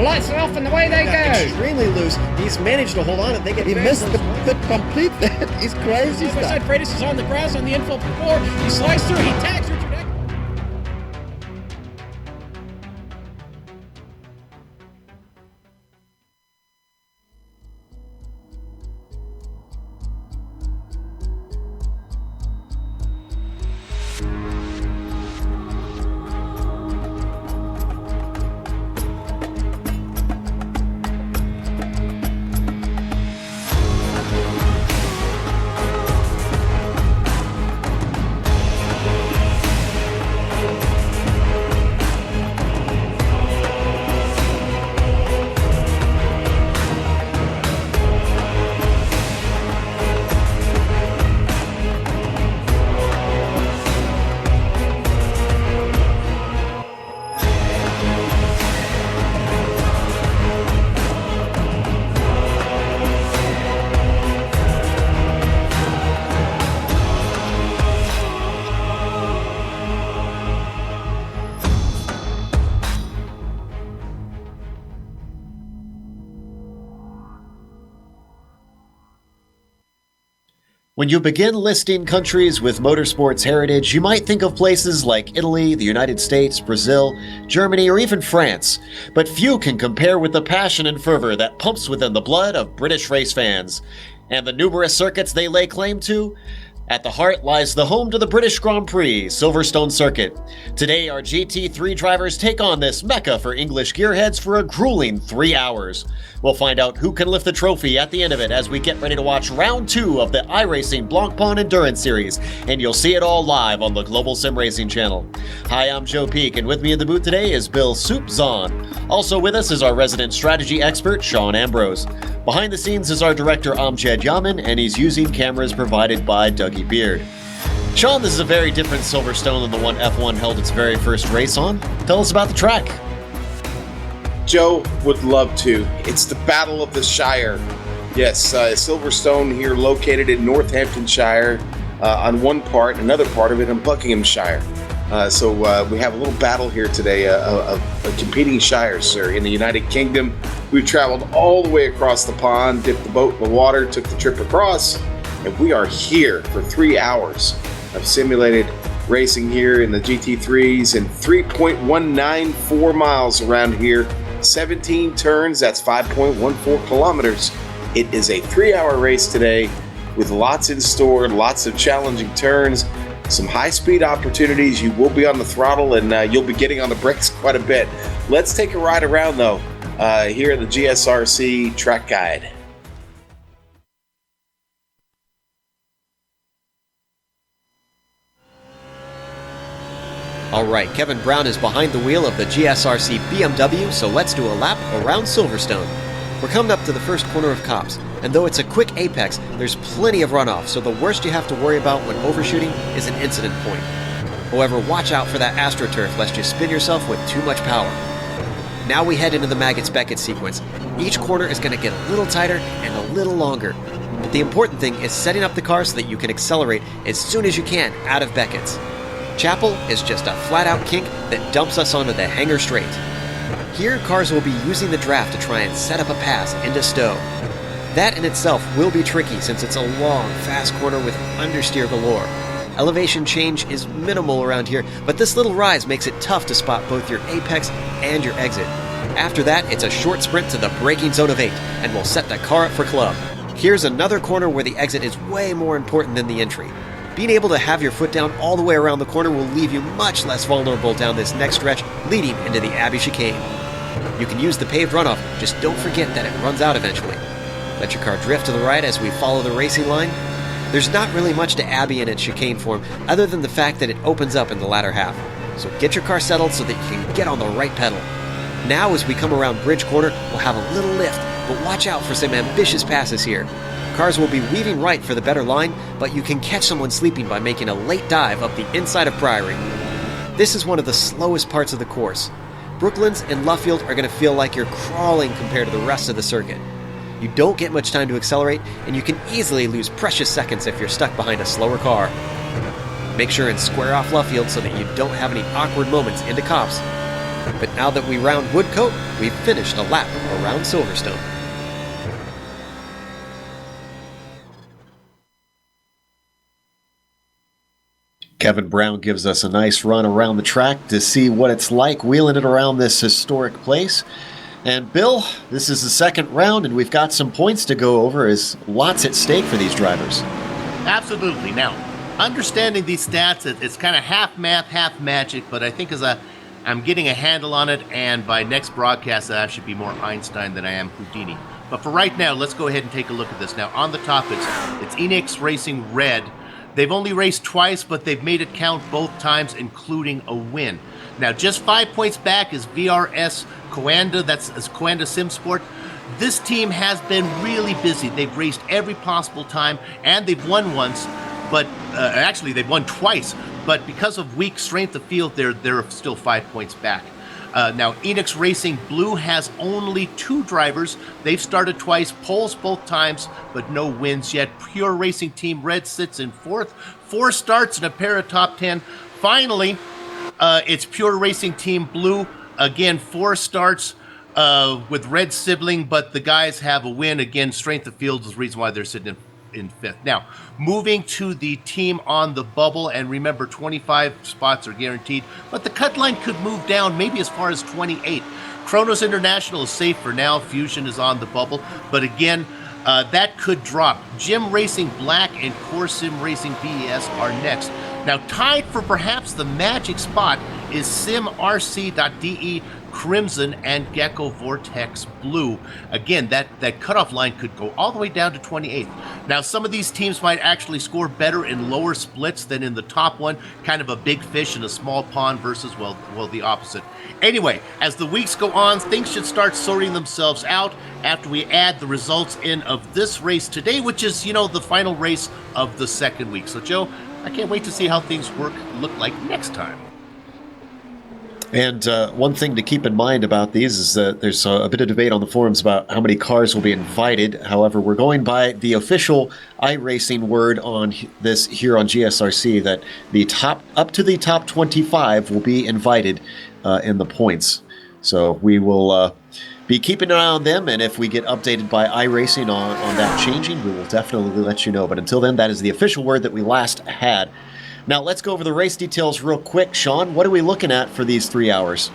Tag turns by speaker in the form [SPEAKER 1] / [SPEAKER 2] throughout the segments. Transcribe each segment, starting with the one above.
[SPEAKER 1] lights are off and away they go.
[SPEAKER 2] Extremely loose. He's managed to hold on and he missed the complete. He's crazy stuff.
[SPEAKER 1] Side Freitas is on the grass on the infield before. He slides through. He tags Richard Eck.
[SPEAKER 3] When you begin listing countries with motorsports heritage, you might think of places like Italy, the United States, Brazil, Germany, or even France. But few can compare with the passion and fervor that pumps within the blood of British race fans. And the numerous circuits they lay claim to? At the heart lies the home to the British Grand Prix, Silverstone Circuit. Today, our GT3 drivers take on this mecca for English gearheads for a grueling 3 hours. We'll find out who can lift the trophy at the end of it as we get ready to watch round 2 of the iRacing Blancpain Endurance Series, and you'll see it all live on the Global Sim Racing channel. Hi, I'm Joe Peak, and with me in the booth today is Bill Soup Zahn. Also with us is our resident strategy expert, Sean Ambrose. Behind the scenes is our director, Amjad Yaman, and he's using cameras provided by Dougie Beard. Sean, this is a very different Silverstone than the one F1 held its very first race on. Tell us about the track.
[SPEAKER 4] Joe would love to. It's the Battle of the Shire. Yes, Silverstone here located in Northamptonshire on one part, another part of it in Buckinghamshire. So we have a little battle here today of competing shires, sir, in the United Kingdom. We've traveled all the way across the pond, dipped the boat in the water, took the trip across, and we are here for 3 hours of simulated racing here in the GT3s and 3.194 miles around here. 17 turns, that's 5.14 kilometers. It is a 3-hour race today with lots in store, lots of challenging turns, some high-speed opportunities. You will be on the throttle and you'll be getting on the brakes quite a bit. Let's take a ride around though here in the GSRC track guide.
[SPEAKER 3] Alright, Kevin Brown is behind the wheel of the GSRC BMW, so let's do a lap around Silverstone. We're coming up to the first corner of Copse, and though it's a quick apex, there's plenty of runoff, so the worst you have to worry about when overshooting is an incident point. However, watch out for that AstroTurf lest you spin yourself with too much power. Now we head into the Maggots-Beckett sequence. Each corner is going to get a little tighter and a little longer, but the important thing is setting up the car so that you can accelerate as soon as you can out of Beckett's. Chapel is just a flat-out kink that dumps us onto the Hanger Straight. Here, cars will be using the draft to try and set up a pass into Stowe. That in itself will be tricky since it's a long, fast corner with understeer galore. Elevation change is minimal around here, but this little rise makes it tough to spot both your apex and your exit. After that, it's a short sprint to the braking zone of 8, and we'll set the car up for club. Here's another corner where the exit is way more important than the entry. Being able to have your foot down all the way around the corner will leave you much less vulnerable down this next stretch leading into the Abbey chicane. You can use the paved runoff, just don't forget that it runs out eventually. Let your car drift to the right as we follow the racing line. There's not really much to Abbey in its chicane form other than the fact that it opens up in the latter half. So get your car settled so that you can get on the right pedal. Now as we come around Bridge Corner, we'll have a little lift, but watch out for some ambitious passes here. Cars will be weaving right for the better line, but you can catch someone sleeping by making a late dive up the inside of Priory. This is one of the slowest parts of the course. Brooklands and Luffield are going to feel like you're crawling compared to the rest of the circuit. You don't get much time to accelerate, and you can easily lose precious seconds if you're stuck behind a slower car. Make sure and square off Luffield so that you don't have any awkward moments into Copse. But now that we round Woodcote, we've finished a lap around Silverstone. Kevin Brown gives us a nice run around the track to see what it's like wheeling it around this historic place. And Bill, this is the second round, and we've got some points to go over. Is lots at stake for these drivers.
[SPEAKER 5] Absolutely. Now, understanding these stats, it's kind of half math, half magic, but I think I'm getting a handle on it, and by next broadcast, I should be more Einstein than I am Houdini. But for right now, let's go ahead and take a look at this. Now, on the top, it's Enix Racing Red. They've only raced twice, but they've made it count both times, including a win. Now, just 5 points back is VRS Coanda, that's Coanda Simsport. This team has been really busy. They've raced every possible time, and they've won once, but actually they've won twice. But because of weak strength of field, they're still 5 points back. Now, Enix Racing Blue has only 2 drivers. They've started twice, poles both times, but no wins yet. Pure Racing Team Red sits in 4th. 4 starts and a pair of top 10. Finally, it's Pure Racing Team Blue. Again, 4 starts with Red sibling, but the guys have a win. Again, strength of field is the reason why they're sitting in 5th. Now, moving to the team on the bubble, and remember, 25 spots are guaranteed, but the cut line could move down maybe as far as 28. Kronos International is safe for now. Fusion is on the bubble, but again, that could drop. Gym Racing Black and Core Sim Racing BES are next. Now, tied for perhaps the magic spot is SimRC.de Crimson and Gecko Vortex Blue. Again, that cutoff line could go all the way down to 28th. Now, some of these teams might actually score better in lower splits than in the top one. Kind of a big fish in a small pond versus, well, the opposite. Anyway, as the weeks go on, things should start sorting themselves out after we add the results in of this race today, which is, the final race of the second week. So, Joe, I can't wait to see how things look like next time.
[SPEAKER 3] And one thing to keep in mind about these is that there's a bit of debate on the forums about how many cars will be invited. However, we're going by the official iRacing word on this here on GSRC that up to the top 25 will be invited in the points. So we will be keeping an eye on them, and if we get updated by iRacing on that changing, we will definitely let you know. But until then, that is the official word that we last had. Now, let's go over the race details real quick. Sean, what are we looking at for these 3 hours?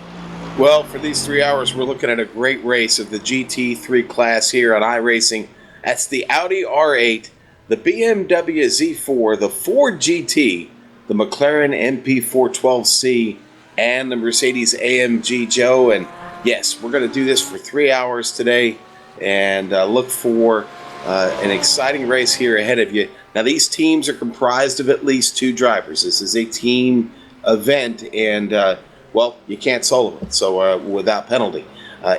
[SPEAKER 4] Well, for these 3 hours, we're looking at a great race of the GT3 class here on iRacing. That's the Audi R8, the BMW Z4, the Ford GT, the McLaren MP412C, and the Mercedes AMG Joe. And yes, we're going to do this for 3 hours today and look for an exciting race here ahead of you. Now, these teams are comprised of at least 2 drivers. This is a team event, and, you can't solo it, so without penalty.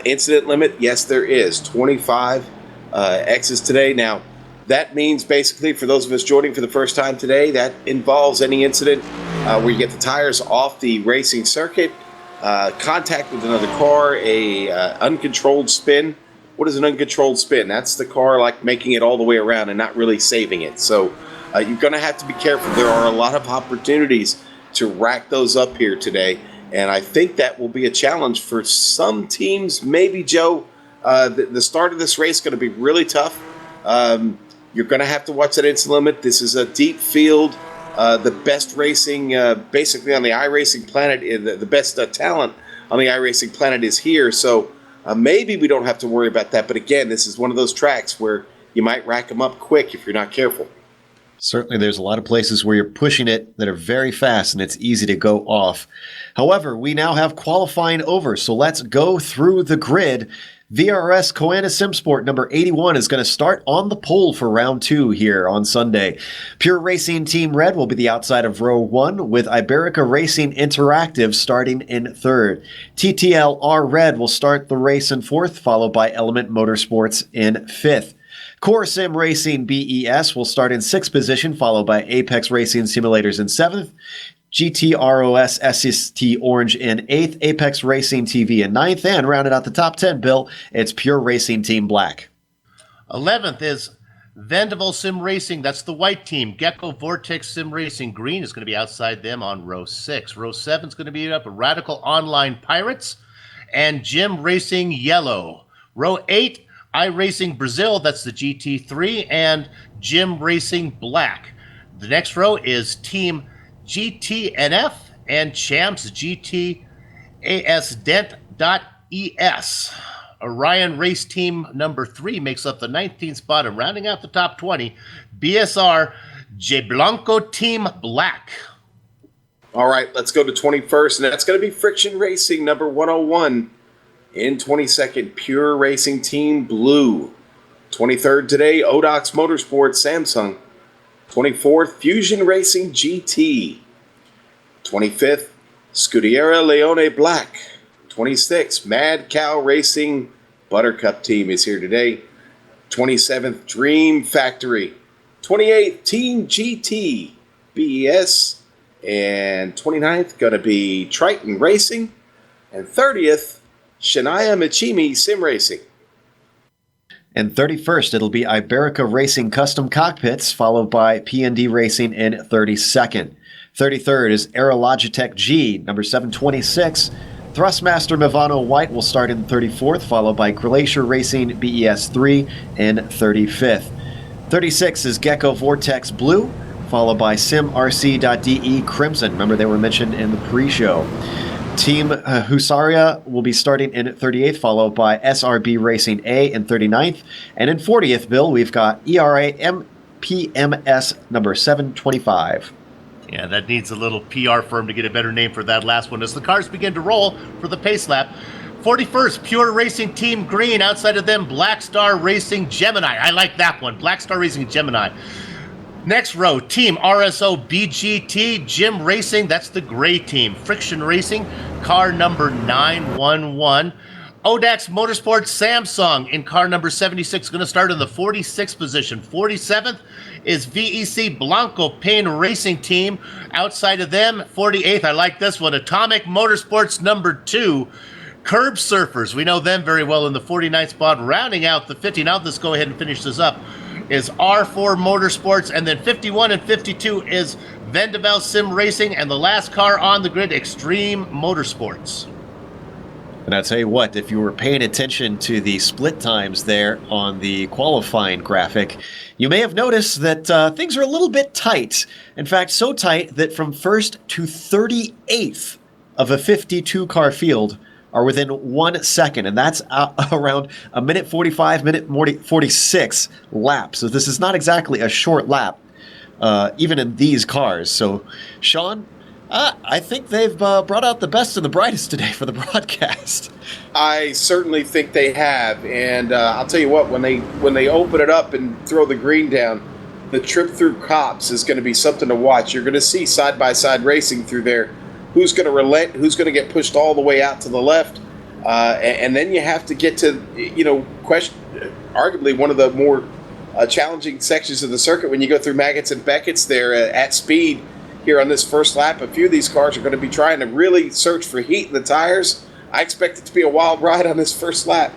[SPEAKER 4] Incident limit, yes, there is. 25 X's today. Now, that means basically, for those of us joining for the first time today, that involves any incident where you get the tires off the racing circuit, contact with another car, a uncontrolled spin. What is an uncontrolled spin? That's the car making it all the way around and not really saving it. So you're going to have to be careful. There are a lot of opportunities to rack those up here today, and I think that will be a challenge for some teams. Maybe, Joe, the start of this race is going to be really tough. You're going to have to watch that incident limit. This is a deep field. The best racing, basically on the iRacing planet, the best talent on the iRacing planet is here. So maybe we don't have to worry about that. But again, this is one of those tracks where you might rack them up quick if you're not careful.
[SPEAKER 3] Certainly, there's a lot of places where you're pushing it that are very fast and it's easy to go off. However, we now have qualifying over, so let's go through the grid. VRS Coanda Simsport number 81 is going to start on the pole for round 2 here on Sunday. Pure Racing Team Red will be the outside of row 1, with Iberica Racing Interactive starting in 3rd. TTLR Red will start the race in 4th, followed by Element Motorsports in 5th. Core Sim Racing BES will start in 6th position, followed by Apex Racing Simulators in 7th. GTROS SST Orange in 8th, Apex Racing TV in 9th, and rounded out the top 10, Bill, it's Pure Racing Team Black.
[SPEAKER 5] 11th is Vendaval Sim Racing, that's the white team. Gecko Vortex Sim Racing Green is going to be outside them on row 6. Row 7 is going to be up Radical Online Pirates. and Jim Racing Yellow. Row 8, iRacing Brazil, that's the GT3, and Jim Racing Black. The next row is Team GTNF and Champs GTAS Dent.ES. Orion Race Team number 3 makes up the 19th spot, and rounding out the top 20, BSR J Blanco Team Black.
[SPEAKER 4] All right, let's go to 21st, and that's going to be Friction Racing number 101. In 22nd, Pure Racing Team Blue. 23rd today, Odox Motorsports Samsung. 24th, Fusion Racing GT. 25th, Scuderia Leone Black. 26th, Mad Cow Racing Buttercup Team is here today. 27th, Dream Factory. 28th, Team GT BES. And 29th, going to be Triton Racing. And 30th, Shania Michimi Sim Racing.
[SPEAKER 3] And 31st, it'll be Iberica Racing Custom Cockpits, followed by P&D Racing in 32nd. 33rd is Aerologitech G, number 726. Thrustmaster Movano White will start in 34th, followed by Glacier Racing BES3 in 35th. 36 is Gecko Vortex Blue, followed by SimRC.de Crimson. Remember, they were mentioned in the pre-show. Team Husaria will be starting in 38th, followed by SRB Racing A in 39th. And in 40th, Bill, we've got ERA MPMS number 725.
[SPEAKER 5] Yeah, that needs a little PR firm to get a better name for that last one as the cars begin to roll for the pace lap. 41st, Pure Racing Team Green. Outside of them, Black Star Racing Gemini. I like that one. Black Star Racing Gemini. Next row, Team RSO BGT Jim Racing. That's the gray team. Friction Racing, car number 911. Odax Motorsports Samsung in car number 76, going to start in the 46th position. 47th is VEC Blancpain Racing Team. Outside of them, 48th, I like this one, Atomic Motorsports number 2. Curb Surfers, we know them very well in the 49th spot. Rounding out the 50, now let's go ahead and finish this up, is R4 Motorsports, and then 51 and 52 is Vendaval Sim Racing, and the last car on the grid, Extreme Motorsports.
[SPEAKER 3] And I'll tell you what, if you were paying attention to the split times there on the qualifying graphic, you may have noticed that things are a little bit tight. In fact, so tight that from 1st to 38th of a 52-car field are within 1 second, and that's around a minute 45, minute 46 lap. So this is not exactly a short lap, even in these cars. So, Sean, I think they've brought out the best and the brightest today for the broadcast.
[SPEAKER 4] I certainly think they have, and I'll tell you what, when they open it up and throw the green down, the trip through Cops is going to be something to watch. You're going to see side-by-side racing through there. Who's going to relent? Who's going to get pushed all the way out to the left? And then you have to get to, arguably one of the more challenging sections of the circuit when you go through Maggots and Beckett's there at speed here on this first lap. A few of these cars are going to be trying to really search for heat in the tires. I expect it to be a wild ride on this first lap.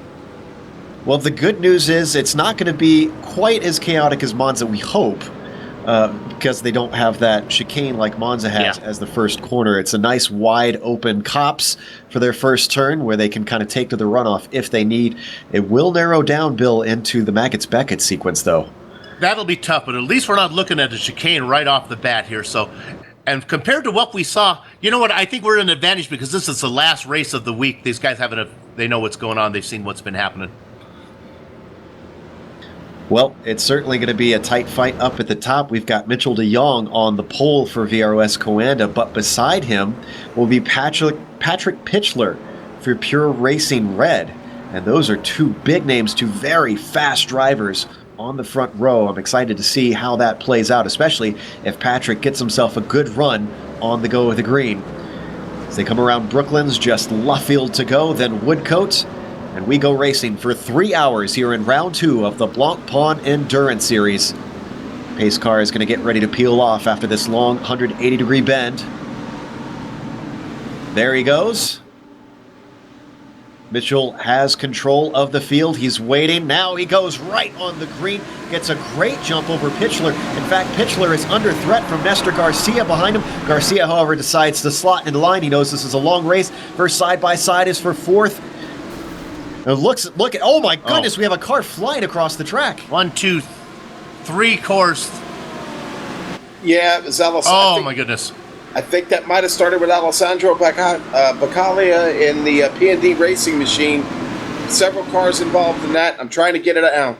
[SPEAKER 3] Well, the good news is it's not going to be quite as chaotic as Monza, we hope, because they don't have that chicane like Monza has as the first corner. It's a nice wide open Cops for their first turn where they can kind of take to the runoff if they need. It will narrow down, Bill, into the Maggots-Beckett sequence, though.
[SPEAKER 5] That'll be tough, but at least we're not looking at a chicane right off the bat here. So, and compared to what we saw, you know what? I think we're in an advantage because this is the last race of the week. These guys they know what's going on. They've seen what's been happening.
[SPEAKER 3] Well, it's certainly going to be a tight fight up at the top. We've got Mitchell de Jong on the pole for VROS Coanda, but beside him will be Patrick Pitchler for Pure Racing Red. And those are two big names, two very fast drivers on the front row. I'm excited to see how that plays out, especially if Patrick gets himself a good run on the go with the green. As they come around Brooklands, just Luffield to go, then Woodcote, and we go racing for 3 hours here in round 2 of the Blancpain Endurance Series. Pace car is going to get ready to peel off after this long 180-degree bend. There he goes. Mitchell has control of the field. He's waiting. Now he goes right on the green. Gets a great jump over Pitchler. In fact, Pitchler is under threat from Nestor Garcia behind him. Garcia, however, decides to slot in line. He knows this is a long race. First side-by-side is for fourth. Look at, oh my goodness, we have a car flying across the track.
[SPEAKER 5] 1, 2, 3 cars.
[SPEAKER 4] Yeah, it was
[SPEAKER 5] Oh my goodness.
[SPEAKER 4] I think that might have started with Alessandro Bacaglia in the P&D racing machine. Several cars involved in that. I'm trying to get it out.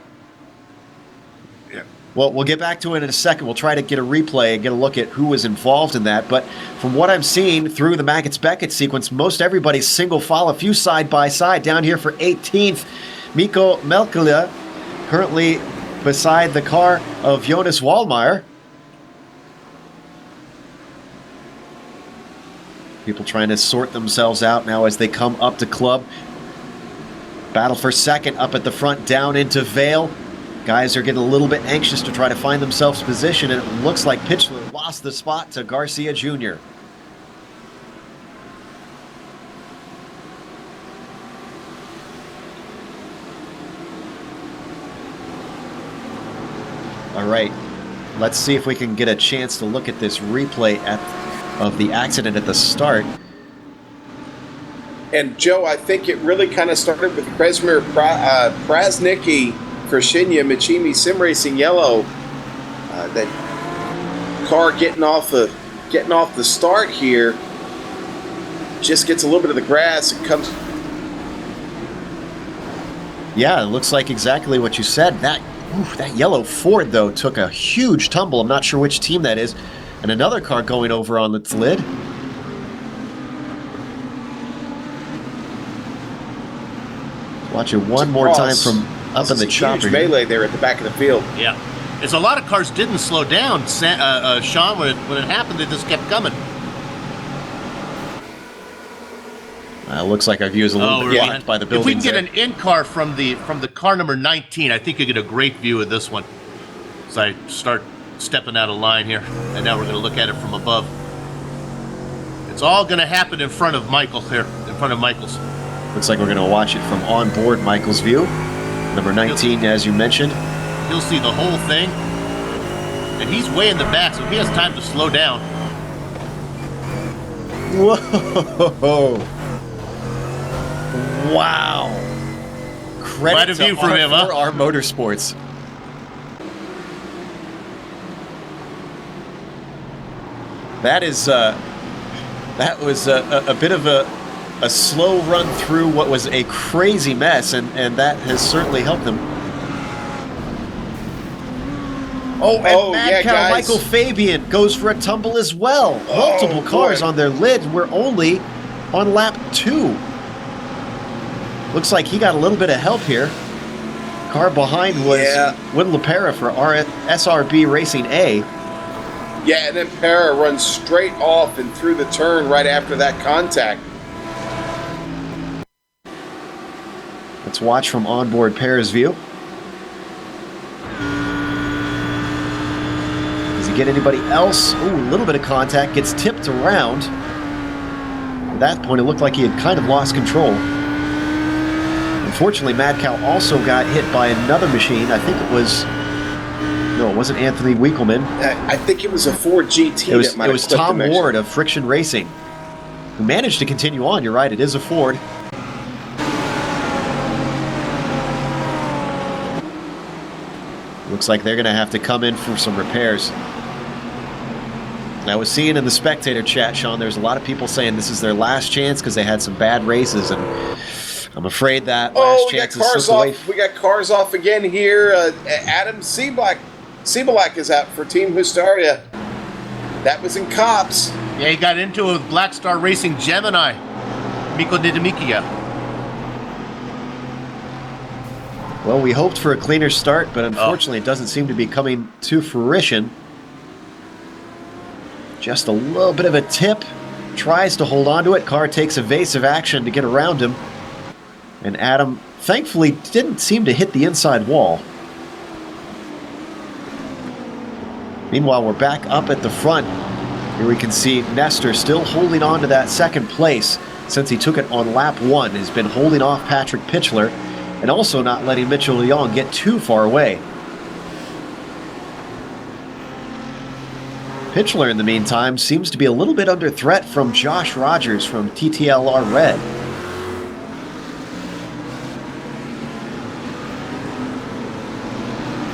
[SPEAKER 3] Yeah. Well, we'll get back to it in a second. We'll try to get a replay and get a look at who was involved in that. But from what I'm seeing through the Maggots-Beckett sequence, most everybody's single file, a few side by side. Down here for 18th, Mikko Melkila, currently beside the car of Jonas Wallmeyer. People trying to sort themselves out now as they come up to club. Battle for second up at the front, down into Vale. Guys are getting a little bit anxious to try to find themselves position, and it looks like Pitchler lost the spot to Garcia Jr. All right, let's see if we can get a chance to look at this replay of the accident at the start.
[SPEAKER 4] And Joe, I think it really kind of started with Kresmir Prasnicki, Krishinya, Michimi Sim Racing Yellow. That car getting off the start here, just gets a little bit of the grass. It comes.
[SPEAKER 3] Yeah, it looks like exactly what you said. That yellow Ford, though, took a huge tumble. I'm not sure which team that is. And another car going over on its lid. Watch it one more time from up in the chopper.
[SPEAKER 4] Huge melee there at the back of the field.
[SPEAKER 5] Yeah. It's a lot of cars didn't slow down, Sean, when it happened, they just kept coming.
[SPEAKER 3] Looks like our view is a little bit blocked by the buildings.
[SPEAKER 5] If we can get
[SPEAKER 3] there.
[SPEAKER 5] an in car from the car number 19, I think you get a great view of this one. So I start stepping out of line here, and now we're going to look at it from above. It's all going to happen in front of Michael here, in front of Michael's.
[SPEAKER 3] Looks like we're going to watch it from on board Michael's view. Number 19, as you mentioned.
[SPEAKER 5] He'll see the whole thing, and he's way in the back, so he has time to slow down.
[SPEAKER 3] Whoa! Wow! Credit
[SPEAKER 5] Quite a view from him, huh?
[SPEAKER 3] R Motorsports. That is that was a bit of a slow run through what was a crazy mess, and that has certainly helped them. And Mad Cow
[SPEAKER 4] guys.
[SPEAKER 3] Michael Fabian goes for a tumble as well. Multiple cars on their lid. We're only on lap 2. Looks like he got a little bit of help here. Car behind was Win LaPera for SRB Racing A.
[SPEAKER 4] Yeah, and then Para runs straight off and through the turn right after that contact.
[SPEAKER 3] Let's watch from onboard Para's view. Does he get anybody else? Ooh, a little bit of contact. Gets tipped around. At that point, it looked like he had kind of lost control. Unfortunately, Mad Cow also got hit by another machine. I think it was... No, it wasn't Anthony Wiekelman.
[SPEAKER 4] I think it was a Ford GT.
[SPEAKER 3] It was Tom Ward of Friction Racing, who managed to continue on. You're right, it is a Ford. Looks like they're going to have to come in for some repairs. I was seeing in the spectator chat, Sean, there's a lot of people saying this is their last chance because they had some bad races, and I'm afraid that last chance is slipped away.
[SPEAKER 4] We got cars off again here. Adam Seablack is out for Team Hustaria. That was in Cops.
[SPEAKER 5] Yeah, he got into it with Black Star Racing Gemini, Mikko Didimikia.
[SPEAKER 3] Well, we hoped for a cleaner start, but unfortunately it doesn't seem to be coming to fruition. Just a little bit of a tip. Tries to hold on to it. Car takes evasive action to get around him. And Adam, thankfully, didn't seem to hit the inside wall. Meanwhile, we're back up at the front. Here we can see Nestor still holding on to that second place. since he took it on lap 1, has been holding off Patrick Pitchler and also not letting Mitchell Young get too far away. Pitchler, in the meantime, seems to be a little bit under threat from Josh Rogers from TTLR Red.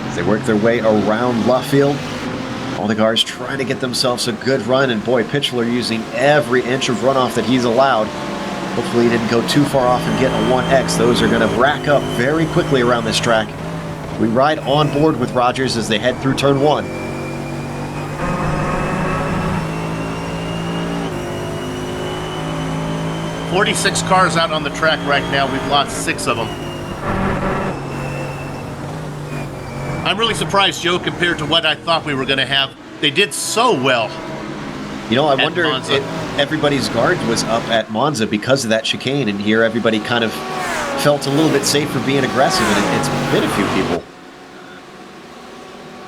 [SPEAKER 3] As they work their way around Luffield, all the cars trying to get themselves a good run, and boy, Pitchler using every inch of runoff that he's allowed. Hopefully he didn't go too far off and get a 1X. Those are going to rack up very quickly around this track. We ride on board with Rogers as they head through turn 1.
[SPEAKER 5] 46 cars out on the track right now. We've lost 6 of them. I'm really surprised, Joe, compared to what I thought we were going to have. They did so well.
[SPEAKER 3] You know, I wonder if everybody's guard was up at Monza because of that chicane, and here everybody kind of felt a little bit safe for being aggressive, and it's been a few people.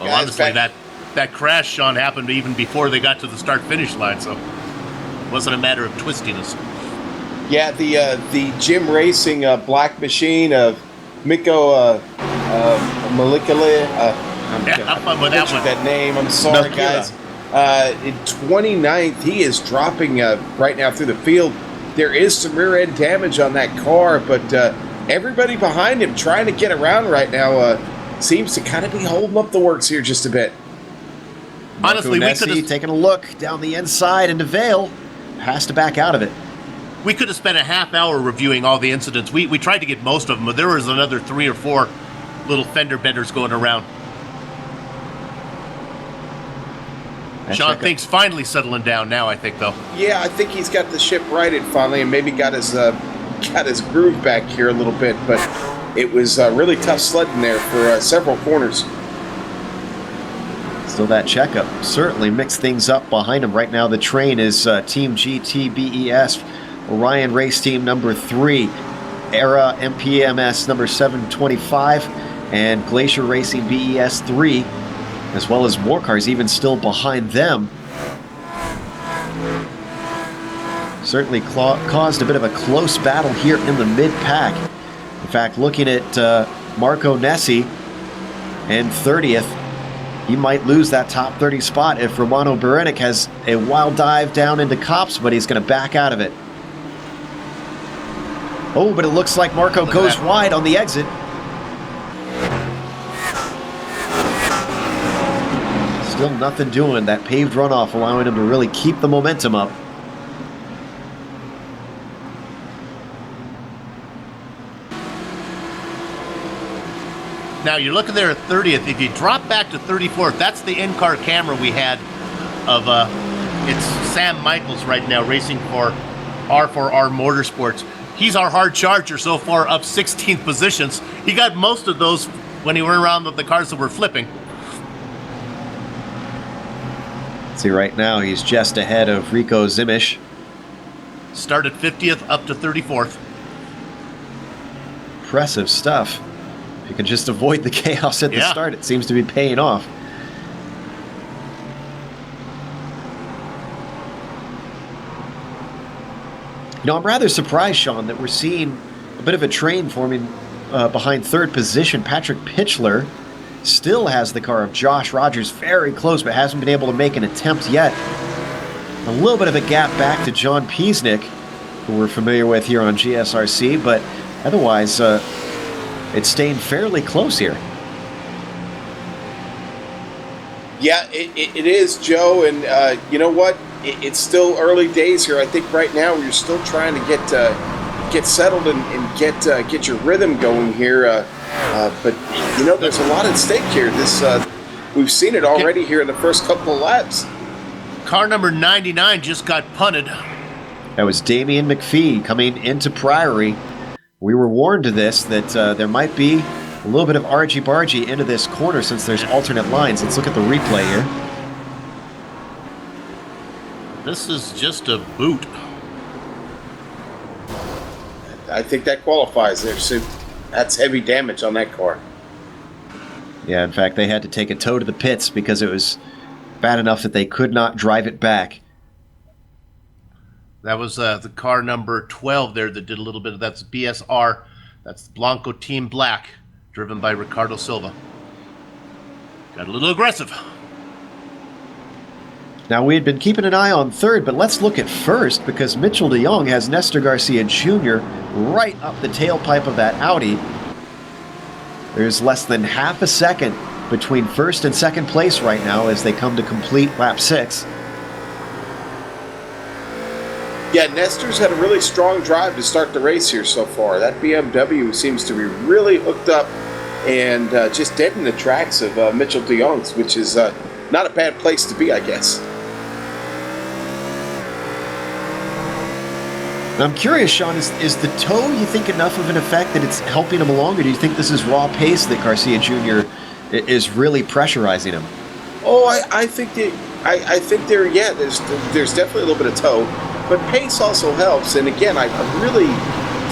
[SPEAKER 5] Well, honestly, that crash, Sean, happened even before they got to the start-finish line, so it wasn't a matter of twistiness.
[SPEAKER 4] Yeah, the Jim Racing Black Machine of Mikko Molecule.
[SPEAKER 5] Have fun with that one.
[SPEAKER 4] That name. I'm sorry, guys. In 29th, he is dropping right now through the field. There is some rear-end damage on that car, but everybody behind him trying to get around right now seems to kind of be holding up the works here just a bit.
[SPEAKER 5] Honestly,
[SPEAKER 3] we could have taken a look down the inside into Vale, has to back out of it.
[SPEAKER 5] We could have spent a half hour reviewing all the incidents. We tried to get most of them, but there was another 3 or 4 little fender benders going around. Sean, things finally settling down now, I think, though.
[SPEAKER 4] Yeah, I think he's got the ship righted finally, and maybe got his groove back here a little bit. But it was really tough sledding there for several corners.
[SPEAKER 3] Still, that checkup certainly mixed things up behind him. Right now, the train is Team GTBES, Orion Race Team number 3, Era MPMS number 725, and Glacier Racing BES 3. As well as more cars even still behind them. Certainly caused a bit of a close battle here in the mid-pack. In fact, looking at Marco Nessi in 30th, he might lose that top 30 spot if Romano Berenic has a wild dive down into Copse, but he's going to back out of it. Oh, but it looks like Marco goes wide on the exit. Still nothing doing. That paved runoff allowing him to really keep the momentum up.
[SPEAKER 5] Now, you're looking there at 30th. If you drop back to 34th, that's the in-car camera we had of, it's Sam Michaels right now racing for R4R Motorsports. He's our hard charger so far, up 16th positions. He got most of those when he went around with the cars that were flipping.
[SPEAKER 3] See, right now he's just ahead of Rico Zimisch.
[SPEAKER 5] Started 50th up to 34th.
[SPEAKER 3] Impressive stuff. If you can just avoid the chaos at the start, it seems to be paying off. You know, I'm rather surprised, Sean, that we're seeing a bit of a train forming behind third position. Patrick Pitchler still has the car of Josh Rogers very close, but hasn't been able to make an attempt yet. A little bit of a gap back to John Piesnick, who we're familiar with here on GSRC, but otherwise it's staying fairly close here.
[SPEAKER 4] Yeah, it is, Joe, and you know what? It's still early days here. I think right now you're still trying to get settled and get your rhythm going here. But you know, there's a lot at stake here. We've seen it already here in the first couple of laps.
[SPEAKER 5] Car number 99 just got punted.
[SPEAKER 3] That was Damian McPhee coming into Priory. We were warned of this, that there might be a little bit of argy-bargy into this corner since there's alternate lines. Let's look at the replay here.
[SPEAKER 5] This is just a boot.
[SPEAKER 4] I think that qualifies there, so that's heavy damage on that car.
[SPEAKER 3] Yeah, in fact, they had to take a tow to the pits because it was bad enough that they could not drive it back.
[SPEAKER 5] That was the car number 12 there that did a little bit of that's BSR. That's Blanco Team Black, driven by Ricardo Silva. Got a little aggressive.
[SPEAKER 3] Now, we had been keeping an eye on third, but let's look at first, because Mitchell de Jong has Nestor Garcia Jr. right up the tailpipe of that Audi. There's less than half a second between first and second place right now as they come to complete lap 6.
[SPEAKER 4] Yeah, Nestor's had a really strong drive to start the race here so far. That BMW seems to be really hooked up and just dead in the tracks of Mitchell de Jong's, which is not a bad place to be, I guess.
[SPEAKER 3] I'm curious, Sean, is the toe, you think, enough of an effect that it's helping him along, or do you think this is raw pace that Garcia Jr. is really pressurizing him?
[SPEAKER 4] Oh, I think there's definitely a little bit of toe, but pace also helps. And again, I really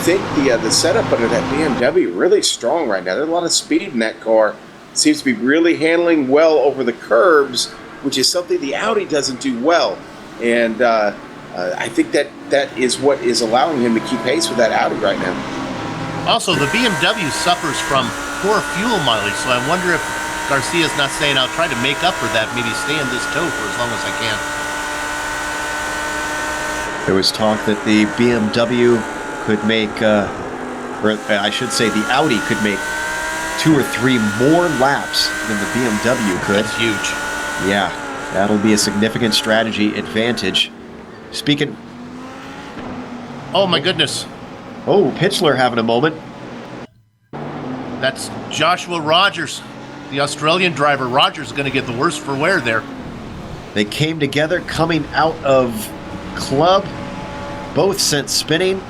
[SPEAKER 4] think the setup under that BMW really strong right now. There's a lot of speed in that car. It seems to be really handling well over the curbs, which is something the Audi doesn't do well. And I think that is what is allowing him to keep pace with that Audi right now.
[SPEAKER 5] Also, the BMW suffers from poor fuel mileage, so I wonder if Garcia's not saying, I'll try to make up for that, maybe stay in this tow for as long as I can.
[SPEAKER 3] There was talk that the BMW could make, or I should say the Audi could make 2 or 3 more laps than the BMW could.
[SPEAKER 5] That's huge.
[SPEAKER 3] Yeah, that'll be a significant strategy advantage. Speaking...
[SPEAKER 5] Oh my goodness.
[SPEAKER 3] Oh, Pitchler having a moment.
[SPEAKER 5] That's Joshua Rogers, the Australian driver. Rogers is going to get the worst for wear there.
[SPEAKER 3] They came together coming out of club, both sent spinning,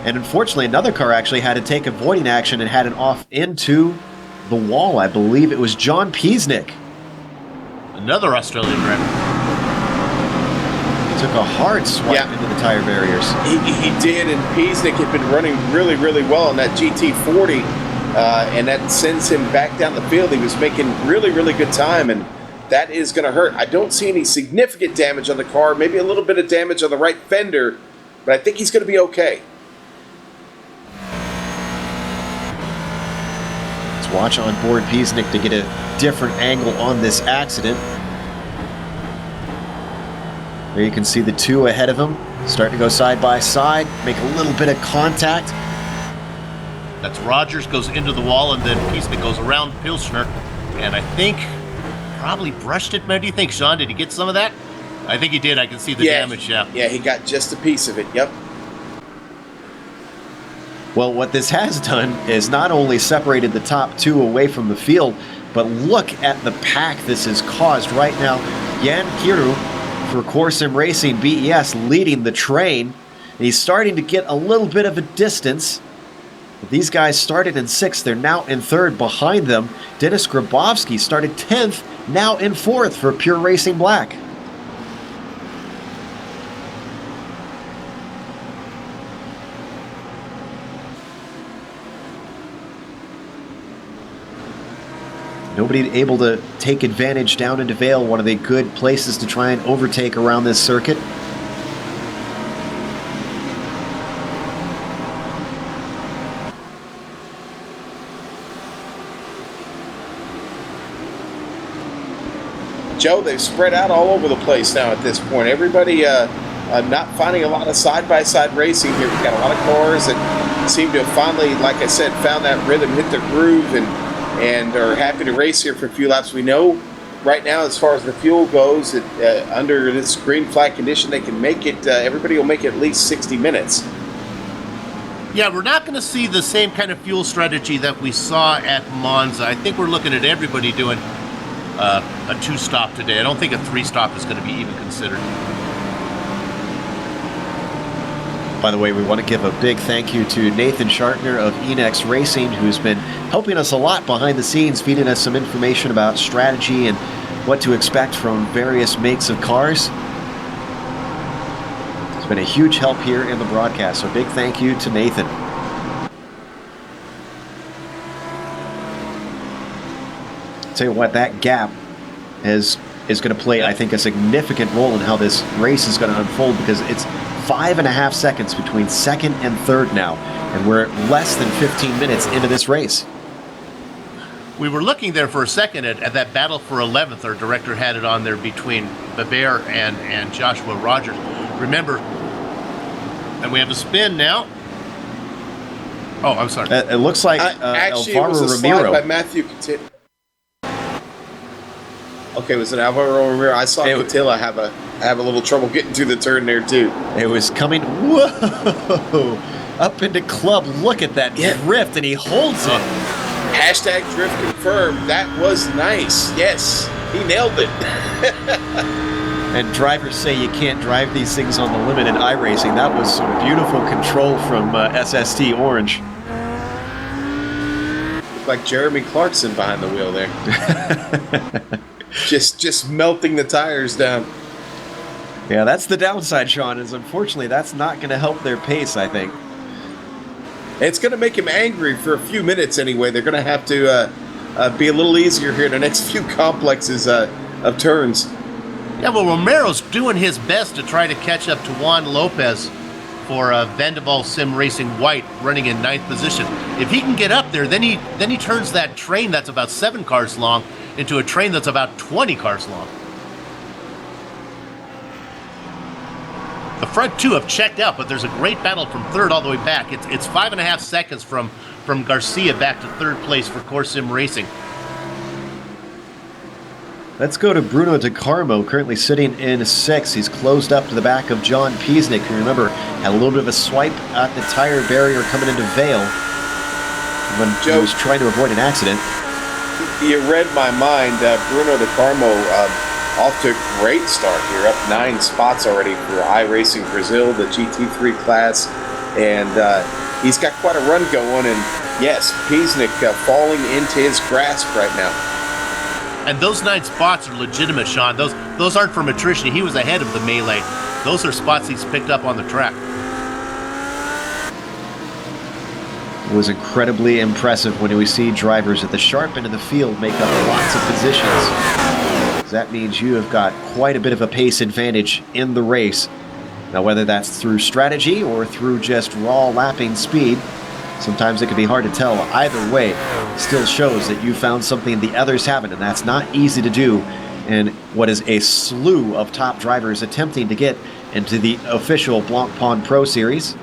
[SPEAKER 3] and unfortunately another car actually had to take avoiding action and had it off into the wall. I believe it was John Piesnik.
[SPEAKER 5] Another Australian driver.
[SPEAKER 3] Took a hard swipe into the tire barriers.
[SPEAKER 4] He did, and Piesnik had been running really, really well on that GT40, and that sends him back down the field. He was making really, really good time, and that is going to hurt. I don't see any significant damage on the car, maybe a little bit of damage on the right fender, but I think he's going to be okay.
[SPEAKER 3] Let's watch on board Piesnik to get a different angle on this accident. There you can see the two ahead of him, starting to go side by side, make a little bit of contact.
[SPEAKER 5] That's Rogers goes into the wall, and then Piesnik goes around Pilsner, and I think probably brushed it. What do you think, Sean? Did he get some of that? I think he did. I can see the damage, yeah.
[SPEAKER 4] Yeah, he got just a piece of it, yep.
[SPEAKER 3] Well, what this has done is not only separated the top 2 away from the field, but look at the pack this has caused right now. Jan Kiru for Corsim Racing BES leading the train. And he's starting to get a little bit of a distance. But these guys started in 6th. They're now in 3rd behind them. Denis Grabowski started 10th, now in 4th for Pure Racing Black. Nobody able to take advantage down into Vale, one of the good places to try and overtake around this circuit.
[SPEAKER 4] Joe, they've spread out all over the place now at this point. Everybody not finding a lot of side-by-side racing here. We've got a lot of cars that seem to have finally, like I said, found that rhythm, hit their groove, and are happy to race here for a few laps. We know right now, as far as the fuel goes, that under this green flag condition, they can make it, everybody will make it at least 60 minutes.
[SPEAKER 5] Yeah, we're not going to see the same kind of fuel strategy that we saw at Monza. I think we're looking at everybody doing a 2-stop today. I don't think a 3-stop is going to be even considered.
[SPEAKER 3] By the way, we want to give a big thank you to Nathan Shartner of Enex Racing, who's been helping us a lot behind the scenes, feeding us some information about strategy and what to expect from various makes of cars. It's been a huge help here in the broadcast, so big thank you to Nathan. Tell you what, that gap is going to play, I think, a significant role in how this race is going to unfold, because it's 5.5 seconds between second and third now, and we're less than 15 minutes into this race.
[SPEAKER 5] We were looking there for a second at that battle for 11th. Our director had it on there between Beber and Joshua Rogers. Remember, and we have a spin now. Oh, I'm sorry.
[SPEAKER 3] It looks like
[SPEAKER 4] actually,
[SPEAKER 3] Alvaro
[SPEAKER 4] it was a
[SPEAKER 3] Romero.
[SPEAKER 4] slide by Matthew Catillo. Okay, was it Alvaro Romero? I saw Catillo have a little trouble getting through the turn there too.
[SPEAKER 3] It was coming, whoa, up into club. Look at that drift, and he holds it.
[SPEAKER 4] Hashtag drift confirmed. That was nice. Yes, he nailed it.
[SPEAKER 3] And drivers say you can't drive these things on the limit in iRacing. That was some beautiful control from SST Orange.
[SPEAKER 4] Looked like Jeremy Clarkson behind the wheel there. just melting the tires down.
[SPEAKER 3] Yeah, that's the downside, Sean, is unfortunately that's not going to help their pace, I think.
[SPEAKER 4] It's going to make him angry for a few minutes anyway. They're going to have to be a little easier here in the next few complexes of turns.
[SPEAKER 5] Yeah, well, Romero's doing his best to try to catch up to Juan Lopez for Vandeval Sim Racing White, running in 9th position. If he can get up there, then he turns that train that's about 7 cars long into a train that's about 20 cars long. The front two have checked out, but there's a great battle from third all the way back. It's 5.5 seconds from Garcia back to third place for Core Sim Racing.
[SPEAKER 3] Let's go to Bruno De Carmo, currently sitting in 6th. He's closed up to the back of John Piesnik, who, remember, had a little bit of a swipe at the tire barrier coming into Vale when he was trying to avoid an accident.
[SPEAKER 4] You read my mind. Bruno De Carmo off to a great start here, up 9 spots already for iRacing Brazil, the GT3 class, and he's got quite a run going, and yes, Piesnik falling into his grasp right now.
[SPEAKER 5] And those 9 spots are legitimate, Sean. Those aren't from attrition. He was ahead of the melee. Those are spots he's picked up on the track.
[SPEAKER 3] It was incredibly impressive when we see drivers at the sharp end of the field make up lots of positions. That means you have got quite a bit of a pace advantage in the race. Now, whether that's through strategy or through just raw lapping speed, sometimes it can be hard to tell. Either way, it still shows that you found something the others haven't, and that's not easy to do in what is a slew of top drivers attempting to get into the official Blancpain Pro Series.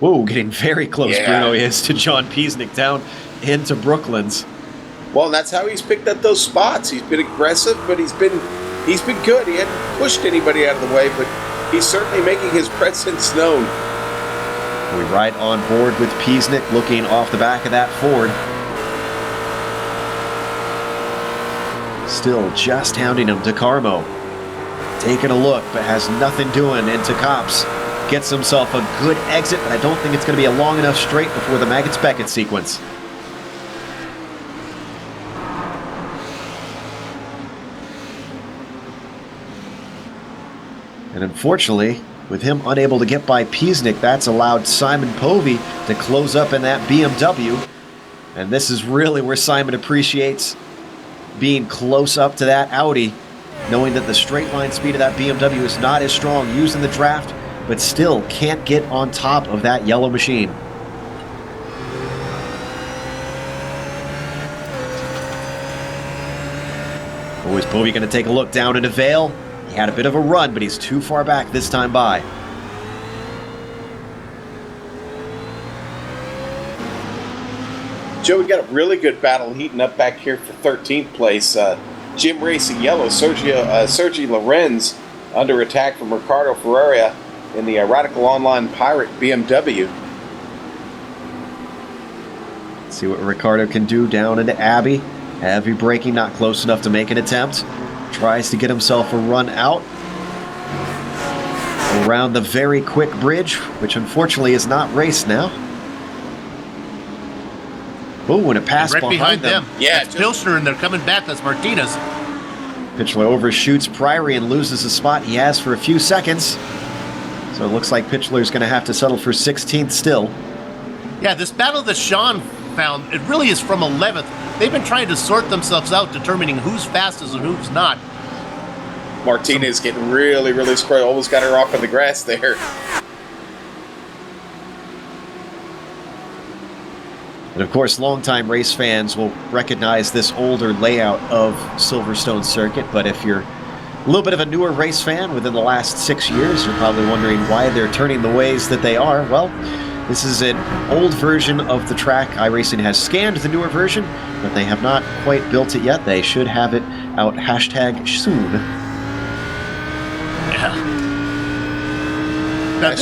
[SPEAKER 3] Whoa, getting very close, Bruno is, to John Piesnik down into Brooklands.
[SPEAKER 4] Well, that's how he's picked up those spots. He's been aggressive, but he's been good. He hadn't pushed anybody out of the way, but he's certainly making his presence known.
[SPEAKER 3] We ride on board with Piesnik looking off the back of that Ford. Still just hounding him. De Carmo taking a look, but has nothing doing into Copse. Gets himself a good exit, but I don't think it's going to be a long enough straight before the Maggots-Beckett sequence. And unfortunately, with him unable to get by Piesnik, that's allowed Simon Povey to close up in that BMW. And this is really where Simon appreciates being close up to that Audi, knowing that the straight line speed of that BMW is not as strong, using the draft, but still can't get on top of that yellow machine. Oh, is Povey going to take a look down into Vale? He had a bit of a run, but he's too far back this time by.
[SPEAKER 4] Joe, we got a really good battle heating up back here for 13th place. Jim Racing Yellow, Sergi Lorenz under attack from Ricardo Ferreira in the Radical Online Pirate BMW.
[SPEAKER 3] Let's see what Ricardo can do down into Abbey. Heavy braking, not close enough to make an attempt. Tries to get himself a run out around the very quick bridge, which unfortunately is not raced now. Oh, and a pass
[SPEAKER 5] right behind them.
[SPEAKER 4] Yeah,
[SPEAKER 5] that's Pilsner, and they're coming back. That's Martinez.
[SPEAKER 3] Pitchler overshoots Priory and loses the spot he has for a few seconds. So it looks like Pitchler's going to have to settle for 16th still.
[SPEAKER 5] Yeah, this battle that Sean found, it really is from 11th. They've been trying to sort themselves out, determining who's fastest and who's not.
[SPEAKER 4] Martinez getting really, really screwed. Almost got her off of the grass there.
[SPEAKER 3] And of course, longtime race fans will recognize this older layout of Silverstone Circuit, but if you're a little bit of a newer race fan within the last 6 years, you're probably wondering why they're turning the ways that they are. Well, this is an old version of the track. iRacing has scanned the newer version, but they have not quite built it yet. They should have it out #soon.
[SPEAKER 5] Yeah. Now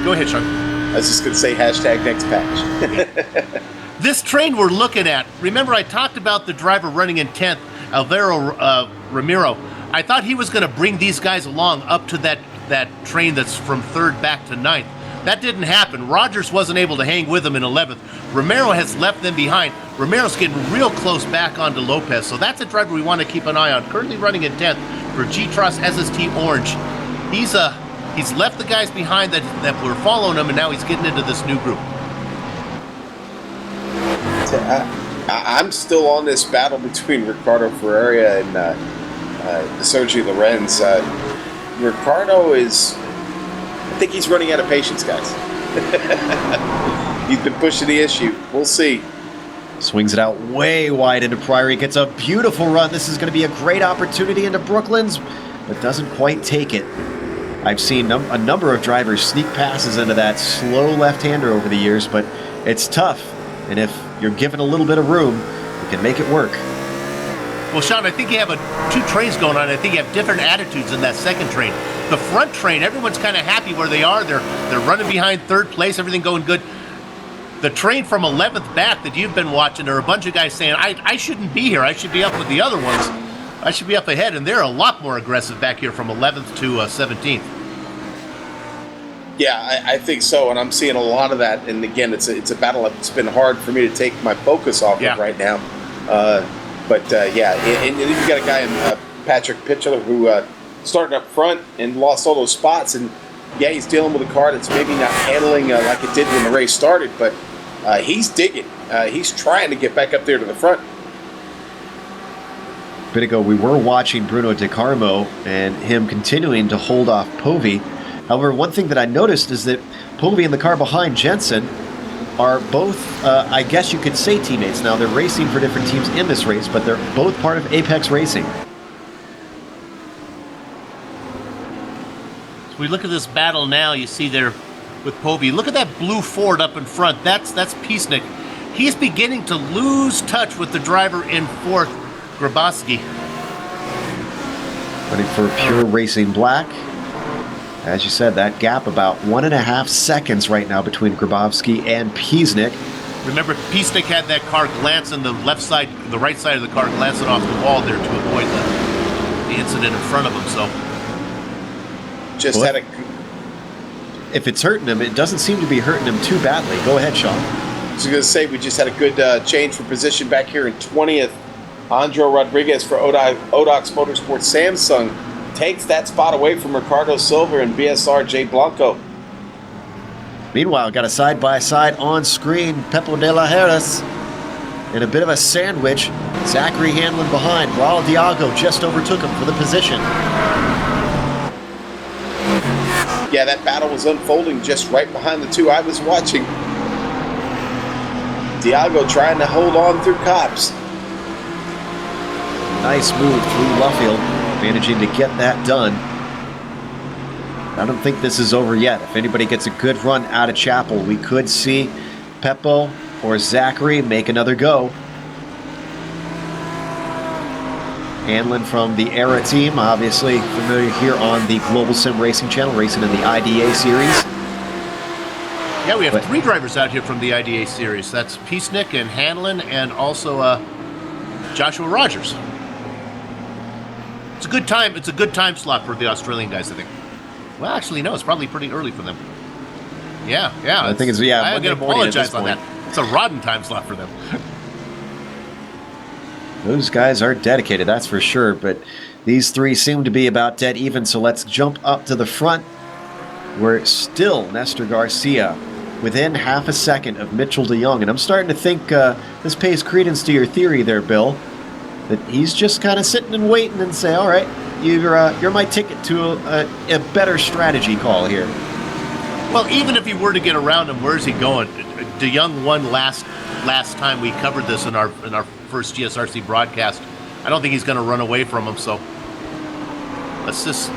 [SPEAKER 5] go ahead, Sean.
[SPEAKER 4] I was just going to say #next patch.
[SPEAKER 5] This train we're looking at, remember I talked about the driver running in 10th, Alvaro Ramiro. I thought he was going to bring these guys along up to that train that's from 3rd back to 9th. That didn't happen. Rogers wasn't able to hang with him in 11th. Romero has left them behind. Romero's getting real close back onto Lopez, so that's a driver we want to keep an eye on. Currently running in 10th for G-Tross SST Orange. He's left the guys behind that were following him, and now he's getting into this new group.
[SPEAKER 4] I'm still on this battle between Ricardo Ferreira and Sergio Lorenz. Ricardo is... I think he's running out of patience, guys. He's been pushing the issue. We'll see.
[SPEAKER 3] Swings it out way wide into Priory. Gets a beautiful run. This is going to be a great opportunity into Brooklands, but doesn't quite take it. I've seen a number of drivers sneak passes into that slow left-hander over the years, but it's tough. And if you're given a little bit of room, you can make it work.
[SPEAKER 5] Well, Sean, I think you have two trains going on. I think you have different attitudes in that second train. The front train, everyone's kind of happy where they are. They're running behind 3rd place, everything going good. The train from 11th back that you've been watching, there are a bunch of guys saying, I shouldn't be here. I should be up with the other ones. I should be up ahead. And they're a lot more aggressive back here from 11th to 17th.
[SPEAKER 4] Yeah, I think so, and I'm seeing a lot of that. And again, it's a battle that's been hard for me to take my focus off of right now. And you've got a guy in Patrick Pitchler who started up front and lost all those spots. And yeah, he's dealing with a car that's maybe not handling like it did when the race started, but he's digging. He's trying to get back up there to the front.
[SPEAKER 3] A bit ago, we were watching Bruno De Carmo and him continuing to hold off Povey. However, one thing that I noticed is that Povey and the car behind Jensen are both, I guess you could say, teammates. Now, they're racing for different teams in this race, but they're both part of Apex Racing.
[SPEAKER 5] So we look at this battle now, you see there with Povey. Look at that blue Ford up in front. That's Piesnik. He's beginning to lose touch with the driver in 4th, Grabowski.
[SPEAKER 3] Running for Pure Racing Black. As you said, that gap about 1.5 seconds right now between Grabowski and Piesnik.
[SPEAKER 5] Remember, Piesnik had that car glancing the right side of the car glancing off the wall there to avoid the incident in front of him. So,
[SPEAKER 3] if it's hurting him, it doesn't seem to be hurting him too badly. Go ahead, Sean.
[SPEAKER 4] I was going to say we just had a good change for position back here in 20th. Andro Rodriguez for Odox Motorsports Samsung takes that spot away from Ricardo Silva and BSR Jay Blanco.
[SPEAKER 3] Meanwhile, got a side-by-side on screen. Pepo de la Heras in a bit of a sandwich. Zachary Hanlon behind. Raul Diago just overtook him for the position.
[SPEAKER 4] Yeah, that battle was unfolding just right behind the two I was watching. Diago trying to hold on through cops.
[SPEAKER 3] Nice move through Luffield, managing to get that done. I don't think this is over yet. If anybody gets a good run out of Chapel, we could see Peppo or Zachary make another go. Hanlon from the ERA team, obviously familiar here on the Global Sim Racing channel, racing in the IDA series.
[SPEAKER 5] Yeah, we have 3 drivers out here from the IDA series. That's Piesnik and Hanlon and also Joshua Rogers. It's a good time slot for the Australian guys, I think. Well, actually, no, it's probably pretty early for them. Yeah.
[SPEAKER 3] I think it's, yeah,
[SPEAKER 5] I'm going to apologize on that. It's a rotten time slot for them.
[SPEAKER 3] Those guys are dedicated, that's for sure, but these 3 seem to be about dead even, so let's jump up to the front. We're still Nestor Garcia within half a second of Mitchell de Jong, and I'm starting to think this pays credence to your theory there, Bill, that he's just kind of sitting and waiting and say, all right, you're my ticket to a better strategy call here.
[SPEAKER 5] Well, even if he were to get around him, where's he going? De Jong won last time we covered this in our first GSRC broadcast. I don't think he's going to run away from him. So let's just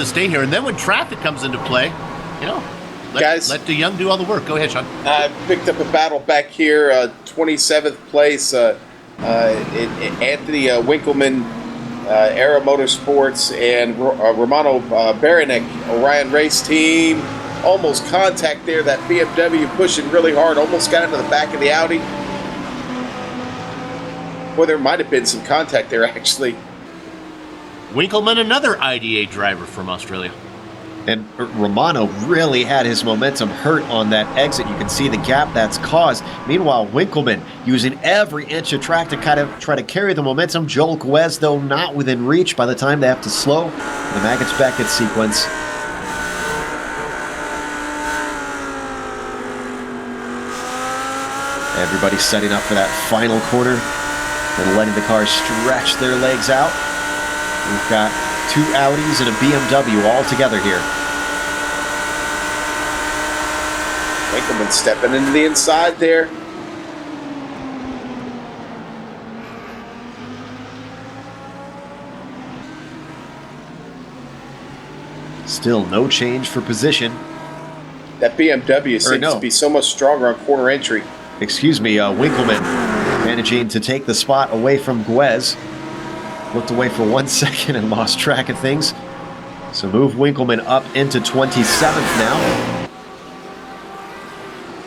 [SPEAKER 5] stay here. And then when traffic comes into play, let De Jong do all the work. Go ahead, Sean.
[SPEAKER 4] I picked up a battle back here, 27th place. Anthony Winkleman, Era Motorsports, and Romano Baranek, Orion Race Team. Almost contact there. That BMW pushing really hard. Almost got into the back of the Audi. Well, there might have been some contact there, actually.
[SPEAKER 5] Winkleman, another IDA driver from Australia.
[SPEAKER 3] And Romano really had his momentum hurt on that exit. You can see the gap that's caused. Meanwhile, Winkleman using every inch of track to kind of try to carry the momentum. Joel Guez, though, not within reach by the time they have to slow the Maggots-Beckett sequence. Everybody setting up for that final corner and letting the cars stretch their legs out. We've got 2 Audis and a BMW all together here.
[SPEAKER 4] Winkleman stepping into the inside there.
[SPEAKER 3] Still no change for position.
[SPEAKER 4] That BMW seems to be so much stronger on corner entry.
[SPEAKER 3] Excuse me, Winkleman managing to take the spot away from Guez. Looked away for 1 second and lost track of things. So move Winkleman up into 27th now.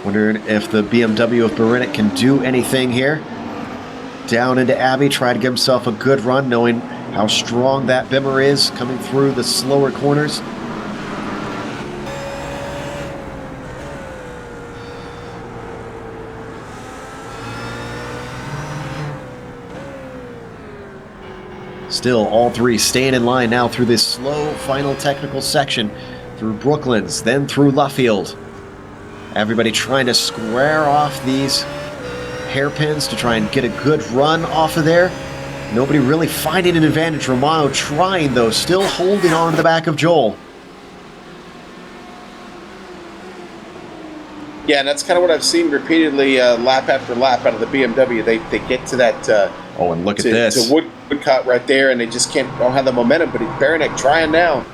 [SPEAKER 3] Wondering if the BMW of Baranek can do anything here. Down into Abbey, try to give himself a good run, knowing how strong that Bimmer is coming through the slower corners. Still, all 3 staying in line now through this slow final technical section, through Brooklands, then through Luffield. Everybody trying to square off these hairpins to try and get a good run off of there. Nobody really finding an advantage. Romano trying, though, still holding on to the back of Joel.
[SPEAKER 4] Yeah, and that's kind of what I've seen repeatedly lap after lap out of the BMW. They get to that
[SPEAKER 3] and look at this.
[SPEAKER 4] To Woodcott right there, and they just don't have the momentum. But Baranek trying now.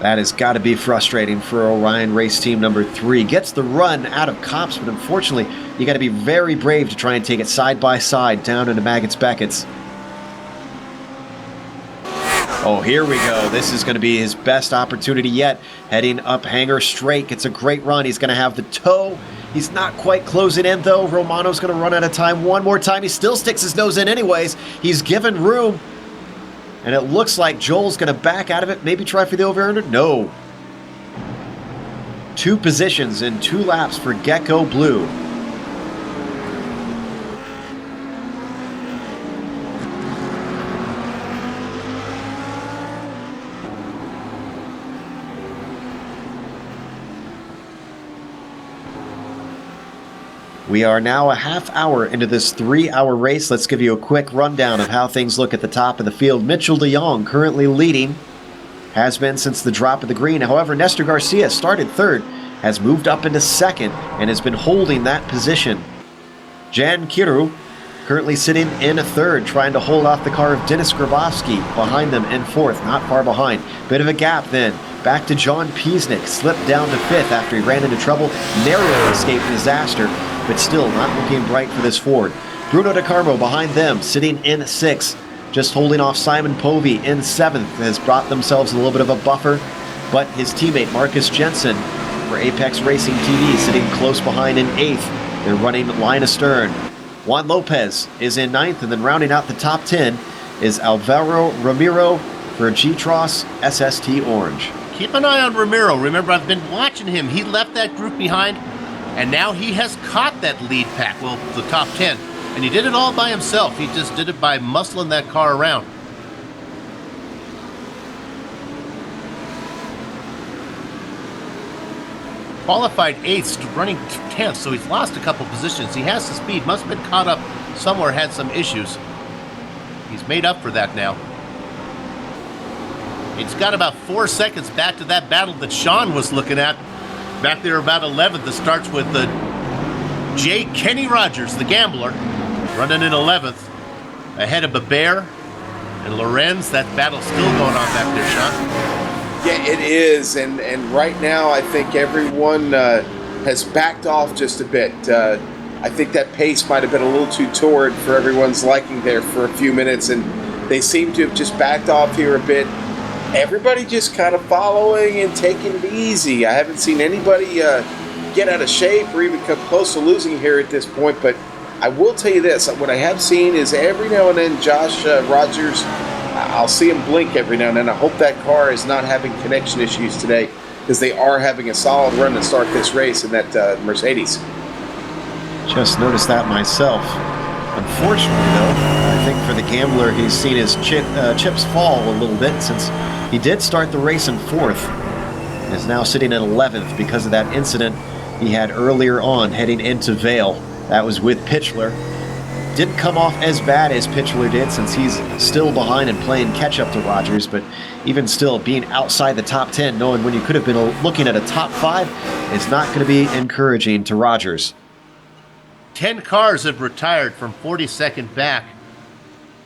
[SPEAKER 3] That has got to be frustrating for Orion Race Team number 3. Gets the run out of Copse, but unfortunately, you got to be very brave to try and take it side by side down into Maggots-Beckett's. Oh, here we go. This is going to be his best opportunity yet. Heading up Hanger Straight. Gets a great run. He's going to have the toe. He's not quite closing in, though. Romano's going to run out of time one more time. He still sticks his nose in anyways. He's given room. And it looks like Joel's going to back out of it. Maybe try for the over-under? No. 2 positions in 2 laps for Gecko Blue. We are now a half hour into this 3-hour race. Let's give you a quick rundown of how things look at the top of the field. Mitchell de Jong currently leading, has been since the drop of the green. However, Nestor Garcia started 3rd, has moved up into 2nd, and has been holding that position. Jan Kiru currently sitting in 3rd, trying to hold off the car of Denis Grabowski behind them in 4th, not far behind. Bit of a gap then. Back to John Piesnik, slipped down to 5th after he ran into trouble, narrowly escaped disaster, but still not looking bright for this Ford. Bruno De Carmo behind them, sitting in 6th, just holding off Simon Povey in 7th, has brought themselves a little bit of a buffer, but his teammate Marcus Jensen for Apex Racing TV sitting close behind in 8th. They're running line astern. Juan Lopez is in 9th, and then rounding out the top 10 is Alvaro Ramiro for G-Tross SST Orange.
[SPEAKER 5] Keep an eye on Ramiro. Remember, I've been watching him. He left that group behind, and now he has caught that lead pack, well, the top 10. And he did it all by himself. He just did it by muscling that car around. Qualified 8th, running 10th, so he's lost a couple positions. He has the speed, must have been caught up somewhere, had some issues. He's made up for that now. It's got about 4 seconds back to that battle that Sean was looking at. Back there about 11th. That starts with the Kenny Rogers, the gambler, running in 11th. Ahead of Beber and Lorenz. That battle's still going on back there, Sean.
[SPEAKER 4] Yeah, it is. And right now, I think everyone has backed off just a bit. I think that pace might have been a little too torrid for everyone's liking there for a few minutes, and they seem to have just backed off here a bit. Everybody just kind of following and taking it easy. I haven't seen anybody get out of shape or even come close to losing here at this point, but I will tell you this. What I have seen is every now and then Josh Rogers, I'll see him blink every now and then. I hope that car is not having connection issues today, because they are having a solid run to start this race in that Mercedes.
[SPEAKER 3] Just noticed that myself. Unfortunately, though, I think for the gambler, he's seen his chips fall a little bit since he did start the race in 4th and is now sitting in 11th because of that incident he had earlier on heading into Vale. That was with Pitchler. Didn't come off as bad as Pitchler did since he's still behind and playing catch-up to Rogers, but even still, being outside the top 10, knowing when you could have been looking at a top 5, is not going to be encouraging to Rogers.
[SPEAKER 5] 10 cars have retired from 42nd back.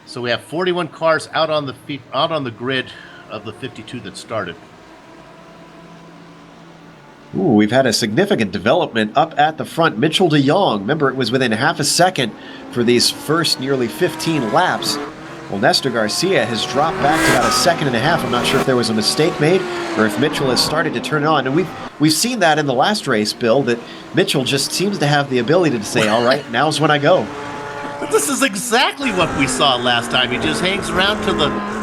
[SPEAKER 5] So we have 41 cars out on the grid of the 52 that started.
[SPEAKER 3] Ooh, we've had a significant development up at the front. Mitchell de Jong, remember it was within half a second for these first nearly 15 laps. Well, Nestor Garcia has dropped back to about a second and a half. I'm not sure if there was a mistake made or if Mitchell has started to turn it on. And we've seen that in the last race, Bill, that Mitchell just seems to have the ability to say, all right, now's when I go.
[SPEAKER 5] This is exactly what we saw last time. He just hangs around to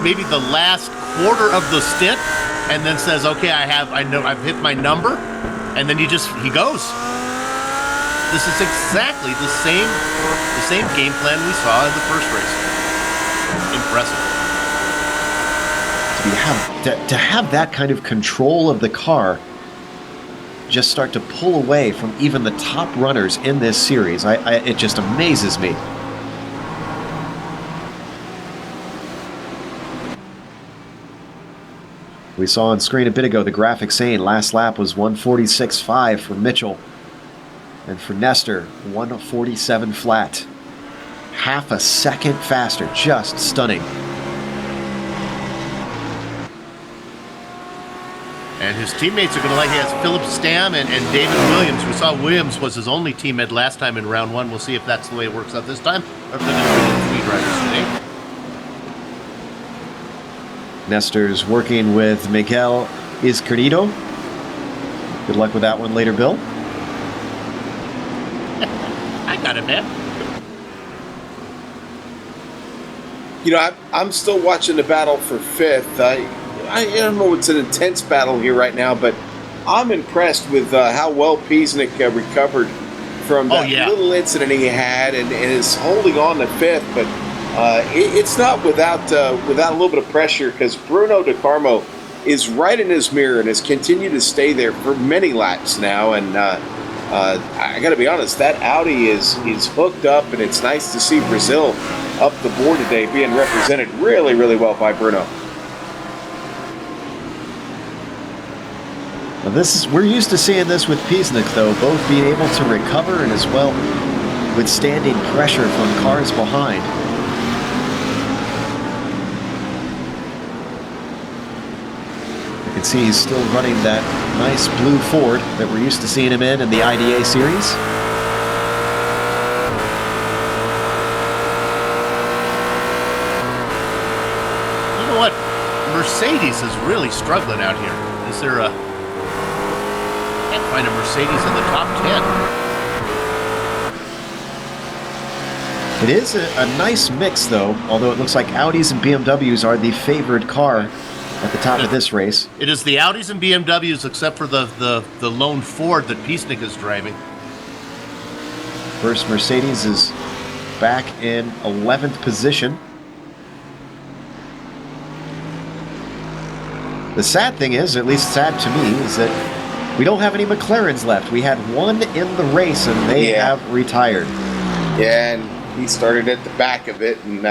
[SPEAKER 5] maybe the last quarter of the stint and then says, okay, I know I've hit my number, and then he goes. This is exactly the same game plan we saw in the first race. Impressive.
[SPEAKER 3] To have that kind of control of the car just start to pull away from even the top runners in this series, it just amazes me. We saw on screen a bit ago the graphic saying last lap was 146.5 for Mitchell, and for Nestor 147 flat. Half a second faster, just stunning.
[SPEAKER 5] And his teammates are going to like it. He has Philip Stam and David Williams. We saw Williams was his only teammate last time in round 1. We'll see if that's the way it works out this time, or if they're going to bring in 3 drivers today.
[SPEAKER 3] Nestor's working with Miguel Izquierdo. Good luck with that one later, Bill.
[SPEAKER 5] I got it, man.
[SPEAKER 4] You know, I'm still watching the battle for 5th. I don't know, it's an intense battle here right now, but I'm impressed with how well Piesnik recovered from that little incident he had and is holding on to 5th. But it's not without a little bit of pressure, because Bruno De Carmo is right in his mirror and has continued to stay there for many laps now. And I got to be honest, that Audi is hooked up, and it's nice to see Brazil up the board today, being represented really, really well by Bruno.
[SPEAKER 3] Now we're used to seeing this with Piesnik, though, both being able to recover and as well withstanding pressure from cars behind. You can see he's still running that nice blue Ford that we're used to seeing him in the IDA series.
[SPEAKER 5] You know what? Mercedes is really struggling out here. Is there can't find a Mercedes in the top 10.
[SPEAKER 3] It is a nice mix, though, although it looks like Audis and BMWs are the favored car at the top of this race.
[SPEAKER 5] It is the Audis and BMWs, except for the lone Ford that Piesnik is driving.
[SPEAKER 3] First Mercedes is back in 11th position. The sad thing is, at least sad to me, is that we don't have any McLarens left. We had one in the race, and they have retired.
[SPEAKER 4] Yeah, and he started at the back of it, and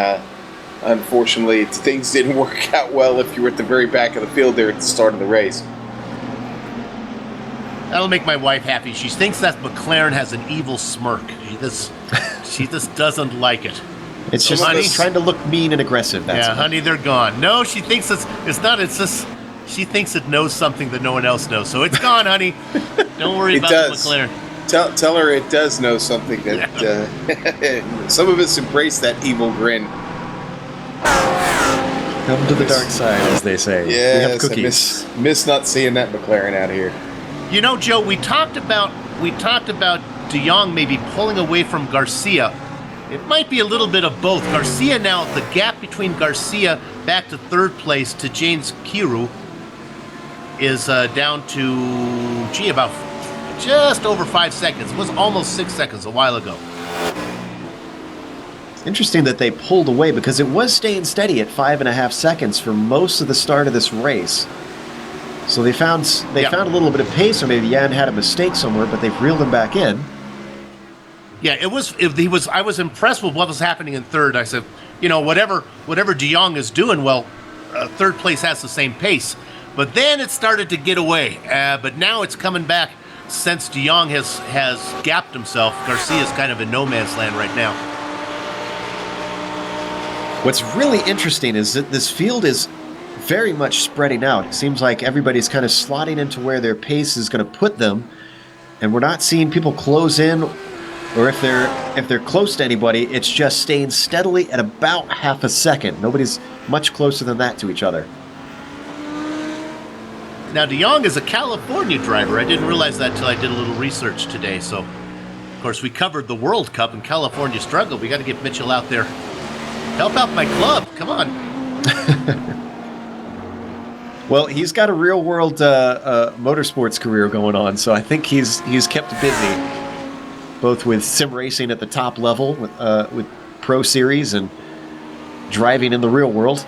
[SPEAKER 4] unfortunately, things didn't work out well if you were at the very back of the field there at the start of the race.
[SPEAKER 5] That'll make my wife happy. She thinks that McLaren has an evil smirk. She just doesn't like it.
[SPEAKER 3] It's just
[SPEAKER 5] honey,
[SPEAKER 3] trying to look mean and aggressive. That's
[SPEAKER 5] yeah,
[SPEAKER 3] all.
[SPEAKER 5] honey, they're gone. No, she thinks it's not. It's just she thinks it knows something that no one else knows. So it's gone, honey. Don't worry about the McLaren.
[SPEAKER 4] Tell her it does know something that some of us embrace that evil grin.
[SPEAKER 3] Come to the dark side, as they say.
[SPEAKER 4] Yes,
[SPEAKER 3] we have cookies.
[SPEAKER 4] I miss not seeing that McLaren out here.
[SPEAKER 5] You know, Joe, we talked about De Jong maybe pulling away from Garcia. It might be a little bit of both. Garcia now, the gap between Garcia back to third place to James Kiru is down to, about just over 5 seconds. It was almost 6 seconds a while ago.
[SPEAKER 3] Interesting that they pulled away because it was staying steady at 5.5 seconds for most of the start of this race. So they found a little bit of pace, or maybe Jan had a mistake somewhere, but they've reeled him back in.
[SPEAKER 5] Yeah, I was impressed with what was happening in third. I said, whatever De Jong is doing, third place has the same pace. But then it started to get away. But now it's coming back since De Jong has gapped himself. Garcia's kind of in no man's land right now.
[SPEAKER 3] What's really interesting is that this field is very much spreading out. It seems like everybody's kind of slotting into where their pace is going to put them, and we're not seeing people close in, or if they're close to anybody, it's just staying steadily at about half a second. Nobody's much closer than that to each other.
[SPEAKER 5] Now, De Jong is a California driver. I didn't realize that until I did a little research today. So, of course, we covered the World Cup and California struggle. We got to get Mitchell out there. Help out my club. Come on.
[SPEAKER 3] Well, he's got a real-world motorsports career going on, so I think he's kept busy, both with sim racing at the top level, with Pro Series, and driving in the real world.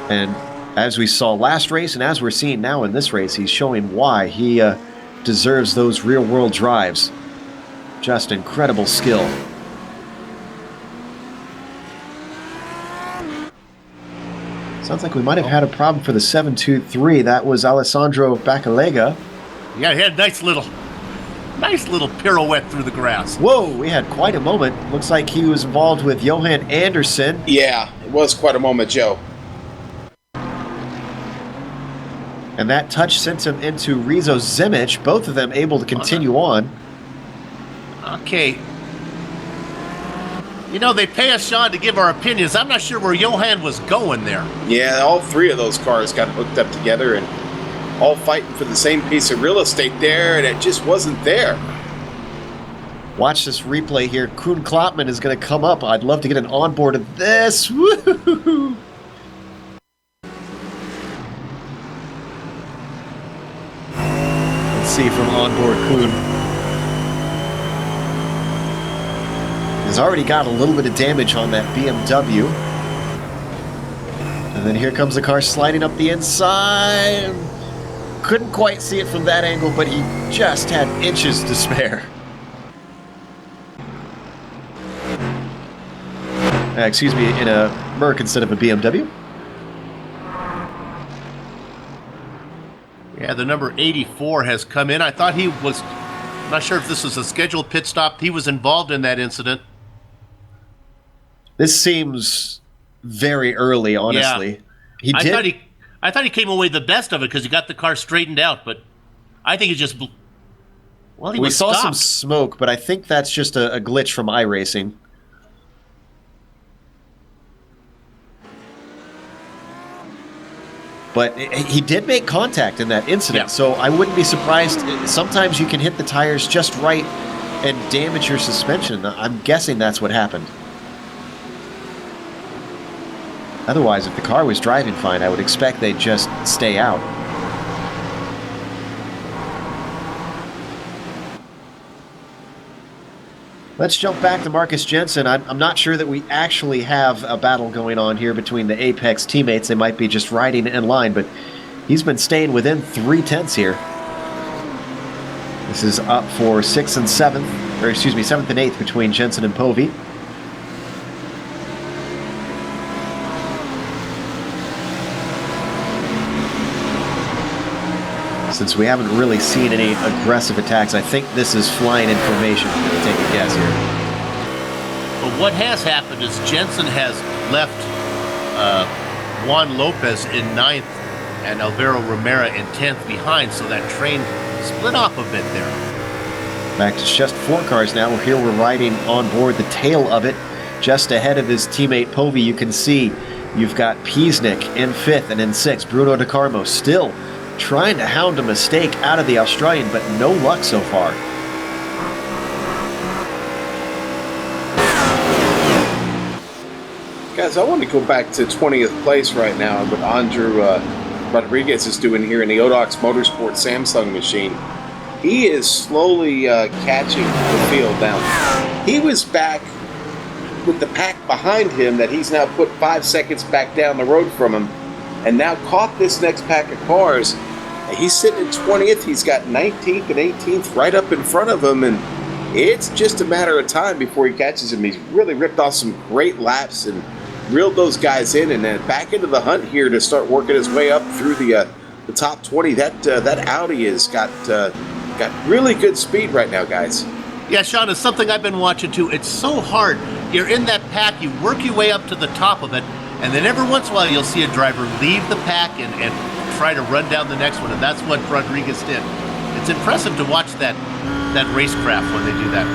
[SPEAKER 3] And as we saw last race, and as we're seeing now in this race, he's showing why he deserves those real-world drives. Just incredible skill. Sounds like we might have had a problem for the 723. That was Alessandro Baccalega.
[SPEAKER 5] Yeah, he had a nice little pirouette through the grass.
[SPEAKER 3] Whoa, we had quite a moment. Looks like he was involved with Johan Anderson.
[SPEAKER 4] Yeah, it was quite a moment, Joe.
[SPEAKER 3] And that touch sent him into Rizo Zimic, both of them able to continue on.
[SPEAKER 5] Okay. They pay us, Sean, to give our opinions. I'm not sure where Johan was going there.
[SPEAKER 4] Yeah, all three of those cars got hooked up together and all fighting for the same piece of real estate there, and it just wasn't there.
[SPEAKER 3] Watch this replay here. Koen Klopman is going to come up. I'd love to get an onboard of this. Woo-hoo-hoo. Let's see from onboard Koen. He's already got a little bit of damage on that BMW. And then here comes the car sliding up the inside. Couldn't quite see it from that angle, but he just had inches to spare. Excuse me, in a Merc instead of a BMW.
[SPEAKER 5] Yeah, the number 84 has come in. I thought he was, I'm not sure if this was a scheduled pit stop. He was involved in that incident.
[SPEAKER 3] This seems very early, honestly.
[SPEAKER 5] Yeah. I thought he came away the best of it because he got the car straightened out, but I think he just, he
[SPEAKER 3] we saw
[SPEAKER 5] stopped.
[SPEAKER 3] some smoke, but I think that's just a glitch from iRacing. But he did make contact in that incident, so I wouldn't be surprised. Sometimes you can hit the tires just right and damage your suspension. I'm guessing that's what happened. Otherwise, if the car was driving fine, I would expect they'd just stay out. Let's jump back to Marcus Jensen. I'm not sure that we actually have a battle going on here between the Apex teammates. They might be just riding in line, but he's been staying within 3/10 here. This is up for 6th and 7th, or excuse me, 7th and 8th between Jensen and Povey. since we haven't really seen any aggressive attacks, I think this is flying in formation. I'm going to take a guess here.
[SPEAKER 5] But what has happened is Jensen has left Juan Lopez in 9th and Alvaro Romero in 10th behind, so that train split off a bit there.
[SPEAKER 3] Back to just 4 cars now. Here we're riding on board the tail of it. Just ahead of his teammate Povey, you can see you've got Piesnik in 5th, and in 6th, Bruno De Carmo still trying to hound a mistake out of the Australian, but no luck so far.
[SPEAKER 4] Guys, I want to go back to 20th place right now and what Andrew Rodriguez is doing here in the Odox Motorsport Samsung machine. He is slowly catching the field down. He was back with the pack behind him that he's now put 5 seconds back down the road from him, and now caught this next pack of cars. He's sitting in 20th. He's got 19th and 18th right up in front of him, and it's just a matter of time before he catches him. He's really ripped off some great laps and reeled those guys in, and then back into the hunt here to start working his way up through the top 20. That Audi has got really good speed right now, guys.
[SPEAKER 5] Yeah, Sean, it's something I've been watching too. It's so hard. You're in that pack, you work your way up to the top of it, and then every once in a while you'll see a driver leave the pack and try to run down the next one, and that's what Rodriguez did. It's impressive to watch that racecraft when they do that.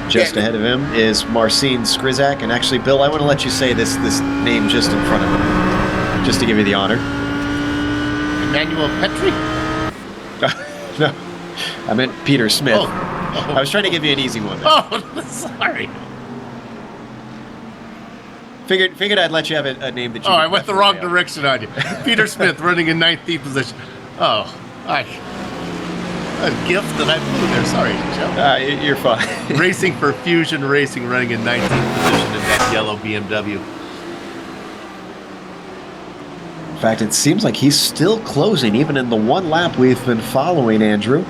[SPEAKER 3] Just ahead of him is Marcin Skrizak, and actually, Bill, I want to let you say this name just in front of him, just to give you the honor.
[SPEAKER 5] Emmanuel Petri?
[SPEAKER 3] No, I meant Peter Smith.
[SPEAKER 5] Oh.
[SPEAKER 3] I was trying to give you an easy one.
[SPEAKER 5] Oh, sorry.
[SPEAKER 3] Figured I'd let you have a name that you...
[SPEAKER 5] Oh, I went the wrong direction on you. Peter Smith running in 19th position. Oh, a gift that I blew there. Sorry, Joe.
[SPEAKER 3] You're fine.
[SPEAKER 5] Racing for Fusion Racing running in 19th position in that yellow BMW.
[SPEAKER 3] In fact, it seems like he's still closing, even in the 1 lap we've been following, Andrew.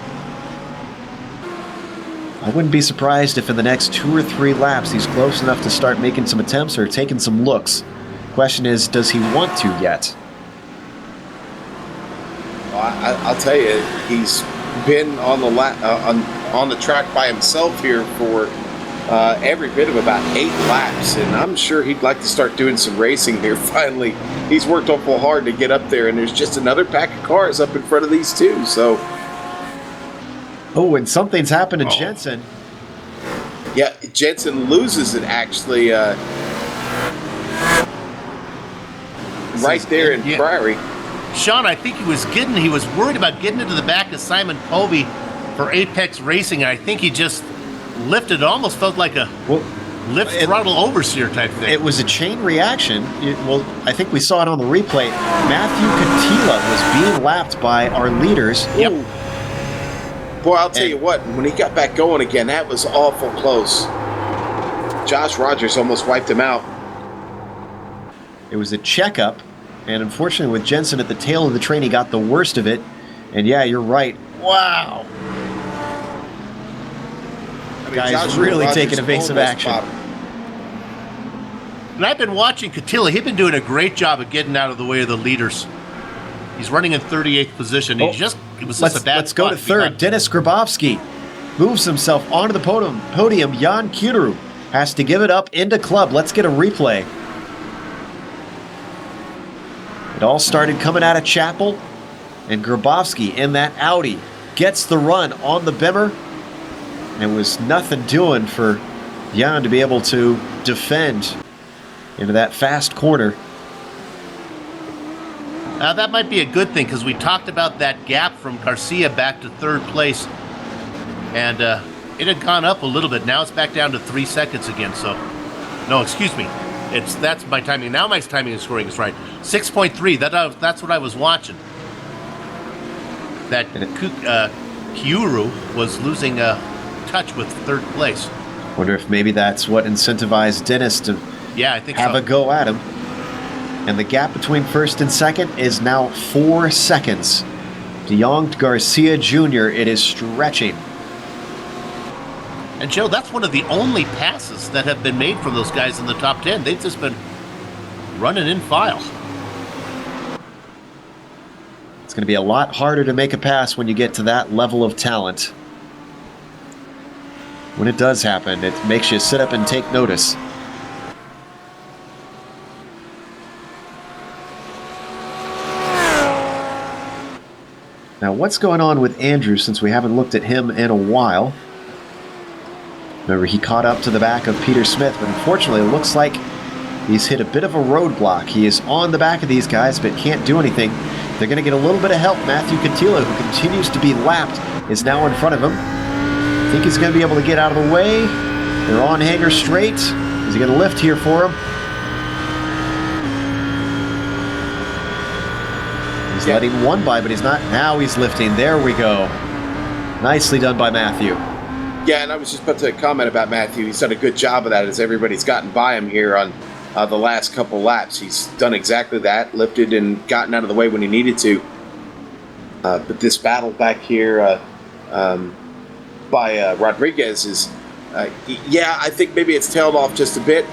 [SPEAKER 3] I wouldn't be surprised if in the next 2 or 3 laps he's close enough to start making some attempts or taking some looks. Question is, does he want to yet?
[SPEAKER 4] Well, I'll tell you, he's been on the track by himself here for every bit of about 8 laps, and I'm sure he'd like to start doing some racing here. Finally, he's worked awful hard to get up there, and there's just another pack of cars up in front of these two. So.
[SPEAKER 3] Oh, and something's happened to Jensen.
[SPEAKER 4] Yeah, Jensen loses it actually right there in Prairie.
[SPEAKER 5] Sean, I think he was worried about getting into the back of Simon Povey for Apex Racing, and I think he just lifted. It almost felt like a lift throttle oversteer type thing.
[SPEAKER 3] It was a chain reaction. I think we saw it on the replay. Matthew Catila was being lapped by our leaders.
[SPEAKER 5] Yep.
[SPEAKER 4] Ooh. Boy, I'll tell you what, when he got back going again, that was awful close. Josh Rogers almost wiped him out.
[SPEAKER 3] It was a checkup, and unfortunately with Jensen at the tail of the train, he got the worst of it. And yeah, you're right. Wow. Guys
[SPEAKER 4] Josh
[SPEAKER 3] really
[SPEAKER 4] Rogers
[SPEAKER 3] taking evasive action.
[SPEAKER 5] And I've been watching Catila. He's been doing a great job of getting out of the way of the leaders. He's running in 38th position. It was just a bad
[SPEAKER 3] Let's go to third.
[SPEAKER 5] behind.
[SPEAKER 3] Dennis Grabowski moves himself onto the podium. Jan Kudru has to give it up into club. Let's get a replay. It all started coming out of Chapel, and Grabowski in that Audi gets the run on the Bimmer. And it was nothing doing for Jan to be able to defend into that fast corner.
[SPEAKER 5] Now that might be a good thing, because we talked about that gap from Garcia back to 3rd place, and it had gone up a little bit. Now it's back down to 3 seconds again. So, no, excuse me, that's my timing. Now my timing and scoring is right. 6.3. That's what I was watching. That Kiuru was losing touch with 3rd place.
[SPEAKER 3] Wonder if maybe that's what incentivized Dennis to
[SPEAKER 5] I think
[SPEAKER 3] have
[SPEAKER 5] so.
[SPEAKER 3] a go at him. And the gap between 1st and 2nd is now 4 seconds. De Jong Garcia Jr., it is stretching.
[SPEAKER 5] And Joe, that's one of the only passes that have been made from those guys in the top 10. They've just been running in file.
[SPEAKER 3] going to be a lot harder to make a pass when you get to that level of talent. When it does happen, it makes you sit up and take notice. Now, what's going on with Andrew, since we haven't looked at him in a while? Remember, he caught up to the back of Peter Smith, but unfortunately it looks like he's hit a bit of a roadblock. He is on the back of these guys, but can't do anything. They're going to get a little bit of help. Matthew Catila, who continues to be lapped, is now in front of him. I think he's going to be able to get out of the way. They're on Hanger straight. Is he going to lift here for him? He's letting one by, but he's not. Now he's lifting. There we go. Nicely done by Matthew.
[SPEAKER 4] Yeah, and I was just about to comment about Matthew. He's done a good job of that as everybody's gotten by him here on the last couple laps. He's done exactly that, lifted and gotten out of the way when he needed to. But this battle back here by Rodriguez is, yeah, I think maybe it's tailed off just a bit.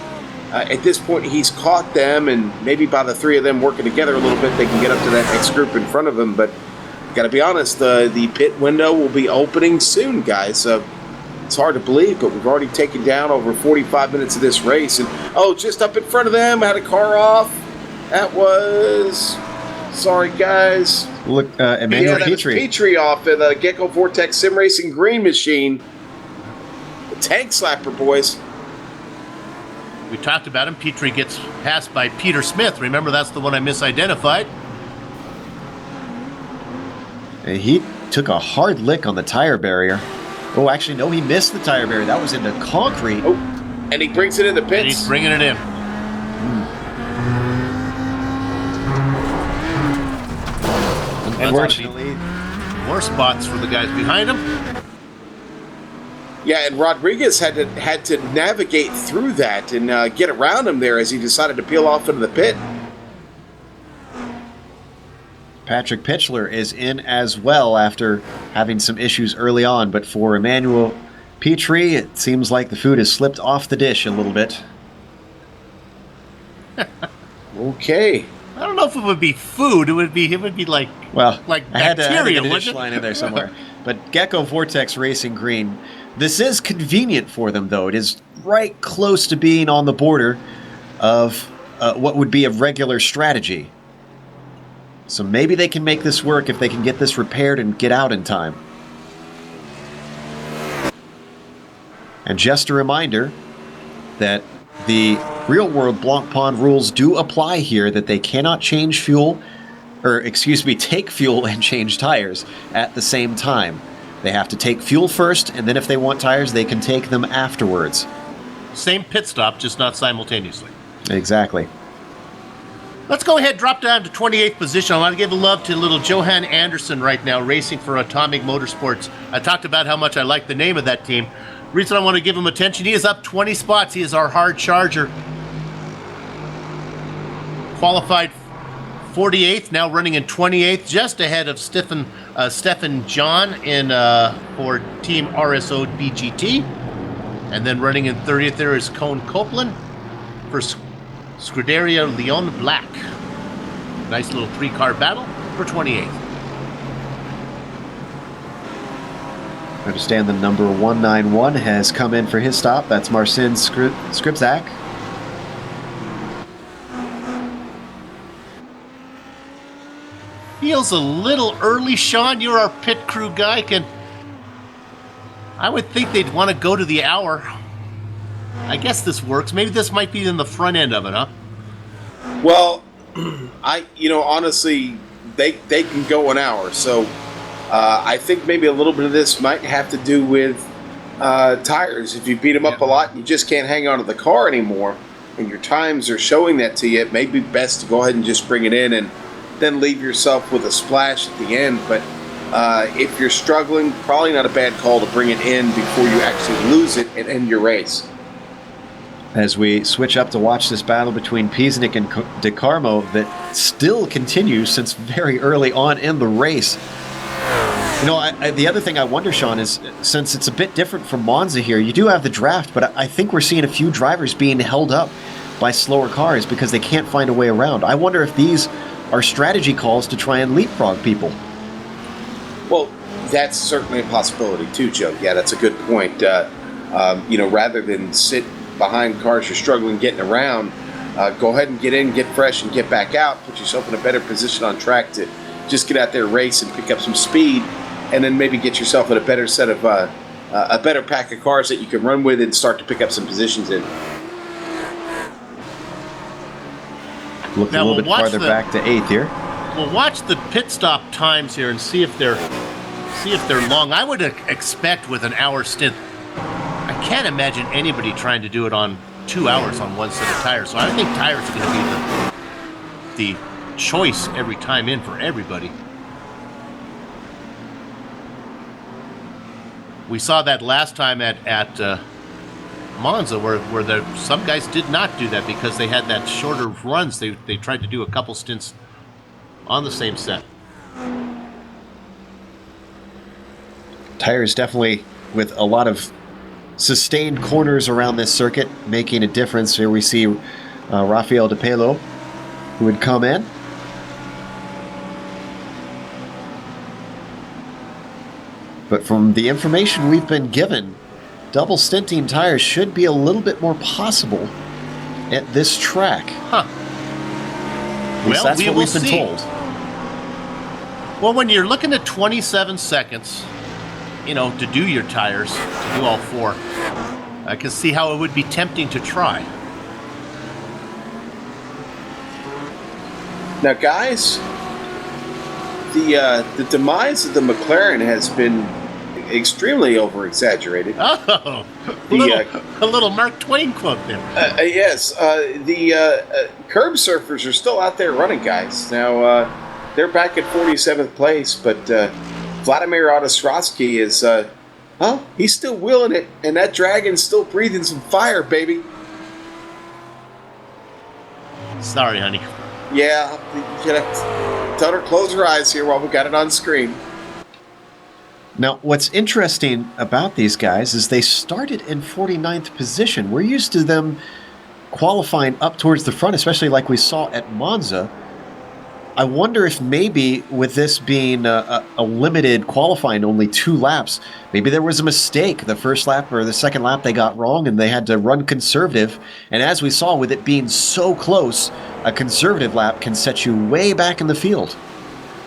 [SPEAKER 4] At this point, he's caught them, and maybe by the three of them working together a little bit, they can get up to that next group in front of him. But got to be honest, the pit window will be opening soon, guys. It's hard to believe, but we've already taken down over 45 minutes of this race. And, oh, just up in front of them, had a car off. That was... Sorry, guys.
[SPEAKER 3] Look, Emmanuel Petrie.
[SPEAKER 4] Petrie off in the Gecko Vortex Sim Racing Green Machine. The tank slapper, boys.
[SPEAKER 5] We talked about him. Petrie gets passed by Peter Smith. Remember, that's the one I misidentified.
[SPEAKER 3] And he took a hard lick on the tire barrier. Oh, actually, no, he missed the tire barrier. That was into concrete.
[SPEAKER 4] Oh, and he brings it in the pits.
[SPEAKER 5] And he's bringing it in.
[SPEAKER 3] Unfortunately,
[SPEAKER 5] more spots for the guys behind him.
[SPEAKER 4] Yeah, and Rodriguez had to navigate through that and get around him there as he decided to peel off into the pit.
[SPEAKER 3] Patrick Pitchler is in as well after having some issues early on, but for Emmanuel Petrie, it seems like the food has slipped off the dish a little bit.
[SPEAKER 4] Okay.
[SPEAKER 5] I don't know if it would be food. It would be like,
[SPEAKER 3] well,
[SPEAKER 5] like
[SPEAKER 3] I had to
[SPEAKER 5] bacteria,
[SPEAKER 3] get a dish line in there somewhere. But Gecko Vortex Racing Green, this is convenient for them, though. It is right close to being on the border of what would be a regular strategy. So maybe they can make this work if they can get this repaired and get out in time. And just a reminder that the real-world Blancpain rules do apply here, that they cannot change fuel, or excuse me, take fuel and change tires at the same time. They have to take fuel first, and then if they want tires, they can take them afterwards.
[SPEAKER 5] Same pit stop, just not simultaneously.
[SPEAKER 3] Exactly.
[SPEAKER 5] Let's go ahead, drop down to 28th position. I want to give a love to little Johan Anderson right now, racing for Atomic Motorsports. I talked about how much I like the name of that team. Reason I want to give him attention, he is up 20 spots. He is our hard charger. Qualified 48th, now running in 28th, just ahead of Stephen John in for Team RSO BGT. And then running in 30th there is Cone Copeland for Scuderia Leon Black. Nice little three-car battle for 28th.
[SPEAKER 3] I understand the number 191 has come in for his stop. That's Marcin Skripczak.
[SPEAKER 5] Feels a little early, Sean. You're our pit crew guy. I would think they'd want to go to the hour. I guess this works. Maybe this might be in the front end of it, huh?
[SPEAKER 4] Well, honestly, they can go an hour. So I think maybe a little bit of this might have to do with tires. If you beat them up a lot, you just can't hang on to the car anymore, and your times are showing that to you. It may be best to go ahead and just bring it in and then leave yourself with a splash at the end. But if you're struggling, probably not a bad call to bring it in before you actually lose it and end your race.
[SPEAKER 3] As we switch up to watch this battle between Piesnik and De Carmo that still continues since very early on in the race. The other thing I wonder, Sean, is since it's a bit different from Monza here, you do have the draft, but I think we're seeing a few drivers being held up by slower cars because they can't find a way around. I wonder if these are strategy calls to try and leapfrog people.
[SPEAKER 4] Well, that's certainly a possibility too, Joe. Yeah, that's a good point. Rather than sit behind cars you're struggling getting around, go ahead and get in, get fresh, and get back out. Put yourself in a better position on track to just get out there, race, and pick up some speed, and then maybe get yourself in a better set of a better pack of cars that you can run with and start to pick up some positions in.
[SPEAKER 3] Look a little bit farther back to 8th here.
[SPEAKER 5] We'll watch the pit stop times here and see if they're long. I would expect with an hour stint. I can't imagine anybody trying to do it on 2 hours on one set of tires. So I think tires are going to be the choice every time in for everybody. We saw that last time at Monza where some guys did not do that because they had that shorter runs. They tried to do a couple stints on the same set.
[SPEAKER 3] Tires definitely with a lot of sustained corners around this circuit making a difference. Here we see Rafael De Pelo, who would come in. But from the information we've been given, double stinting tires should be a little bit more possible at this track.
[SPEAKER 5] Huh.
[SPEAKER 3] At least that's what we've been told.
[SPEAKER 5] Well, when you're looking at 27 seconds, to do your tires, to do all four, I can see how it would be tempting to try.
[SPEAKER 4] Now, guys, the demise of the McLaren has been extremely over-exaggerated.
[SPEAKER 5] Oh, a little Mark Twain quote there.
[SPEAKER 4] Yes, the curb surfers are still out there running, guys. Now, they're back at 47th place, but Vladimir Ostrowski is, he's still wheeling it, and that dragon's still breathing some fire, baby.
[SPEAKER 5] Sorry, honey.
[SPEAKER 4] Yeah, tell her to close her eyes here while we got it on screen.
[SPEAKER 3] Now, what's interesting about these guys is they started in 49th position. We're used to them qualifying up towards the front, especially like we saw at Monza. I wonder if maybe with this being a limited qualifying, only 2 laps, maybe there was a mistake. The first lap or the second lap they got wrong and they had to run conservative. And as we saw with it being so close, a conservative lap can set you way back in the field.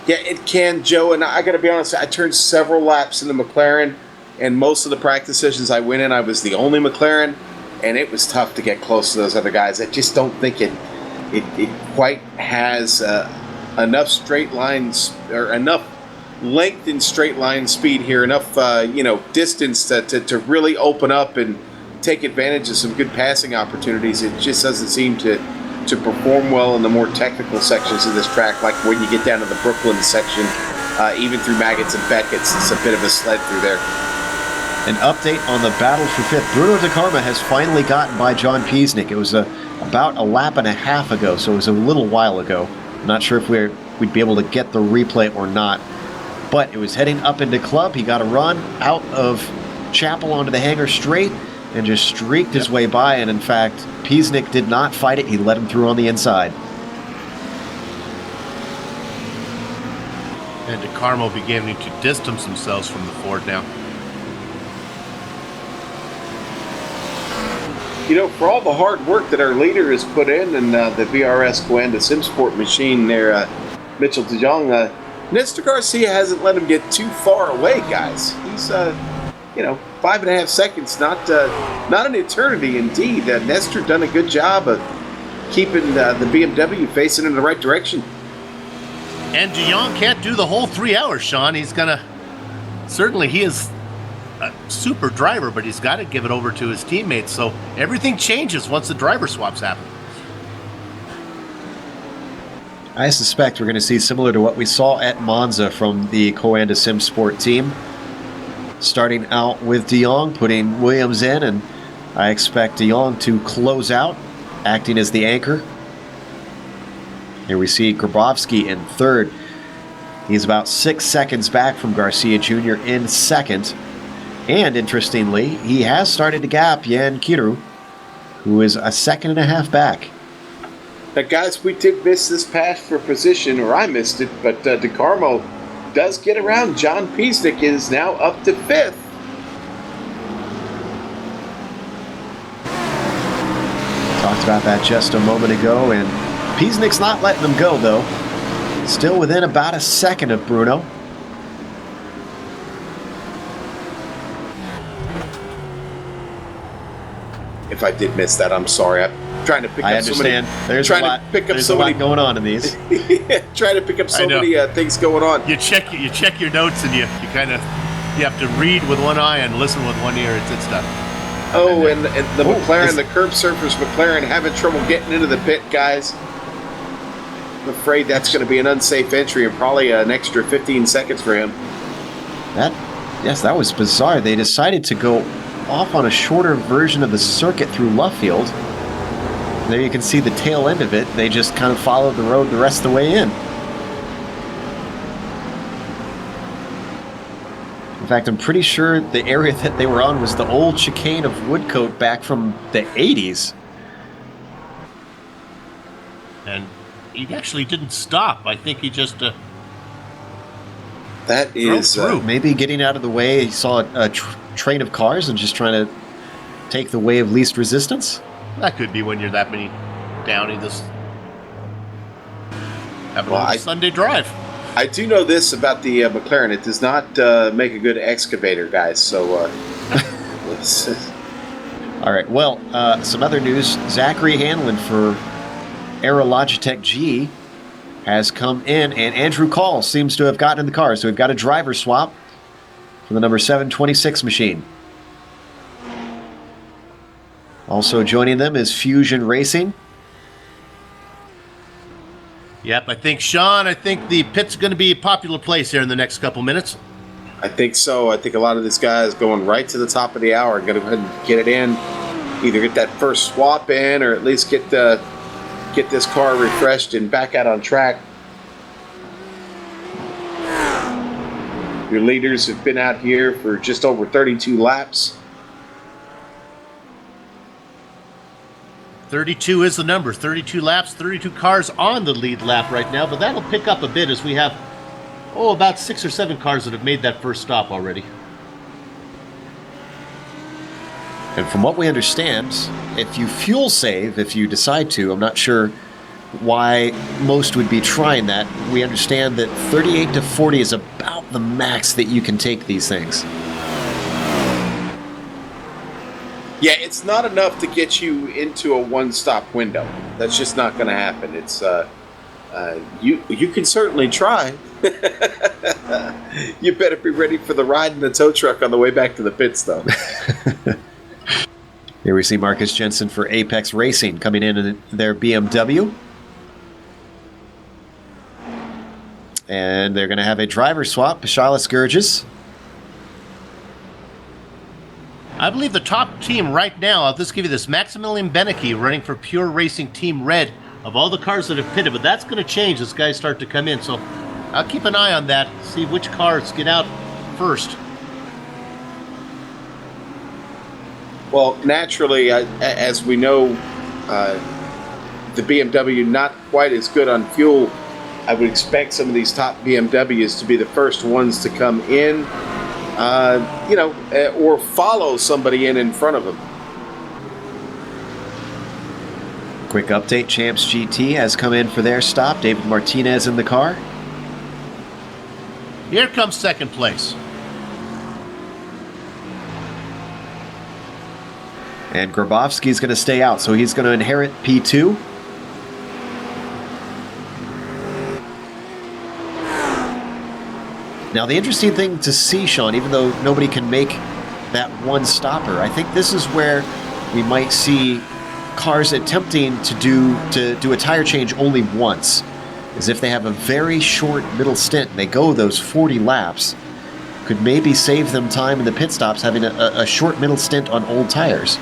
[SPEAKER 4] Yeah, it can, Joe, and I got to be honest, I turned several laps in the McLaren, and most of the practice sessions I went in, I was the only McLaren, and it was tough to get close to those other guys. I just don't think it quite has enough straight lines, or enough length in straight line speed here, enough distance to really open up and take advantage of some good passing opportunities. It just doesn't seem to perform well in the more technical sections of this track, like when you get down to the Brooklyn section, even through Maggots and Beckett's, it's a bit of a sled through there.
[SPEAKER 3] An update on the battle for 5th. Bruno De Carma has finally gotten by John Piesnik. It was about a lap and a half ago, so it was a little while ago. I'm not sure if we'd be able to get the replay or not, but it was heading up into Club. He got a run out of Chapel onto the Hangar Straight and just streaked his way by, and in fact, Piesnik did not fight it. He let him through on the inside.
[SPEAKER 5] And De Carmo beginning to distance themselves from the Ford now.
[SPEAKER 4] For all the hard work that our leader has put in and the VRS Coanda SimSport machine there, Mitchell de Jong, Nestor Garcia hasn't let him get too far away, guys. He's, 5.5 seconds, not an eternity indeed. Nestor done a good job of keeping the BMW facing in the right direction.
[SPEAKER 5] And de Jong can't do the whole 3 hours, Sean. He is a super driver, but he's got to give it over to his teammates. So everything changes once the driver swaps happen.
[SPEAKER 3] I suspect we're going to see similar to what we saw at Monza from the Coanda SimSport team. Starting out with De Jong, putting Williams in, and I expect De Jong to close out, acting as the anchor. Here we see Grabowski in 3rd. He's about 6 seconds back from Garcia Jr. in 2nd. And interestingly, he has started to gap Jan Kiru, who is a 1.5 seconds back.
[SPEAKER 4] Now, guys, we did miss this pass for position, or I missed it, but DeCarmo does get around. John Piesnik is now up to 5th.
[SPEAKER 3] Talked about that just a moment ago, and Piesnik's not letting them go, though. Still within about a second of Bruno.
[SPEAKER 4] If I did miss that, I'm sorry. I'm trying to pick up so many.
[SPEAKER 3] There's
[SPEAKER 4] trying
[SPEAKER 3] a lot,
[SPEAKER 4] to pick up
[SPEAKER 3] there's
[SPEAKER 4] so
[SPEAKER 3] a lot
[SPEAKER 4] many
[SPEAKER 3] going on in these.
[SPEAKER 4] trying to pick up so
[SPEAKER 5] I know.
[SPEAKER 4] many things going on.
[SPEAKER 5] You check your notes, and you have to read with one eye and listen with one ear. It's tough.
[SPEAKER 4] Oh, and the McLaren, the curb surfers McLaren, having trouble getting into the pit, guys. I'm afraid that's going to be an unsafe entry and probably an extra 15 seconds for him.
[SPEAKER 3] That was bizarre. They decided to go off on a shorter version of the circuit through Luffield. There you can see the tail end of it. They just kind of followed the road the rest of the way in. In fact, I'm pretty sure the area that they were on was the old chicane of Woodcote back from the 80s.
[SPEAKER 5] And he actually didn't stop. I think he just
[SPEAKER 4] That is
[SPEAKER 5] through.
[SPEAKER 3] Maybe getting out of the way, he saw a train of cars and just trying to take the way of least resistance.
[SPEAKER 5] That could be when you're that many down. He just having a Sunday drive.
[SPEAKER 4] I do know this about the McLaren. It does not make a good excavator, guys. So,
[SPEAKER 3] All right, well, some other news. Zachary Hanlon for Aerologitech G has come in, and Andrew Call seems to have gotten in the car. So we've got a driver swap for the number 726 machine. Also joining them is Fusion Racing.
[SPEAKER 5] Yep, I think, Sean, the pit's going to be a popular place here in the next couple minutes.
[SPEAKER 4] I think so. I think a lot of this guy is going right to the top of the hour. Going to go ahead and get it in. Either get that first swap in or at least get this car refreshed and back out on track. Your leaders have been out here for just over 32 laps.
[SPEAKER 5] 32 is the number. 32 laps, 32 cars on the lead lap right now, but that'll pick up a bit as we have, about 6 or 7 cars that have made that first stop already.
[SPEAKER 3] And from what we understand, if you fuel save, if you decide to, I'm not sure why most would be trying that. We understand that 38 to 40 is about the max that you can take these things.
[SPEAKER 4] Yeah, it's not enough to get you into a one-stop window. That's just not going to happen. It's you can certainly try. You better be ready for the ride in the tow truck on the way back to the pits, though.
[SPEAKER 3] Here we see Marcus Jensen for Apex Racing coming in their BMW. And they're going to have a driver swap, Pashala Scourges.
[SPEAKER 5] I believe the top team right now, I'll just give you this, Maximilian Benecke running for Pure Racing Team Red of all the cars that have pitted, but that's going to change as guys start to come in. So I'll keep an eye on that, see which cars get out first.
[SPEAKER 4] Well, naturally, as we know, the BMW not quite as good on fuel. I would expect some of these top BMWs to be the first ones to come in, or follow somebody in front of them.
[SPEAKER 3] Quick update, Champs GT has come in for their stop. David Martinez in the car.
[SPEAKER 5] Here comes second place.
[SPEAKER 3] And Grabowski's going to stay out, so he's going to inherit P2. Now, the interesting thing to see, Sean, even though nobody can make that one stopper, I think this is where we might see cars attempting to do a tire change only once. As if they have a very short middle stint and they go those 40 laps, could maybe save them time in the pit stops having a short middle stint on old tires.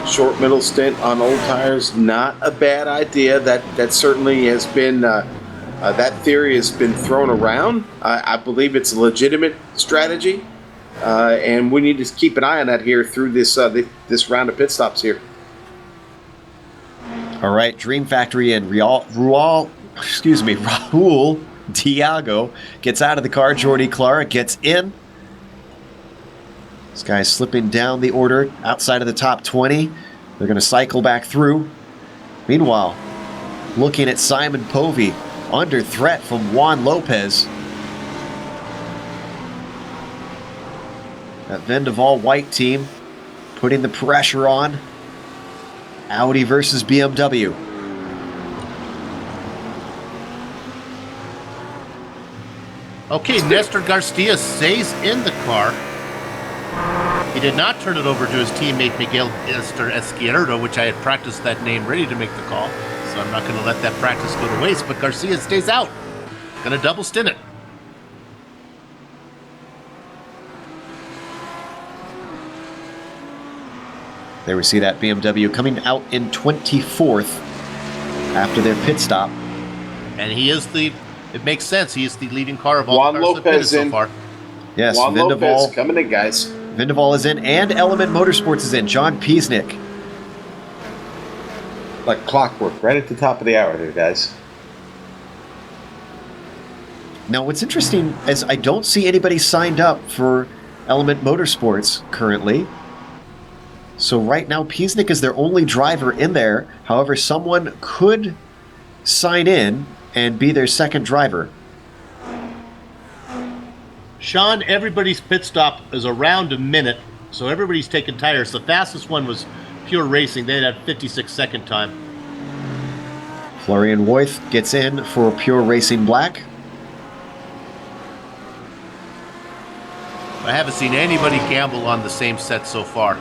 [SPEAKER 4] Short middle stint on old tires, not a bad idea. That certainly has been, that theory has been thrown around. I believe it's a legitimate strategy, and we need to keep an eye on that here through this round of pit stops here.
[SPEAKER 3] All right, Dream Factory and Raul Diago gets out of the car. Jordi Clara gets in. This guy's slipping down the order outside of the top 20. They're going to cycle back through. Meanwhile, looking at Simon Povey, under threat from Juan Lopez. That Vendaval White team putting the pressure on. Audi versus BMW.
[SPEAKER 5] Okay, Nestor Garcia stays in the car. He did not turn it over to his teammate Miguel Esther Izquierdo, which I had practiced that name ready to make the call. So I'm not going to let that practice go to waste, but Garcia stays out. Going to double stint it.
[SPEAKER 3] There we see that BMW coming out in 24th after their pit stop.
[SPEAKER 5] And he is it makes sense, he is the leading car of all
[SPEAKER 4] Juan
[SPEAKER 5] the cars that pitted so
[SPEAKER 4] in.
[SPEAKER 5] far.
[SPEAKER 3] Yes,
[SPEAKER 4] Juan
[SPEAKER 3] Vendaval.
[SPEAKER 4] Lopez coming in, guys.
[SPEAKER 3] Vendaval is in, and Element Motorsports is in. John Piesnik.
[SPEAKER 4] Like clockwork, right at the top of the hour there, guys.
[SPEAKER 3] Now, what's interesting is I don't see anybody signed up for Element Motorsports currently. So right now, Piesnik is their only driver in there. However, someone could sign in and be their second driver.
[SPEAKER 5] Sean, everybody's pit stop is around a minute, so everybody's taking tires. The fastest one was Pure Racing. They had 56-second time.
[SPEAKER 3] Florian Voith gets in for Pure Racing Black.
[SPEAKER 5] I haven't seen anybody gamble on the same set so far.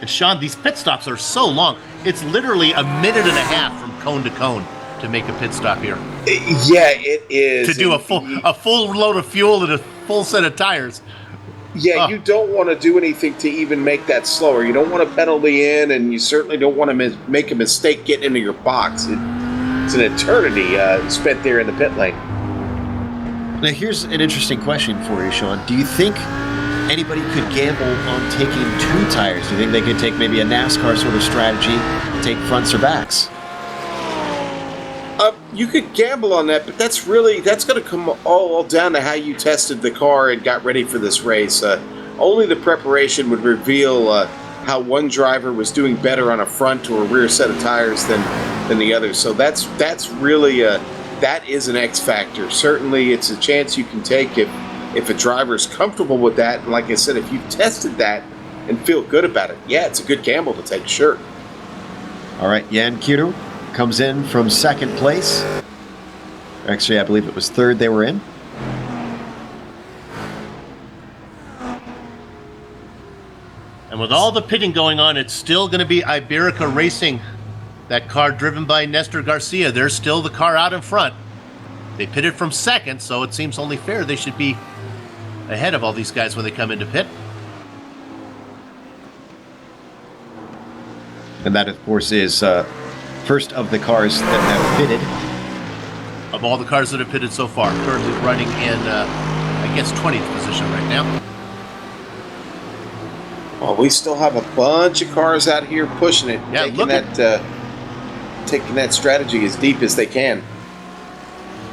[SPEAKER 5] And Sean, these pit stops are so long. It's literally a minute and a half from cone to cone to make a pit stop here.
[SPEAKER 4] Yeah, it is.
[SPEAKER 5] To do a full load of fuel and a full set of tires.
[SPEAKER 4] Yeah, you don't want to do anything to even make that slower. You don't want to penalty in, and you certainly don't want to make a mistake getting into your box. It's an eternity spent there in the pit lane.
[SPEAKER 3] Now, here's an interesting question for you, Sean. Do you think anybody could gamble on taking two tires? Do you think they could take maybe a NASCAR sort of strategy, take fronts or backs?
[SPEAKER 4] You could gamble on that, but that's going to come all down to how you tested the car and got ready for this race. Only the preparation would reveal how one driver was doing better on a front or a rear set of tires than the other. So that's really that is an X factor. Certainly, it's a chance you can take if a driver is comfortable with that. And like I said, if you've tested that and feel good about it, yeah, it's a good gamble to take. Sure.
[SPEAKER 3] All right, Jan Kiru comes in from second place. Actually, I believe it was third they were in.
[SPEAKER 5] And with all the pitting going on, it's still going to be Iberica Racing. That car driven by Nestor Garcia. They're still the car out in front. They pitted from second, so it seems only fair they should be ahead of all these guys when they come into pit.
[SPEAKER 3] And that, of course, is first of the cars that have pitted.
[SPEAKER 5] Of all the cars that have pitted so far, currently running in, I guess, 20th position right now.
[SPEAKER 4] Well, we still have a bunch of cars out here pushing it,
[SPEAKER 5] Yeah,
[SPEAKER 4] taking that strategy as deep as they can.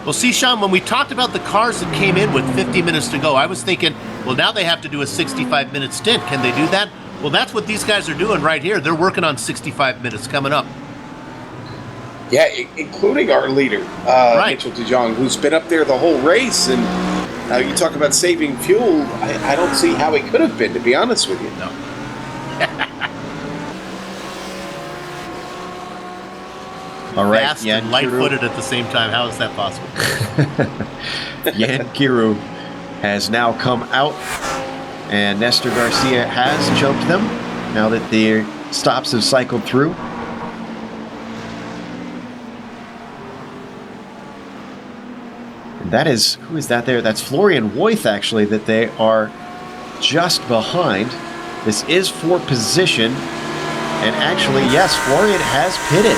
[SPEAKER 5] Well, see, Sean, when we talked about the cars that came in with 50 minutes to go, I was thinking, well, now they have to do a 65-minute stint. Can they do that? Well, that's what these guys are doing right here. They're working on 65 minutes coming up.
[SPEAKER 4] Yeah, including our leader, Mitchell DeJong, who's been up there the whole race. And you talk about saving fuel. I don't see how he could have been, to be honest with you.
[SPEAKER 5] No.
[SPEAKER 3] All right,
[SPEAKER 5] Fast and light-footed at the same time. How is that possible?
[SPEAKER 3] Jan Kiru has now come out, and Nestor Garcia has jumped them now that the stops have cycled through. And that is, who is that there? That's Florian Voith, actually, that they are just behind. This is for position, and actually, yes, Florian has pitted.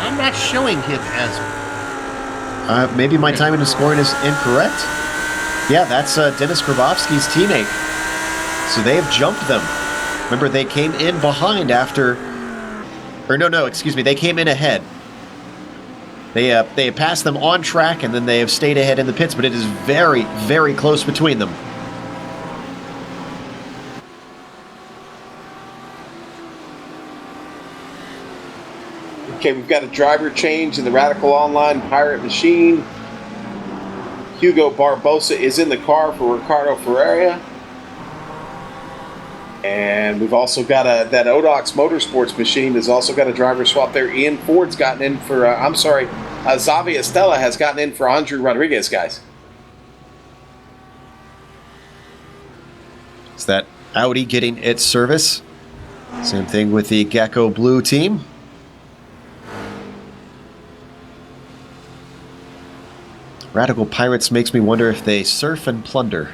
[SPEAKER 5] I'm not showing him as...
[SPEAKER 3] Maybe my timing and scoring is incorrect. Yeah, that's Dennis Grabowski's teammate. So they have jumped them. Remember, they came in behind after... Or no, excuse me. They came in ahead. They have passed them on track, and then they have stayed ahead in the pits, but it is very, very close between them.
[SPEAKER 4] Okay, we've got a driver change in the Radical Online Pirate Machine. Hugo Barbosa is in the car for Ricardo Ferreira. And we've also got that Odox Motorsports machine has also got a driver swap there. Ian Ford's gotten in for, Xavi Estella has gotten in for Andrew Rodriguez, guys.
[SPEAKER 3] Is that Audi getting its service? Same thing with the Gecko Blue team. Radical Pirates makes me wonder if they surf and plunder.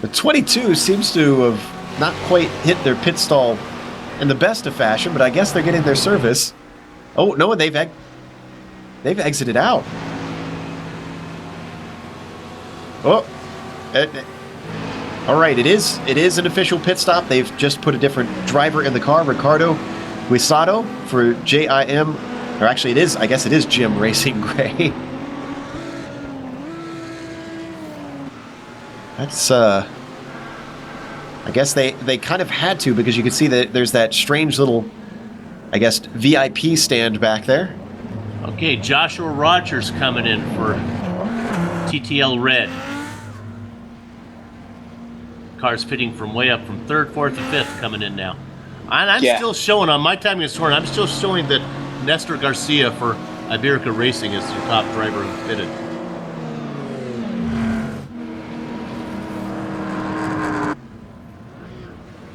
[SPEAKER 3] The 22 seems to have not quite hit their pit stall in the best of fashion, but I guess they're getting their service. Oh, no, and they've exited out. Oh, all right, it is an official pit stop. They've just put a different driver in the car, Ricardo Guisado for JIM, or actually I guess it is Jim Racing Gray. That's, I guess they kind of had to, because you can see that there's that strange little, I guess, VIP stand back there.
[SPEAKER 5] Okay, Joshua Rogers coming in for TTL Red. Cars fitting from way up from 3rd, 4th, and 5th coming in now. And I'm still showing, on my timing is torn, I'm still showing that Nestor Garcia for Iberica Racing is the top driver who fitted.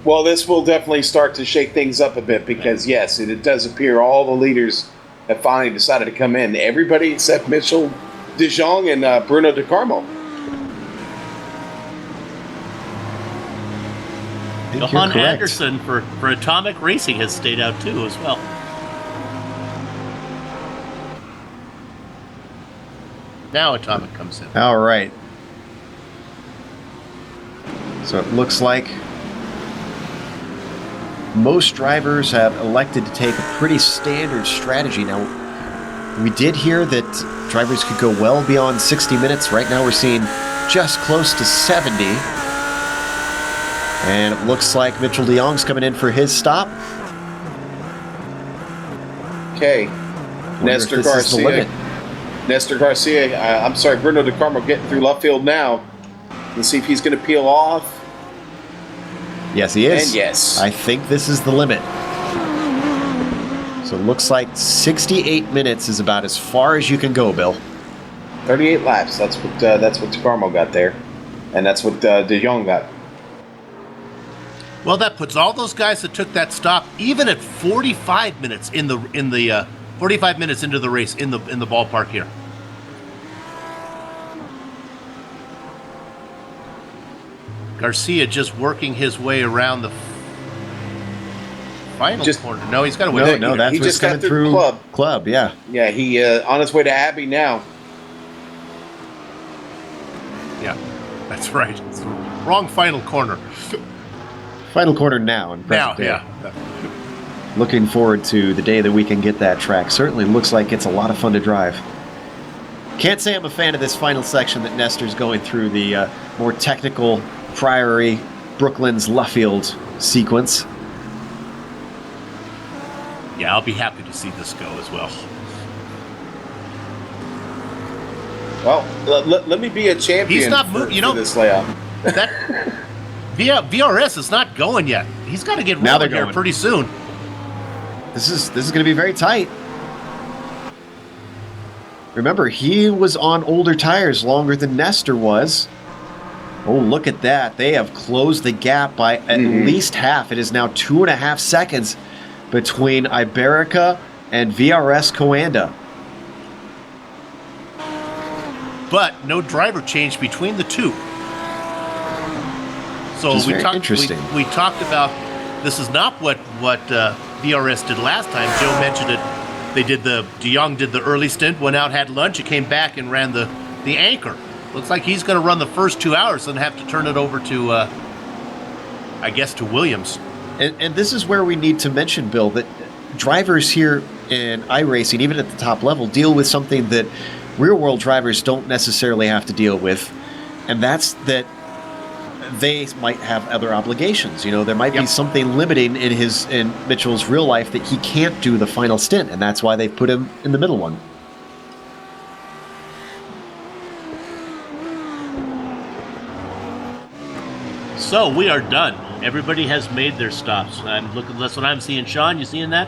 [SPEAKER 4] Well, this will definitely start to shake things up a bit because, yes, it does appear all the leaders have finally decided to come in. Everybody except Mitchell de Jong and Bruno de Carmo.
[SPEAKER 5] Johan Anderson for Atomic Racing has stayed out too as well. Now Atomic comes in.
[SPEAKER 3] All right. So it looks like most drivers have elected to take a pretty standard strategy. Now, we did hear that drivers could go well beyond 60 minutes. Right now we're seeing just close to 70. And it looks like Mitchell de Jong's coming in for his stop.
[SPEAKER 4] Okay. Nestor Garcia. Bruno de Carmo getting through left field now. Let's see if he's going to peel off.
[SPEAKER 3] Yes, he is.
[SPEAKER 4] And yes.
[SPEAKER 3] I think this is the limit. So it looks like 68 minutes is about as far as you can go, Bill.
[SPEAKER 4] 38 laps. That's what DeCarmo got there, and that's what De Jong got.
[SPEAKER 5] Well, that puts all those guys that took that stop even at 45 minutes in the 45 minutes into the race in the ballpark here. Garcia just working his way around the final corner. No, he's got to win.
[SPEAKER 3] No, that's what's coming through club. Yeah.
[SPEAKER 4] Yeah, he on his way to Abbey now.
[SPEAKER 5] Yeah, that's right. It's the wrong final corner.
[SPEAKER 3] Final corner now.
[SPEAKER 5] Yeah.
[SPEAKER 3] Looking forward to the day that we can get that track. Certainly looks like it's a lot of fun to drive. Can't say I'm a fan of this final section that Nestor's going through, the more technical Priory, Brooklands, Luffield sequence.
[SPEAKER 5] Yeah, I'll be happy to see this go as well.
[SPEAKER 4] Well, let me be a champion.
[SPEAKER 5] He's not moving.
[SPEAKER 4] For this layout.
[SPEAKER 5] That VRS is not going yet. He's got to get rolling here pretty soon.
[SPEAKER 3] This is going to be very tight. Remember, he was on older tires longer than Nestor was. Oh, look at that. They have closed the gap by at least half. It is now 2.5 seconds between Iberica and VRS Coanda.
[SPEAKER 5] But no driver change between the two. So we talked about this is not what VRS did last time. Joe mentioned it. De Jong did the early stint, went out, had lunch, he came back and ran the anchor. Looks like he's going to run the first 2 hours and have to turn it over to, I guess, to Williams.
[SPEAKER 3] And this is where we need to mention, Bill, that drivers here in iRacing, even at the top level, deal with something that real-world drivers don't necessarily have to deal with, and that's that they might have other obligations. You know, there might be something limiting in Mitchell's real life that he can't do the final stint, and that's why they put him in the middle one.
[SPEAKER 5] So we are done. Everybody has made their stops. I'm looking. That's what I'm seeing. Sean, you seeing that?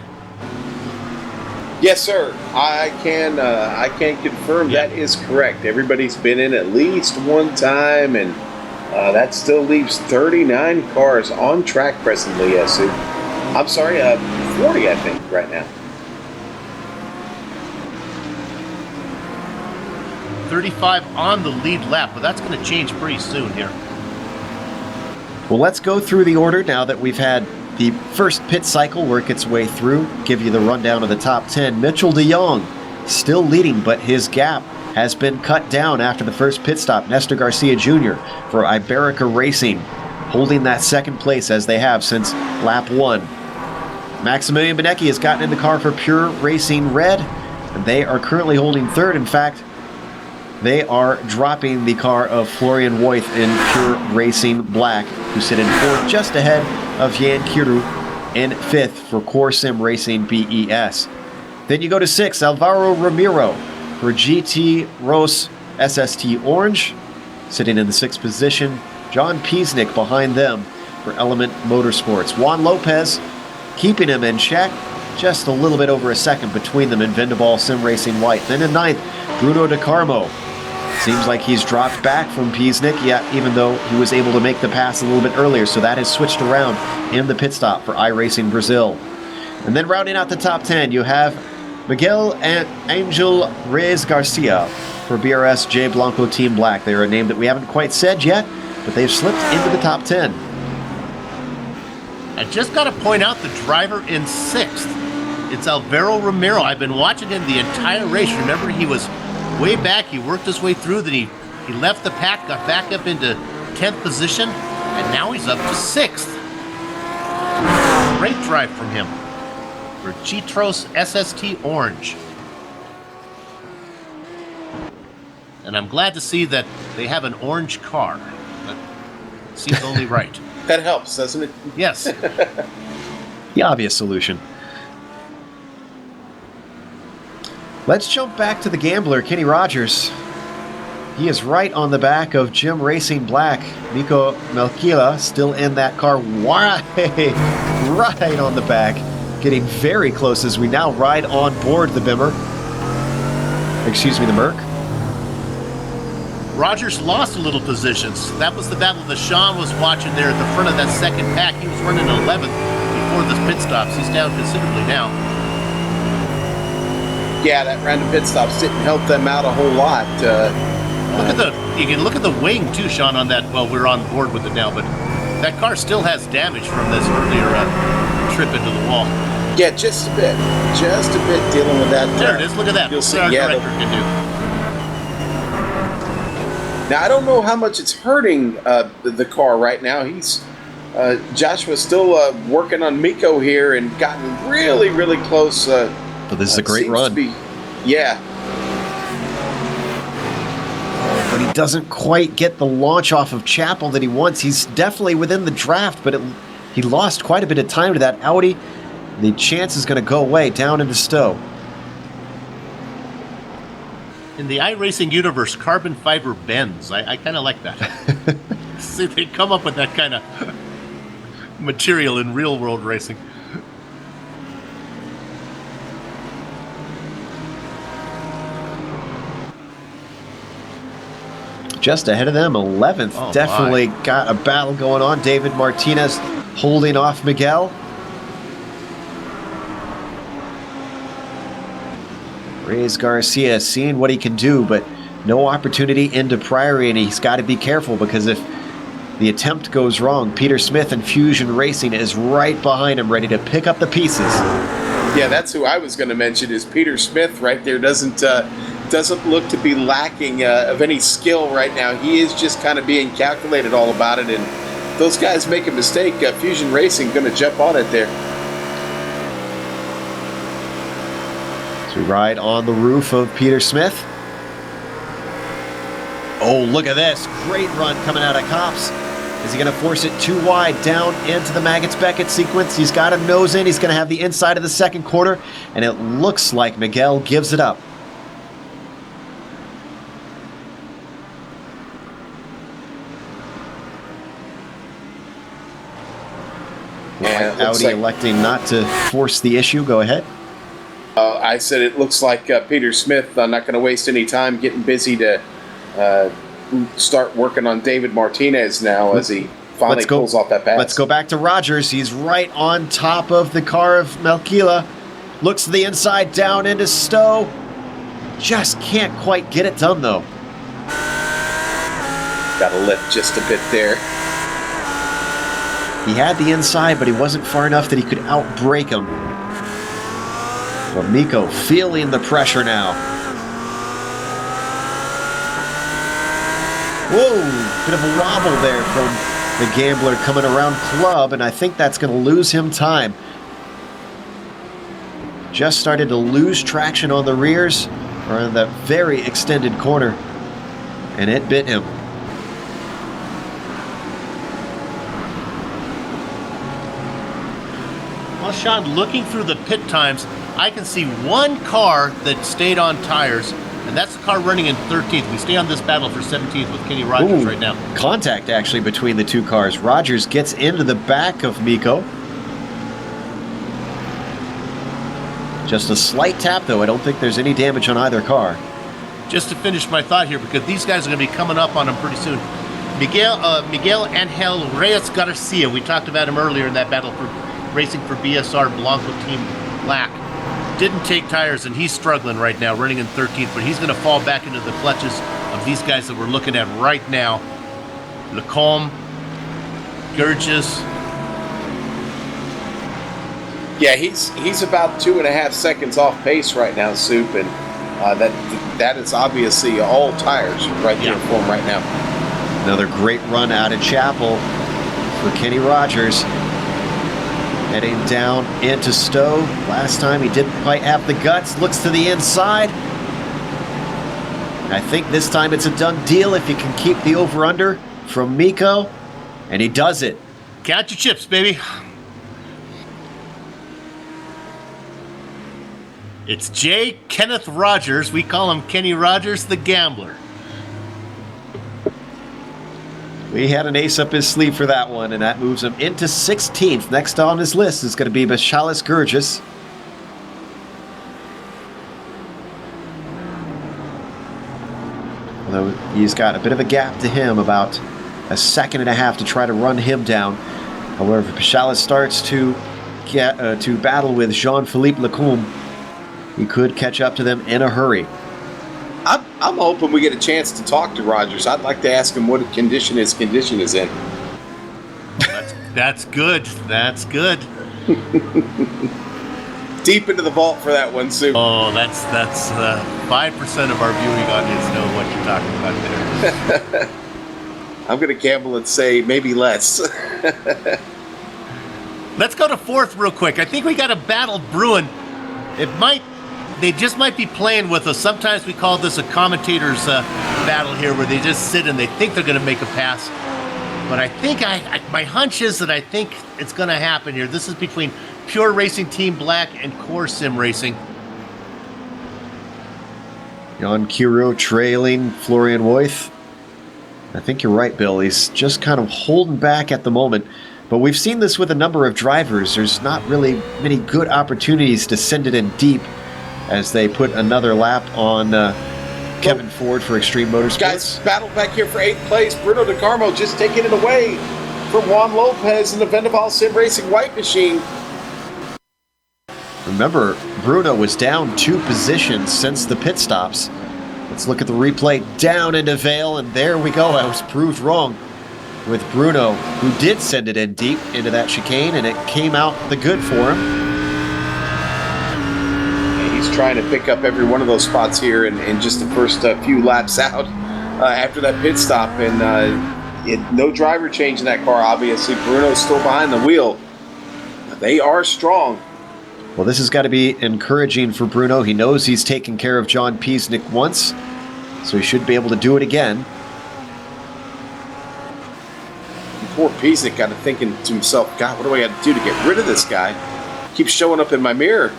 [SPEAKER 4] Yes, sir. I can confirm that is correct. Everybody's been in at least one time, and that still leaves 39 cars on track presently. Yes, I'm sorry, 40, I think, right now.
[SPEAKER 5] 35 on the lead lap, but that's going to change pretty soon here.
[SPEAKER 3] Well, let's go through the order now that we've had the first pit cycle work its way through. Give you the rundown of the top 10. Mitchell de Jong still leading, but his gap has been cut down after the first pit stop. Nestor Garcia Jr. for Iberica Racing, holding that second place as they have since lap 1. Maximilian Benecki has gotten in the car for Pure Racing Red, and they are currently holding third. In fact, they are dropping the car of Florian Voith in Pure Racing Black, who sit in fourth, just ahead of Jan Kiru in fifth for Core Sim Racing BES. Then you go to sixth, Alvaro Ramiro for GT Rose SST Orange, sitting in the sixth position. John Piesnik behind them for Element Motorsports. Juan Lopez keeping him in check, just a little bit over a second between them in Vendabal Sim Racing White. Then in ninth, Bruno De Carmo. Seems like he's dropped back from Piesnik, even though he was able to make the pass a little bit earlier, so that has switched around in the pit stop for iRacing Brazil. And then rounding out the top 10, you have Miguel and Angel Reyes Garcia for BRS J Blanco Team Black. They're a name that we haven't quite said yet, but they've slipped into the top 10.
[SPEAKER 5] I just got to point out the driver in sixth. It's Alvaro Ramiro. I've been watching him the entire race. Remember, he was way back. He worked his way through. Then he left the pack, got back up into 10th position, and now he's up to 6th. Great drive from him for G-Tros SST Orange. And I'm glad to see that they have an orange car. That seems only right.
[SPEAKER 4] That helps, doesn't it?
[SPEAKER 5] Yes.
[SPEAKER 3] The obvious solution. Let's jump back to the gambler, Kenny Rogers. He is right on the back of Jim Racing Black. Nico Melchila still in that car, right on the back. Getting very close as we now ride on board the Bimmer. Excuse me, the Merc.
[SPEAKER 5] Rogers lost a little positions. That was the battle that Sean was watching there at the front of that second pack. He was running 11th before the pit stops. He's down considerably now.
[SPEAKER 4] Yeah, that random pit stops didn't help them out a whole lot.
[SPEAKER 5] You can look at the wing too, Sean, on that. Well, we're on board with it now, but that car still has damage from this earlier trip into the wall.
[SPEAKER 4] Yeah, just a bit dealing with that.
[SPEAKER 5] There it is. Look at that.
[SPEAKER 4] You'll see.
[SPEAKER 5] What our
[SPEAKER 4] Yeah,
[SPEAKER 5] director can do.
[SPEAKER 4] now I don't know how much it's hurting the car right now. He's Joshua's still working on Miko here and gotten really, really close.
[SPEAKER 3] But this is a great run.
[SPEAKER 4] Yeah.
[SPEAKER 3] But he doesn't quite get the launch off of Chapel that he wants. He's definitely within the draft, but he lost quite a bit of time to that Audi. The chance is going to go away down into Stowe.
[SPEAKER 5] In the iRacing universe, carbon fiber bends. I kind of like that. See, they come up with that kind of material in real world racing.
[SPEAKER 3] Just ahead of them, 11th.
[SPEAKER 5] Oh,
[SPEAKER 3] definitely got a battle going on. David Martinez holding off Miguel. Reyes Garcia seeing what he can do, but no opportunity into Priory, and he's got to be careful because if the attempt goes wrong, Peter Smith and Fusion Racing is right behind him, ready to pick up the pieces.
[SPEAKER 4] Yeah, that's who I was going to mention. Is Peter Smith right there? Doesn't look to be lacking of any skill right now. He is just kind of being calculated all about it. And those guys make a mistake. Fusion Racing going to jump on it there.
[SPEAKER 3] To ride on the roof of Peter Smith. Oh, look at this. Great run coming out of Copse. Is he going to force it too wide down into the Maggots-Beckett sequence? He's got a nose in. He's going to have the inside of the second quarter. And it looks like Miguel gives it up. Audi electing not to force the issue. Go ahead.
[SPEAKER 4] I said it looks like Peter Smith not going to waste any time getting busy to start working on David Martinez now as he finally pulls off that pass.
[SPEAKER 3] Let's go back to Rogers. He's right on top of the car of Melchila. Looks to the inside, down into Stowe. Just can't quite get it done, though.
[SPEAKER 4] Got to lift just a bit there.
[SPEAKER 3] He had the inside, but he wasn't far enough that he could outbrake him. But Miko feeling the pressure now. Whoa, bit of a wobble there from the Gambler coming around Club, and I think that's going to lose him time. Just started to lose traction on the rears, or in that very extended corner, and it bit him.
[SPEAKER 5] Well, Sean, looking through the pit times, I can see one car that stayed on tires, and that's the car running in 13th. We stay on this battle for 17th with Kenny Rogers right now.
[SPEAKER 3] Contact, actually, between the two cars. Rogers gets into the back of Miko. Just a slight tap, though. I don't think there's any damage on either car.
[SPEAKER 5] Just to finish my thought here, because these guys are going to be coming up on him pretty soon. Miguel Angel Reyes Garcia, we talked about him earlier in that battle for racing for BSR Blanco Team Black. Didn't take tires, and he's struggling right now, running in 13th, but he's going to fall back into the clutches of these guys that we're looking at right now. Lacombe, Gurgis.
[SPEAKER 4] Yeah, he's about 2.5 seconds off pace right now, Soup, and that is obviously all tires right there for him right now.
[SPEAKER 3] Another great run out of Chapel for Kenny Rogers. Heading down into Stowe. Last time he didn't quite have the guts. Looks to the inside. I think this time it's a done deal if he can keep the over-under from Miko. And he does it.
[SPEAKER 5] Count your chips, baby. It's J. Kenneth Rogers. We call him Kenny Rogers, the Gambler.
[SPEAKER 3] We had an ace up his sleeve for that one, and that moves him into 16th. Next on his list is going to be Michalis Gurgis. Although he's got a bit of a gap to him, about 1.5 seconds to try to run him down. However, Michalis starts to battle with Jean-Philippe Lacombe. He could catch up to them in a hurry.
[SPEAKER 4] I'm hoping we get a chance to talk to Rogers. I'd like to ask him what condition his condition is in.
[SPEAKER 5] That's good. That's good.
[SPEAKER 4] Deep into the vault for that one, Sue.
[SPEAKER 5] Oh, that's 5% of our viewing audience know what you're talking about there.
[SPEAKER 4] I'm going to gamble and say maybe less.
[SPEAKER 5] Let's go to 4th real quick. I think we got a battle brewing. They just might be playing with us. Sometimes we call this a commentator's battle here, where they just sit and they think they're going to make a pass. But I think my hunch is that I think it's going to happen here. This is between Pure Racing Team Black and Core Sim Racing.
[SPEAKER 3] Jan Kiro trailing Florian Voith. I think you're right, Bill. He's just kind of holding back at the moment. But we've seen this with a number of drivers. There's not really many good opportunities to send it in deep, as they put another lap on Kevin Ford for Extreme Motorsports.
[SPEAKER 4] Guys, battle back here for 8th place. Bruno De Carmo just taking it away from Juan Lopez in the Vendaval Sim Racing White Machine.
[SPEAKER 3] Remember, Bruno was down 2 positions since the pit stops. Let's look at the replay down into Vale, and there we go. I was proved wrong with Bruno, who did send it in deep into that chicane, and it came out the good for him.
[SPEAKER 4] trying to pick up every one of those spots here in just the first few laps out after that pit stop. And no driver change in that car, obviously. Bruno's still behind the wheel. They are strong.
[SPEAKER 3] Well, this has got to be encouraging for Bruno. He knows he's taken care of John Piesnik once, so he should be able to do it again.
[SPEAKER 4] Poor Piesnik got to thinking to himself, God, what do I got to do to get rid of this guy? Keeps showing up in my mirror.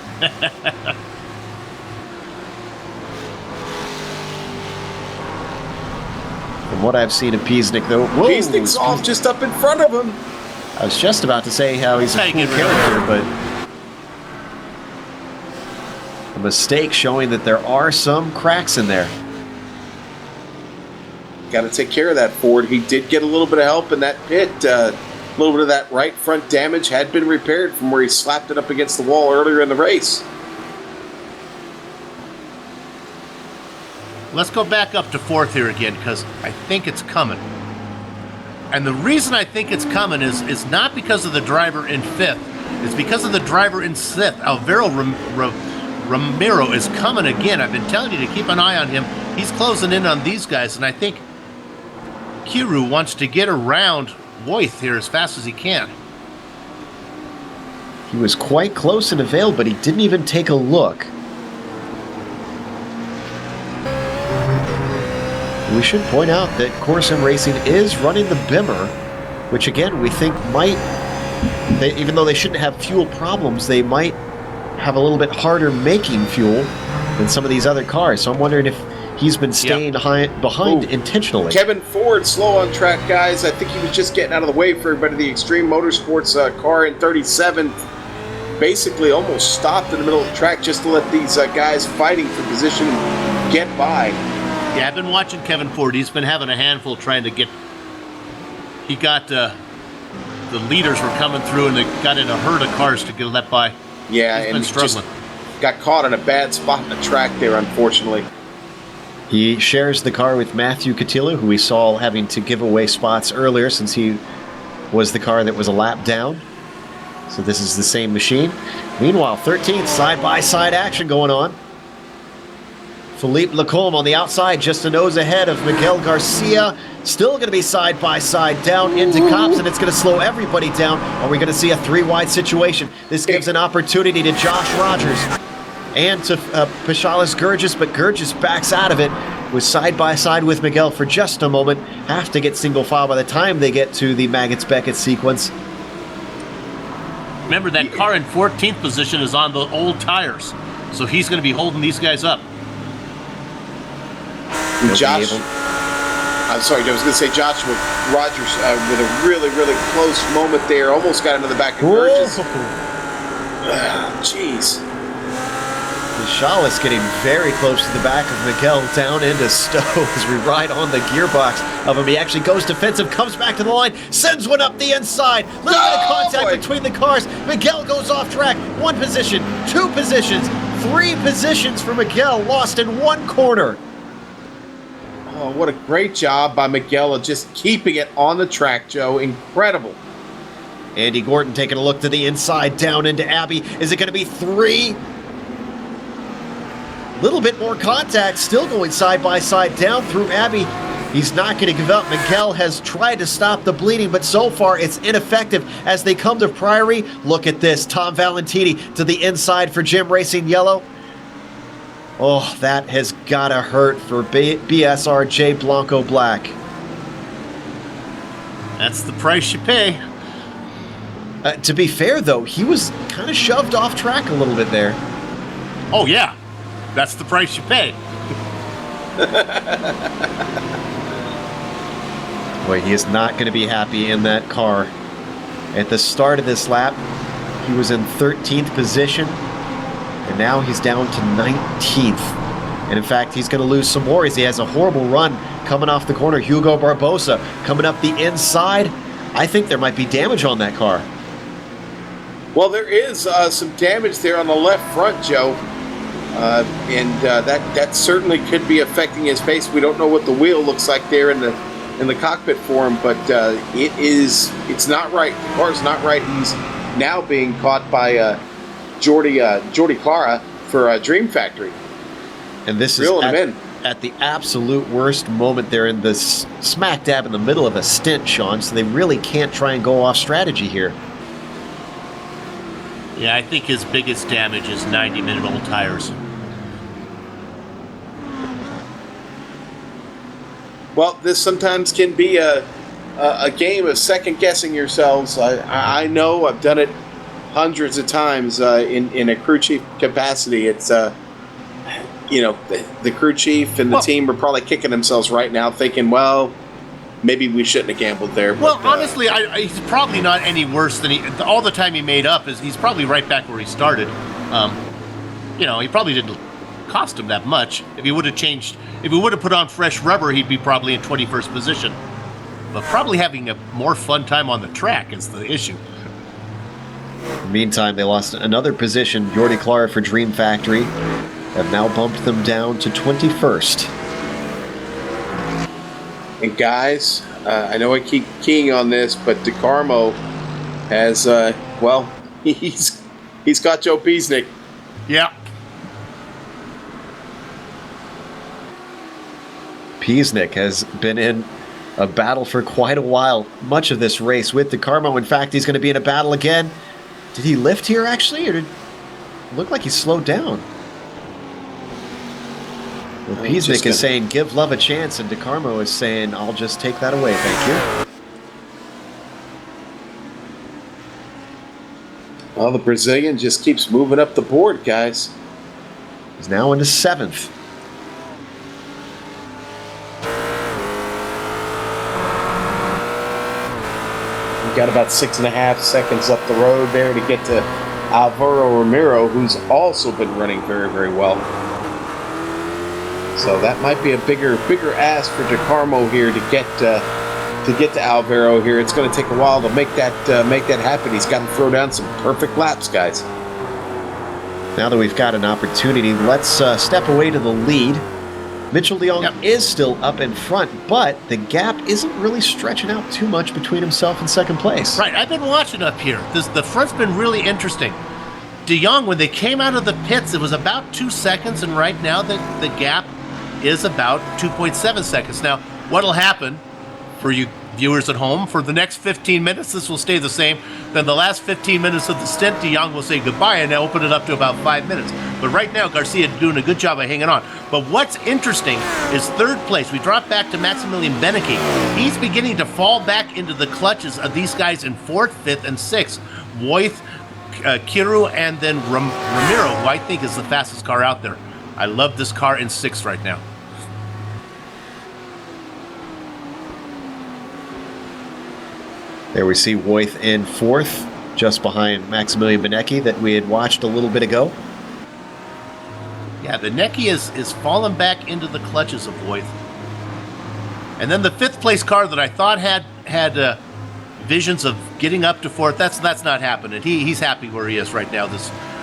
[SPEAKER 3] From what I've seen of Piesnik, though... Whoa,
[SPEAKER 4] Piesnik's off just up in front of him.
[SPEAKER 3] I was just about to say how he's a cool character, but... a mistake showing that there are some cracks in there.
[SPEAKER 4] Got to take care of that, Ford. He did get a little bit of help in that pit. A little bit of that right front damage had been repaired from where he slapped it up against the wall earlier in the race.
[SPEAKER 5] Let's go back up to fourth here again, because I think it's coming. And the reason I think it's coming is not because of the driver in fifth. It's because of the driver in sixth. Alvaro Romero is coming again. I've been telling you to keep an eye on him. He's closing in on these guys, and I think Kiru wants to get around Voith here as fast as he can.
[SPEAKER 3] He was quite close in the veil, but he didn't even take a look. We should point out that Corson Racing is running the Bimmer, which again we think might, even though they shouldn't have fuel problems, they might have a little bit harder making fuel than some of these other cars. So I'm wondering if he's been staying behind intentionally.
[SPEAKER 4] Kevin Ford, slow on track, guys. I think he was just getting out of the way for everybody. The Extreme Motorsports car in 37th basically almost stopped in the middle of the track just to let these guys fighting for position get by.
[SPEAKER 5] Yeah, I've been watching Kevin Ford. He's been having a handful trying to get... He got... the leaders were coming through and they got in a herd of cars to get let by.
[SPEAKER 4] Yeah,
[SPEAKER 5] He's
[SPEAKER 4] and
[SPEAKER 5] been struggling.
[SPEAKER 4] Just got caught in a bad spot in the track there, unfortunately.
[SPEAKER 3] He shares the car with Matthew Catilla, who we saw having to give away spots earlier since he was the car that was a lap down. So this is the same machine. Meanwhile, 13th side-by-side action going on. Philippe Lacombe on the outside, just a nose ahead of Miguel Garcia. Still going to be side-by-side down into Copse, and it's going to slow everybody down. Are we going to see a three-wide situation? This gives an opportunity to Josh Rogers and to Pashalis Gurgis, but Gurgis backs out of it. Was side-by-side with Miguel for just a moment. Have to get single file by the time they get to the Maggots-Beckett sequence.
[SPEAKER 5] Remember, that car in 14th position is on the old tires, so he's going to be holding these guys up.
[SPEAKER 4] Josh, I'm sorry, I was going to say Joshua Rogers with a really, really close moment there. Almost got into the back of Burgess. Jeez.
[SPEAKER 3] Pashalis getting very close to the back of Miguel down into Stowe as we ride on the gearbox of him. He actually goes defensive, comes back to the line, sends one up the inside. Little bit of contact between the cars. Miguel goes off track. One position, two positions, three positions for Miguel, lost in one corner.
[SPEAKER 4] Oh, what a great job by Miguel of just keeping it on the track, Joe. Incredible.
[SPEAKER 3] Andy Gordon taking a look to the inside, down into Abbey. Is it going to be three? Little bit more contact, still going side by side down through Abbey. He's not going to give up. Miguel has tried to stop the bleeding, but so far it's ineffective as they come to Priory. Look at this. Tom Valentini to the inside for Jim Racing Yellow. Oh, that has got to hurt for BSR J Blanco Black.
[SPEAKER 5] That's the price you pay.
[SPEAKER 3] To be fair, though, he was kind of shoved off track a little bit there.
[SPEAKER 5] Oh, yeah. That's the price you pay.
[SPEAKER 3] Boy, he is not going to be happy in that car. At the start of this lap, he was in 13th position, and now he's down to 19th. And in fact, he's going to lose some more as he has a horrible run coming off the corner. Hugo Barbosa coming up the inside. I think there might be damage on that car.
[SPEAKER 4] Well, there is some damage there on the left front, Joe. That certainly could be affecting his pace. We don't know what the wheel looks like there in the cockpit for him, but it's not right. The car's not right. He's now being caught by Jordi Clara for Dream Factory.
[SPEAKER 3] And this is
[SPEAKER 4] Reeling him in.
[SPEAKER 3] at the absolute worst moment. They're in this smack dab in the middle of a stint, Sean, so they really can't try and go off strategy here.
[SPEAKER 5] Yeah, I think his biggest damage is 90-minute-old tires.
[SPEAKER 4] Well, this sometimes can be a game of second-guessing yourselves. I know I've done it hundreds of times in a crew chief capacity. It's, the crew chief and the team are probably kicking themselves right now thinking, well, maybe we shouldn't have gambled there.
[SPEAKER 5] Well,
[SPEAKER 4] but,
[SPEAKER 5] honestly, he's probably not any worse than all the time he made up. He's probably right back where he started. He probably didn't cost him that much. If he would have put on fresh rubber, he'd be probably in 21st position. But probably having a more fun time on the track is the issue.
[SPEAKER 3] Meantime, they lost another position. Jordi Clara for Dream Factory have now bumped them down to 21st.
[SPEAKER 4] And guys, I know I keep keying on this, but DeCarmo has, he's got Joe Piesnik.
[SPEAKER 5] Yeah.
[SPEAKER 3] Piesnik has been in a battle for quite a while, much of this race with DeCarmo. In fact, he's going to be in a battle again. Did he lift here, actually, or did it look like he slowed down? Well, Piesnik is saying, give love a chance, and DeCarmo is saying, I'll just take that away, thank you.
[SPEAKER 4] Well, the Brazilian just keeps moving up the board, guys.
[SPEAKER 3] He's now into 7th.
[SPEAKER 4] We've got about 6.5 seconds up the road there to get to Alvaro Romero, who's also been running very, very well. So that might be a bigger ask for DeCarmo here to get to Alvaro here. It's going to take a while to make that happen. He's got to throw down some perfect laps, guys.
[SPEAKER 3] Now that we've got an opportunity, let's step away to the lead. Mitchell de Jong is still up in front, but the gap isn't really stretching out too much between himself and second place.
[SPEAKER 5] Right, I've been watching up here. The front's been really interesting. De Jong, when they came out of the pits, it was about 2 seconds, and right now the gap is about 2.7 seconds. Now, what'll happen for you viewers at home, for the next 15 minutes, this will stay the same. Then the last 15 minutes of the stint, de Jong will say goodbye and now open it up to about 5 minutes. But right now, Garcia doing a good job of hanging on. But what's interesting is third place. We drop back to Maximilian Beneke. He's beginning to fall back into the clutches of these guys in 4th, 5th, and 6th. Voith, Kiru, and then Ramiro, who I think is the fastest car out there. I love this car in 6th right now.
[SPEAKER 3] There we see Voith in 4th, just behind Maximilian Benecke that we had watched a little bit ago.
[SPEAKER 5] Yeah, Benecke is falling back into the clutches of Voith. And then the 5th place car that I thought had visions of getting up to 4th, that's not happening. He's happy where he is right now.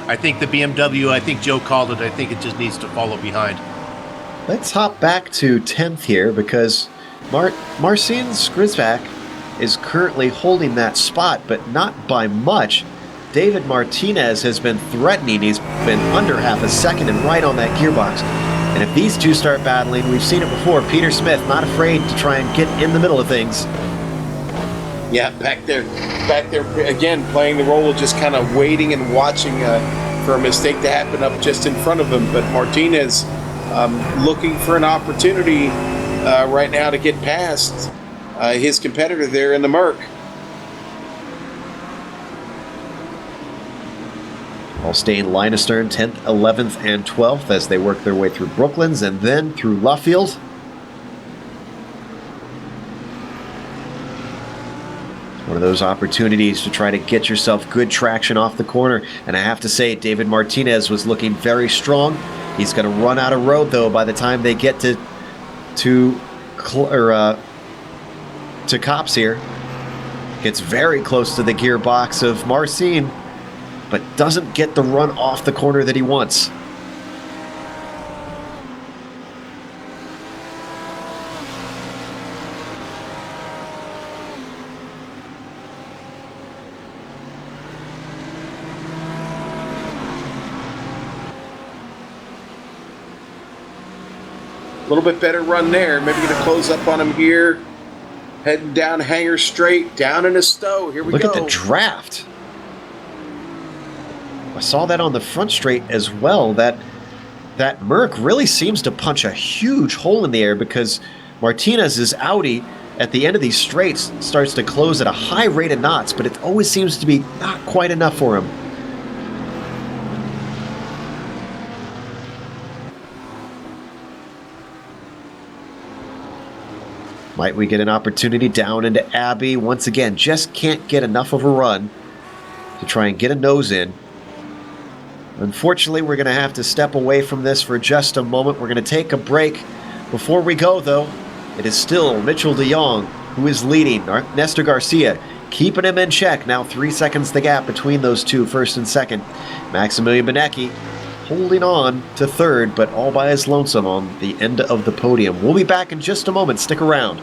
[SPEAKER 5] I think the BMW, I think Joe called it, I think it just needs to follow behind.
[SPEAKER 3] Let's hop back to 10th here because Marcin Skrzak is currently holding that spot, but not by much. David Martinez has been threatening. He's been under half a second and right on that gearbox. And if these two start battling, we've seen it before. Peter Smith not afraid to try and get in the middle of things.
[SPEAKER 4] Yeah, back there again, playing the role of just kind of waiting and watching for a mistake to happen up just in front of him. But Martinez looking for an opportunity right now to get past his competitor there in the Merc.
[SPEAKER 3] All staying line astern, 10th, 11th, and 12th as they work their way through Brooklands and then through Luffield. One of those opportunities to try to get yourself good traction off the corner. And I have to say, David Martinez was looking very strong. He's going to run out of road, though, by the time they get to Copse here. Gets very close to the gearbox of Marcin, but doesn't get the run off the corner that he wants.
[SPEAKER 4] little bit better run there. Maybe going to close up on him here. Heading down Hanger Straight, down in a stow. Here we
[SPEAKER 3] Look
[SPEAKER 4] go.
[SPEAKER 3] at the draft. I saw that on the front straight as well. That Merc really seems to punch a huge hole in the air because Martinez's Audi at the end of these straights starts to close at a high rate of knots, but it always seems to be not quite enough for him. Might we get an opportunity down into Abbey? Once again, just can't get enough of a run to try and get a nose in. Unfortunately, we're going to have to step away from this for just a moment. We're going to take a break. Before we go, though, it is still Mitchell de Jong who is leading. Nestor Garcia keeping him in check. Now 3 seconds the gap between those two, first and second. Maximilian Benecki holding on to third, but all by his lonesome on the end of the podium. We'll be back in just a moment. Stick around.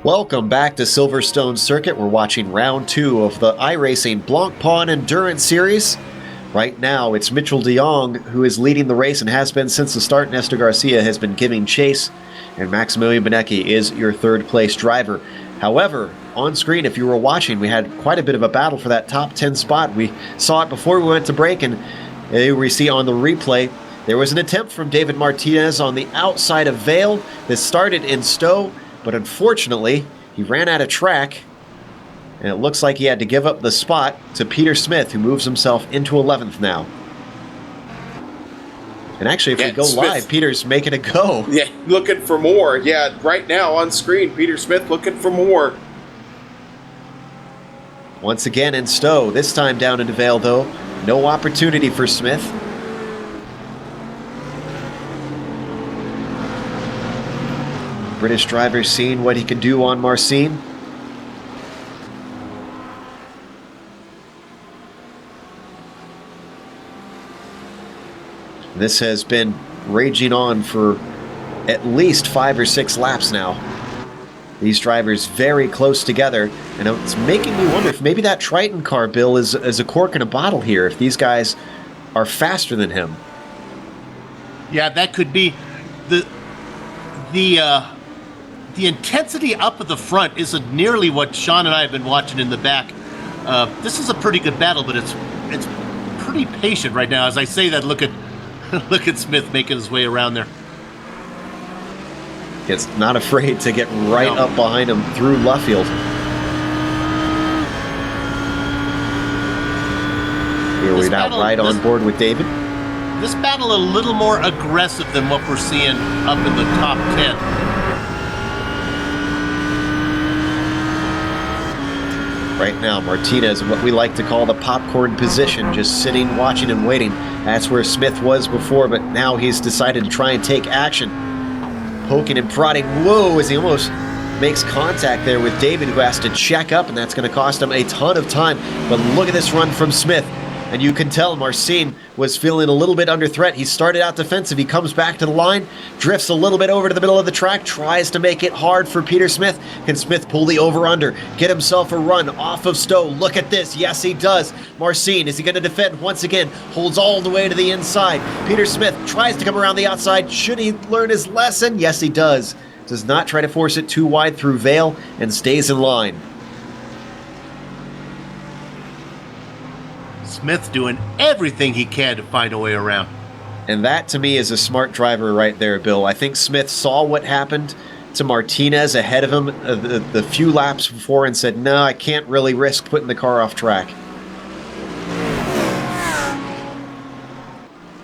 [SPEAKER 3] Welcome back to Silverstone Circuit. We're watching round 2 of the iRacing Blancpain Endurance Series. Right now, it's Mitchell de Jong who is leading the race and has been since the start. Nestor Garcia has been giving chase, and Maximilian Benecchi is your third-place driver. However, on screen, if you were watching, we had quite a bit of a battle for that top 10 spot. We saw it before we went to break, and we see on the replay, there was an attempt from David Martinez on the outside of Vale. This started in Stowe, but unfortunately, he ran out of track, and it looks like he had to give up the spot to Peter Smith, who moves himself into 11th now. And actually, if we go
[SPEAKER 4] Smith,
[SPEAKER 3] live, Peter's making a go.
[SPEAKER 4] Yeah, looking for more. Yeah, right now on screen, Peter Smith looking for more.
[SPEAKER 3] Once again in Stowe, this time down into Vale, though. No opportunity for Smith. British driver seeing what he can do on Marcin. This has been raging on for at least 5 or 6 laps now. These drivers very close together, and it's making me wonder if maybe that Triton car, Bill, is a cork in a bottle here, if these guys are faster than him.
[SPEAKER 5] Yeah, that could be. The intensity up at the front isn't nearly what Sean and I have been watching in the back. This is a pretty good battle, but it's pretty patient right now. As I say that, look at Smith making his way around there.
[SPEAKER 3] It's not afraid to get right up behind him through Luffield. Here we're now right on board with David.
[SPEAKER 5] This battle a little more aggressive than what we're seeing up in the top 10.
[SPEAKER 3] Right now, Martinez, what we like to call the popcorn position, just sitting, watching, and waiting. That's where Smith was before, but now he's decided to try and take action. Poking and prodding, whoa, as he almost makes contact there with David, who has to check up, and that's going to cost him a ton of time. But look at this run from Smith. And you can tell Marcin was feeling a little bit under threat. He started out defensive. He comes back to the line, drifts a little bit over to the middle of the track, tries to make it hard for Peter Smith. Can Smith pull the over-under, get himself a run off of Stowe? Look at this. Yes, he does. Marcin, is he going to defend once again? Holds all the way to the inside. Peter Smith tries to come around the outside. Should he learn his lesson? Yes, he does. Does not try to force it too wide through Vale and stays in line.
[SPEAKER 5] Smith doing everything he can to find a way around.
[SPEAKER 3] And that, to me, is a smart driver right there, Bill. I think Smith saw what happened to Martinez ahead of him the few laps before and said, no, I can't really risk putting the car off track.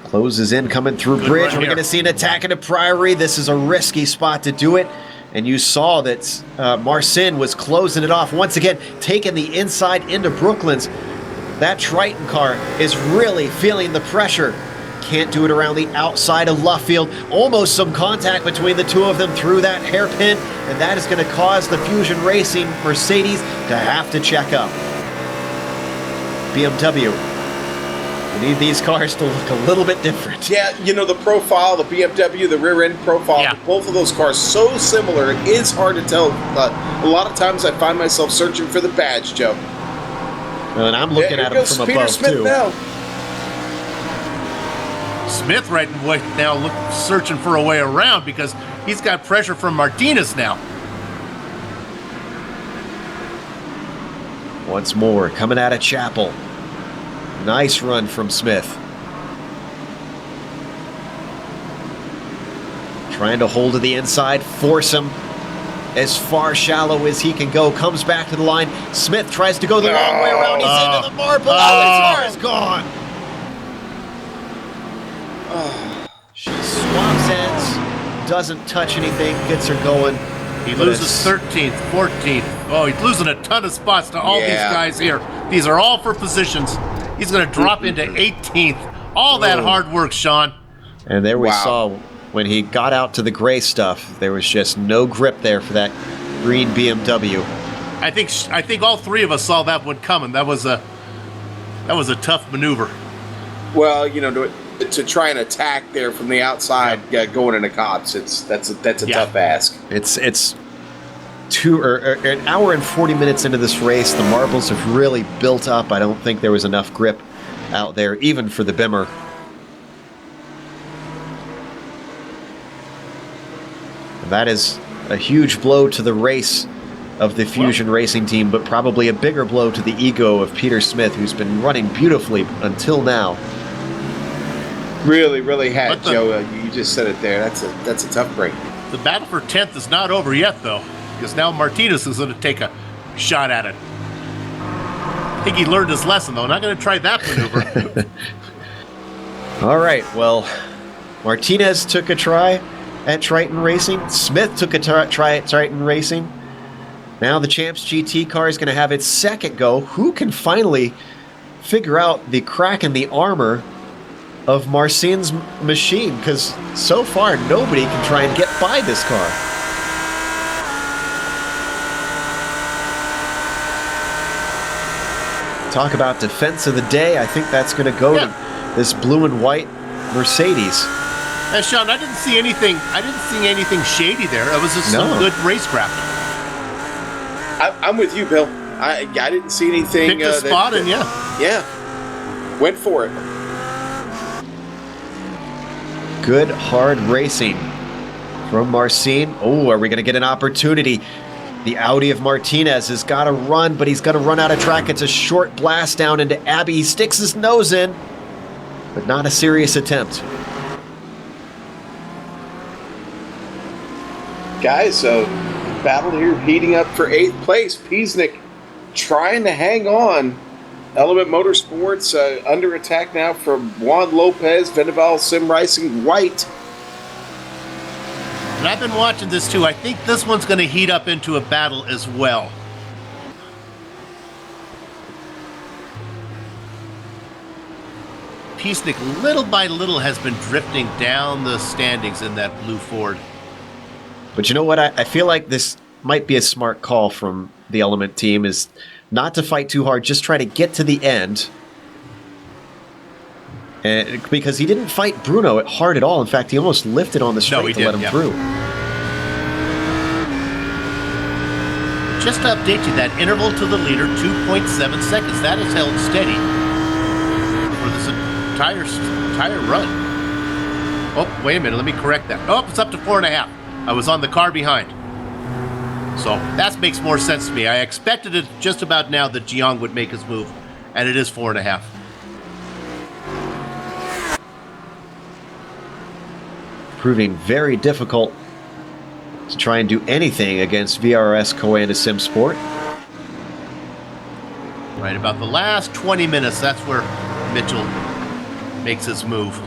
[SPEAKER 3] Closes in, coming through
[SPEAKER 5] Good
[SPEAKER 3] bridge.
[SPEAKER 5] run
[SPEAKER 3] We're
[SPEAKER 5] here.
[SPEAKER 3] going to see an attack into Priory. This is a risky spot to do it. And you saw that Marcin was closing it off. Once again, taking the inside into Brooklands. That Triton car is really feeling the pressure. Can't do it around the outside of Luffield. Almost some contact between the two of them through that hairpin, and that is going to cause the Fusion Racing Mercedes to have to check up. BMW, we need these cars to look a little bit different.
[SPEAKER 4] Yeah, you know, the profile, the BMW, the rear end profile,
[SPEAKER 5] Yeah.
[SPEAKER 4] both of those cars so similar, it is hard to tell. A lot of times I find myself searching for the badge, Joe.
[SPEAKER 3] And I'm looking
[SPEAKER 4] Here
[SPEAKER 3] at him
[SPEAKER 4] goes
[SPEAKER 3] from
[SPEAKER 4] Peter
[SPEAKER 3] above,
[SPEAKER 4] Smith
[SPEAKER 3] too.
[SPEAKER 4] now.
[SPEAKER 5] Smith right now searching for a way around because he's got pressure from Martinez now.
[SPEAKER 3] Once more, coming out of Chapel. Nice run from Smith. Trying to hold to the inside, force him as far shallow as he can go. Comes back to the line. Smith tries to go the long way around. He's into the marble. Oh, his car is gone. She swaps ends, doesn't touch anything, gets her going.
[SPEAKER 5] He
[SPEAKER 3] But
[SPEAKER 5] loses
[SPEAKER 3] it's-
[SPEAKER 5] 13th, 14th. Oh, he's losing a ton of spots to all these
[SPEAKER 4] Yeah.
[SPEAKER 5] guys here. These are all for positions. He's going to drop into 18th. All that hard work, Sean.
[SPEAKER 3] And there we
[SPEAKER 4] Wow.
[SPEAKER 3] saw when he got out to the gray stuff, there was just no grip there for that green BMW.
[SPEAKER 5] I think all three of us saw that one coming. That was a tough maneuver.
[SPEAKER 4] Well, you know, to try and attack there from the outside, going into cops, that's a
[SPEAKER 5] Yeah.
[SPEAKER 4] tough ask.
[SPEAKER 3] It's an hour and 40 minutes into this race. The marbles have really built up. I don't think there was enough grip out there, even for the Bimmer. And that is a huge blow to the race of the Fusion Racing team, but probably a bigger blow to the ego of Peter Smith, who's been running beautifully until now.
[SPEAKER 4] Really, really had, Joe. You just said it there. That's a tough break.
[SPEAKER 5] The battle for 10th is not over yet, though, because now Martinez is going to take a shot at it. I think he learned his lesson, though. Not going to try that maneuver.
[SPEAKER 3] All right, well, Martinez took a try at Triton Racing. Smith took a try at Triton Racing. Now the Champs GT car is going to have its second go. Who can finally figure out the crack in the armor of Marcin's machine? Because so far, nobody can try and get by this car. Talk about defense of the day. I think that's going to go to this blue and white Mercedes.
[SPEAKER 5] And Sean, I didn't see anything shady there. It was just some good racecraft.
[SPEAKER 4] I'm with you, Bill. I didn't see anything.
[SPEAKER 5] Picked a spot and
[SPEAKER 4] went for it.
[SPEAKER 3] Good hard racing from Marcin. Oh, are we going to get an opportunity? The Audi of Martinez has got to run, but he's going to run out of track. It's a short blast down into Abbey. He sticks his nose in, but not a serious attempt.
[SPEAKER 4] Guys, battle here heating up for 8th place. Piesnik trying to hang on. Element Motorsports under attack now from Juan Lopez, Vendaval Sim Racing, White.
[SPEAKER 5] And I've been watching this too. I think this one's going to heat up into a battle as well. Piesnik, little by little, has been drifting down the standings in that blue Ford.
[SPEAKER 3] But you know what? I feel like this might be a smart call from the Element team, is not to fight too hard, just try to get to the end. And because he didn't fight Bruno hard at all. In fact, he almost lifted on the straight to let him through.
[SPEAKER 5] Just to update you, that interval to the leader, 2.7 seconds. That is held steady for this entire run. Oh, wait a minute. Let me correct that. Oh, it's up to 4.5. I was on the car behind. So that makes more sense to me. I expected it just about now that Jiang would make his move, and it is 4.5.
[SPEAKER 3] Proving very difficult to try and do anything against VRS Koanda Sim Sport.
[SPEAKER 5] Right about the last 20 minutes, that's where Mitchell makes his move.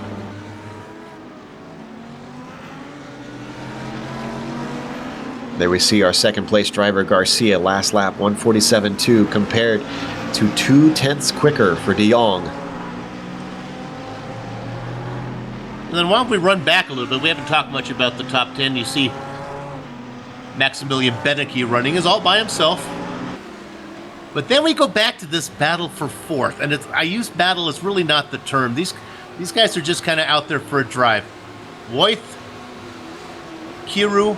[SPEAKER 3] There we see our second place driver Garcia, last lap 147.2 compared to 0.2 quicker for De Jong.
[SPEAKER 5] And then why don't we run back a little bit? We haven't talked much about the top 10. You see Maximilian Benecke running is all by himself. But then we go back to this battle for 4th. And I use battle as really not the term. These guys are just kind of out there for a drive. Voith, Kiru,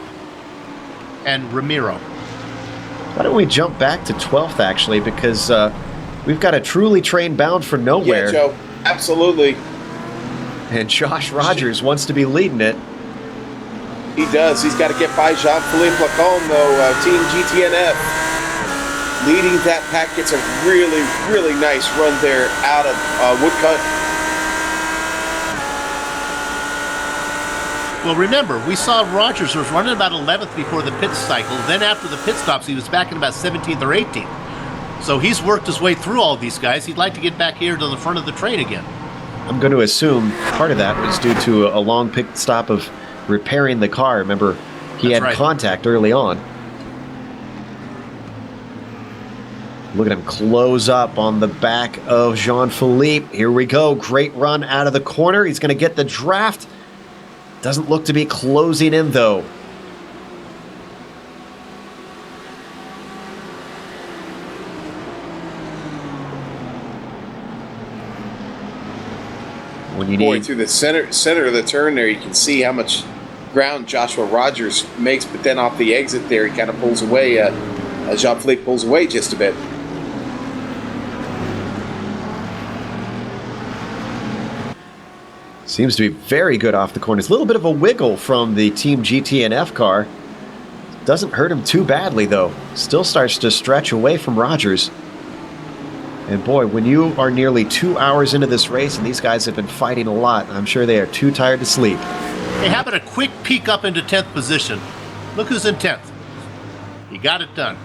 [SPEAKER 5] and Ramiro.
[SPEAKER 3] Why don't we jump back to 12th, actually, because we've got a truly train bound for nowhere.
[SPEAKER 4] Yeah, Joe, absolutely.
[SPEAKER 3] And Josh Rogers wants to be leading it.
[SPEAKER 4] He does. He's got to get by Jean-Philippe Lacombe, though. Team GTNF leading that pack. Gets a really, really nice run there out of Woodcut.
[SPEAKER 5] Well, remember, we saw Rogers was running about 11th before the pit cycle. Then after the pit stops, he was back in about 17th or 18th. So he's worked his way through all these guys. He'd like to get back here to the front of the train again.
[SPEAKER 3] I'm going to assume part of that was due to a long pit stop of repairing the car. Remember, he had contact early on. Look at him close up on the back of Jean-Philippe. Here we go. Great run out of the corner. He's going to get the draft. Doesn't look to be closing in, though. When you
[SPEAKER 4] need through the center of the turn there, you can see how much ground Joshua Rogers makes, but then off the exit there, he kind of pulls away. Jean-Philippe pulls away just a bit.
[SPEAKER 3] Seems to be very good off the corners. A little bit of a wiggle from the Team GT&F car. Doesn't hurt him too badly, though. Still starts to stretch away from Rogers. And boy, when you are nearly 2 hours into this race and these guys have been fighting a lot, I'm sure they are too tired to sleep.
[SPEAKER 5] Hey, how about a quick peek up into 10th position? Look who's in 10th. He got it done.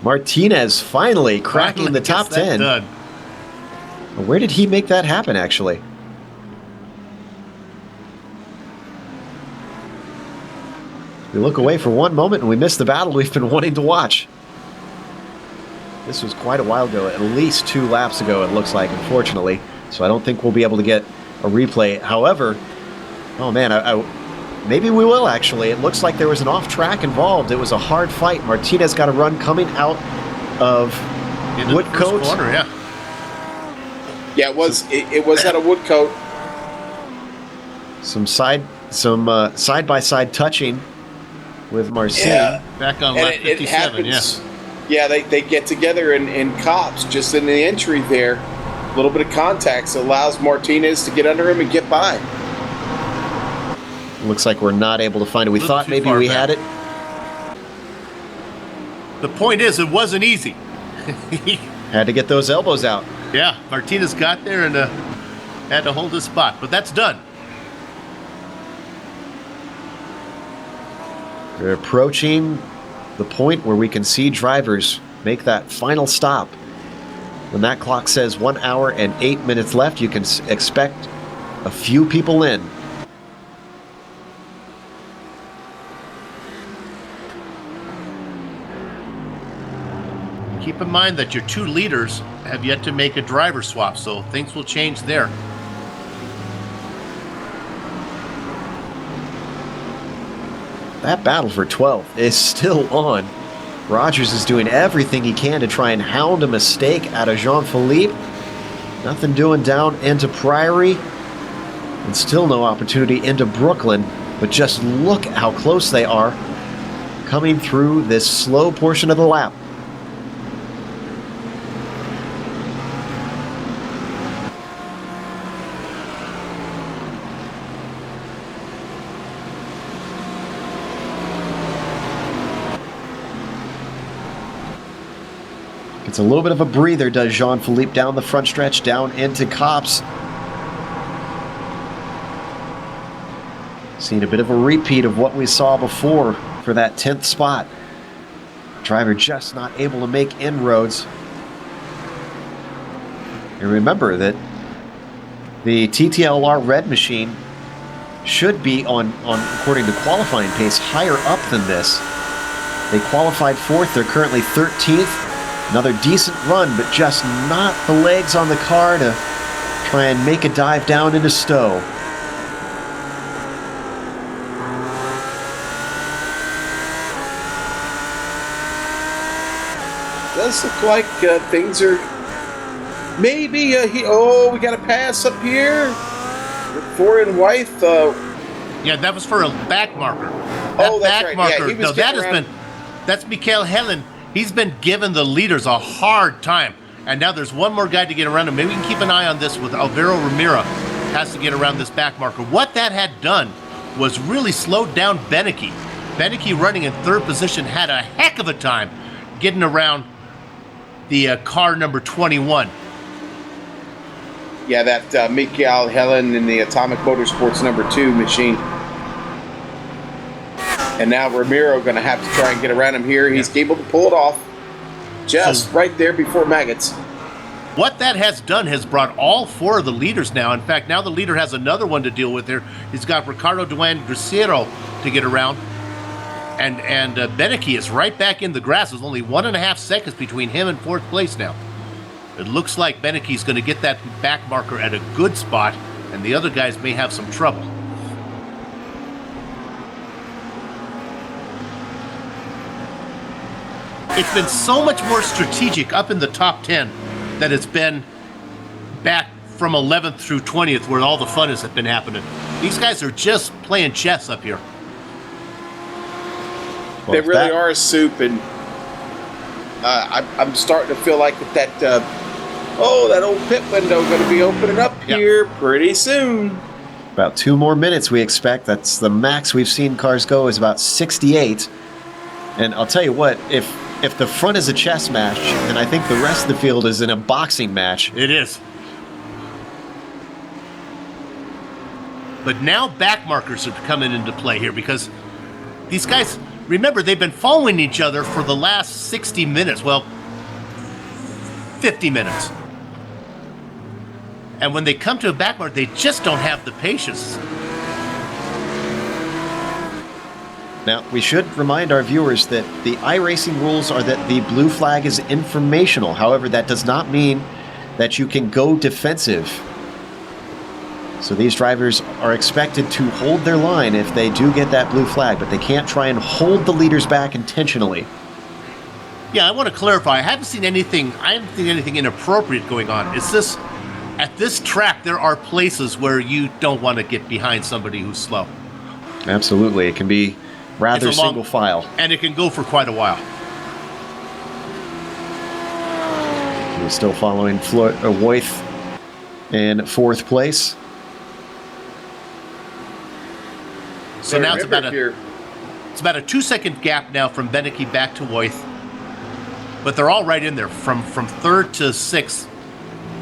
[SPEAKER 3] Martinez finally cracking the top 10.
[SPEAKER 5] Done.
[SPEAKER 3] Where did he make that happen, actually? We look away for one moment and we miss the battle we've been wanting to watch. This was quite a while ago, at least 2 laps ago, it looks like, unfortunately. So I don't think we'll be able to get a replay. However, oh man, maybe we will, actually. It looks like there was an off-track involved. It was a hard fight. Martinez got a run coming out of Woodcote.
[SPEAKER 5] Corner, yeah.
[SPEAKER 4] Yeah, it was at a Woodcote.
[SPEAKER 3] Some side-by-side touching with Marcin.
[SPEAKER 4] Yeah.
[SPEAKER 5] Back on lap 57,
[SPEAKER 4] happens, yeah. They get together in cops just in the entry there. A little bit of contact so allows Martinez to get under him and get by.
[SPEAKER 3] Looks like we're not able to find it. We thought maybe we had it.
[SPEAKER 5] The point is, it wasn't easy.
[SPEAKER 3] Had to get those elbows out.
[SPEAKER 5] Yeah, Martinez got there and had to hold his spot, but that's done.
[SPEAKER 3] We're approaching the point where we can see drivers make that final stop. When that clock says 1 hour and 8 minutes left, you can expect a few people in.
[SPEAKER 5] Keep in mind that your 2 leaders have yet to make a driver swap, so things will change there.
[SPEAKER 3] That battle for 12th is still on. Rogers is doing everything he can to try and hound a mistake out of Jean-Philippe. Nothing doing down into Priory. And still no opportunity into Brooklyn. But just look how close they are coming through this slow portion of the lap. It's a little bit of a breather, does Jean-Philippe down the front stretch, down into Copse. Seen a bit of a repeat of what we saw before for that 10th spot. Driver just not able to make inroads. And remember that the TTLR red machine should be on according to qualifying pace, higher up than this. They qualified 4th, they're currently 13th. Another decent run, but just not the legs on the car to try and make a dive down into Stowe.
[SPEAKER 4] Does look like things are maybe we got a pass up here. 4 and Wythe.
[SPEAKER 5] Yeah, that was for a back marker.
[SPEAKER 4] That's right.
[SPEAKER 5] Marker.
[SPEAKER 4] Yeah, he was
[SPEAKER 5] that's Mikael Helen. He's been giving the leaders a hard time. And now there's one more guy to get around him. Maybe we can keep an eye on this with Alvaro Ramiro. Has to get around this back marker. What that had done was really slowed down Beneke. Beneke, running in 3rd position, had a heck of a time getting around the car number 21.
[SPEAKER 4] Yeah, that Mikael Helen in the Atomic Motorsports number 2 machine. And now Ramiro going to have to try and get around him here. He's able to pull it off just right there before Maggots.
[SPEAKER 5] What that has done has brought all 4 of the leaders now. In fact, now the leader has another one to deal with here. He's got Ricardo Duan Gracero to get around. And Beneke is right back in the grass. There's only 1.5 seconds between him and 4th place now. It looks like Beneke's going to get that back marker at a good spot, and the other guys may have some trouble. It's been so much more strategic up in the top 10 than it's been back from 11th through 20th where all the fun has been happening. These guys are just playing chess up here.
[SPEAKER 4] Well, they really are a soup, and I'm starting to feel like that Oh, that old pit window going to be opening up
[SPEAKER 5] Yep.
[SPEAKER 4] here pretty soon.
[SPEAKER 3] About 2 more minutes we expect. That's the max we've seen cars go is about 68. And I'll tell you what, if the front is a chess match, then I think the rest of the field is in a boxing match.
[SPEAKER 5] It is. But now back markers are coming into play here because these guys, remember, they've been following each other for the last 60 minutes. Well, 50 minutes. And when they come to a back marker, they just don't have the patience.
[SPEAKER 3] Now, we should remind our viewers that the iRacing rules are that the blue flag is informational. However, that does not mean that you can go defensive. So these drivers are expected to hold their line if they do get that blue flag, but they can't try and hold the leaders back intentionally.
[SPEAKER 5] Yeah, I want to clarify. I haven't seen anything inappropriate going on. It's this, at this track, there are places where you don't want to get behind somebody who's slow.
[SPEAKER 3] Absolutely. It can be rather
[SPEAKER 5] It's a long-
[SPEAKER 3] single file.
[SPEAKER 5] And it can go for quite a while.
[SPEAKER 3] He's still following Voith in 4th place.
[SPEAKER 5] So now it's
[SPEAKER 4] remember,
[SPEAKER 5] about a 2-second gap now from Beneke back to Voith. But they're all right in there from 3rd to 6th,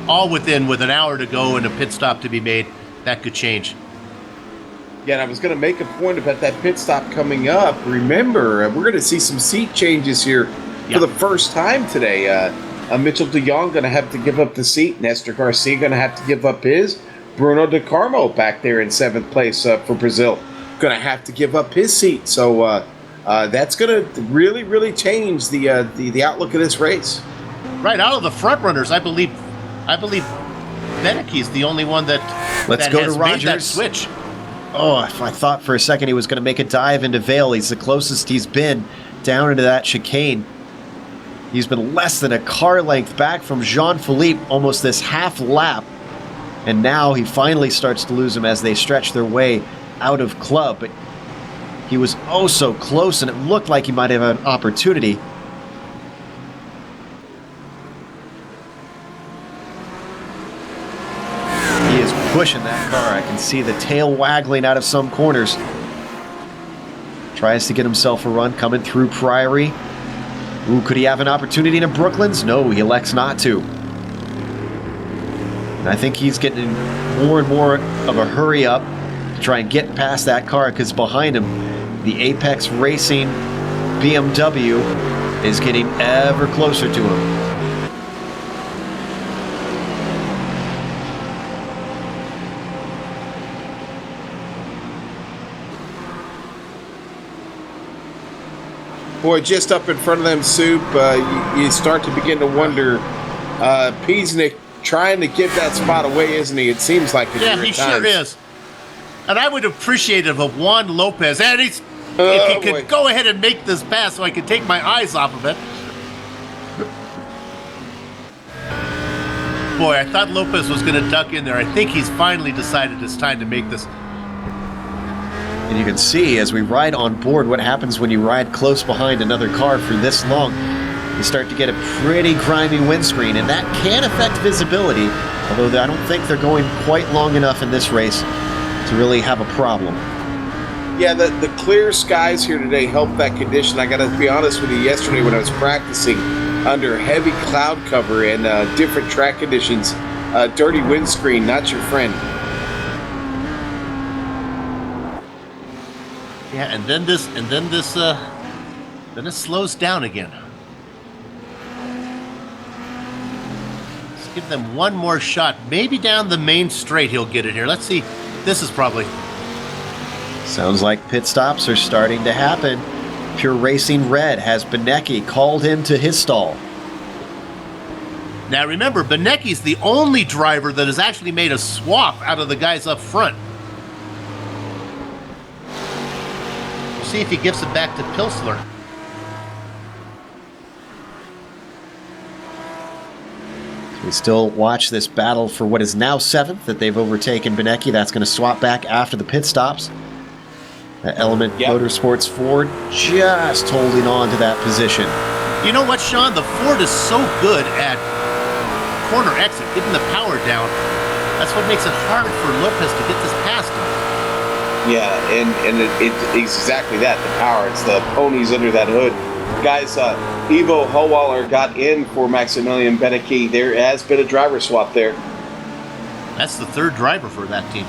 [SPEAKER 5] all with an hour to go and a pit stop to be made. That could change.
[SPEAKER 4] Yeah, and I was going to make a point about that pit stop coming up. Remember, we're going to see some seat changes here
[SPEAKER 5] Yeah.
[SPEAKER 4] for the first time today. Mitchell de Jong going to have to give up the seat. Nestor Garcia going to have to give up his. Bruno de Carmo back there in 7th place for Brazil going to have to give up his seat. So that's going to really, really change the outlook of this race.
[SPEAKER 5] Right, out of the front runners, I believe Beneke is the only one that
[SPEAKER 3] Let's
[SPEAKER 5] that
[SPEAKER 3] go
[SPEAKER 5] has
[SPEAKER 3] to
[SPEAKER 5] made that
[SPEAKER 3] Rogers.
[SPEAKER 5] switch.
[SPEAKER 3] Oh, I thought for a second he was going to make a dive into Vale. He's the closest he's been down into that chicane. He's been less than a car length back from Jean-Philippe almost this half lap. And now he finally starts to lose him as they stretch their way out of club. But he was oh so close, and it looked like he might have an opportunity. He is pushing that car. I can see the tail waggling out of some corners. Tries to get himself a run coming through Priory. Ooh, could he have an opportunity in Brooklands? No, he elects not to. And I think he's getting more and more of a hurry up to try and get past that car, because behind him, the Apex Racing BMW is getting ever closer to him.
[SPEAKER 4] Boy, just up in front of them, Soup, you start to begin to wonder, Piesnik trying to give that spot away, isn't he? It seems like it.
[SPEAKER 5] Yeah,
[SPEAKER 4] here
[SPEAKER 5] he
[SPEAKER 4] at
[SPEAKER 5] sure
[SPEAKER 4] times.
[SPEAKER 5] is. And I would appreciate it if Juan Lopez, and if he could
[SPEAKER 4] boy.
[SPEAKER 5] go ahead and make this pass so I could take my eyes off of it. Boy, I thought Lopez was going to duck in there. I think he's finally decided it's time to make this.
[SPEAKER 3] And you can see as we ride on board what happens when you ride close behind another car for this long. You start to get a pretty grimy windscreen, and that can affect visibility, although I don't think they're going quite long enough in this race to really have a problem.
[SPEAKER 4] Yeah, the clear skies here today help that condition. I got to be honest with you, yesterday when I was practicing under heavy cloud cover and different track conditions, dirty windscreen, not your friend.
[SPEAKER 5] Yeah, and then it slows down again. Let's give them one more shot. Maybe down the main straight he'll get it here. Let's see. This is probably...
[SPEAKER 3] Sounds like pit stops are starting to happen. Pure Racing Red has Beneke called him to his stall.
[SPEAKER 5] Now remember, Beneke's the only driver that has actually made a swap out of the guys up front. We'll see if he gives it back to Pilsler.
[SPEAKER 3] We still watch this battle for what is now 7th, that they've overtaken Beneke. That's going to swap back after the pit stops. Element Motorsports Ford just holding on to that position.
[SPEAKER 5] You know what, Sean? The Ford is so good at corner exit, getting the power down. That's what makes it hard for Lopez to get this past him.
[SPEAKER 4] Yeah, and it's exactly that, the power. It's the ponies under that hood. Guys, Ivo Hohwaller got in for Maximilian Benecke. There has been a driver swap there.
[SPEAKER 5] That's the third driver for that team.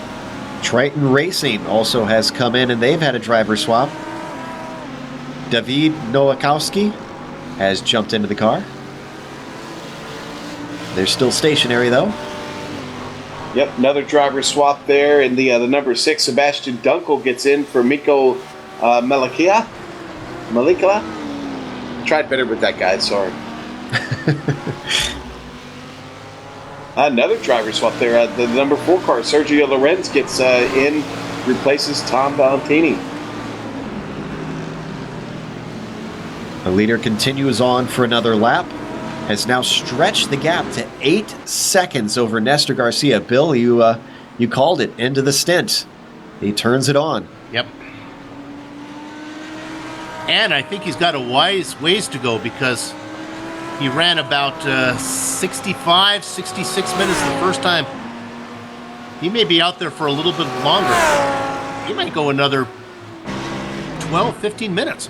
[SPEAKER 3] Triton Racing also has come in, and they've had a driver swap. David Nowakowski has jumped into the car. They're still stationary, though.
[SPEAKER 4] Yep, another driver swap there, and the number 6, Sebastian Dunkel, gets in for Miko Malikala. Tried better with that guy, sorry. Another driver swap there. The number 4 car, Sergio Lorenz, gets in, replaces Tom Valentini.
[SPEAKER 3] The leader continues on for another lap. Has now stretched the gap to 8 seconds over Nestor Garcia. Bill, you called it. End of the stint. He turns it on.
[SPEAKER 5] Yep. And I think he's got a ways to go because he ran about 65, 66 minutes the first time. He may be out there for a little bit longer. He might go another 12, 15 minutes.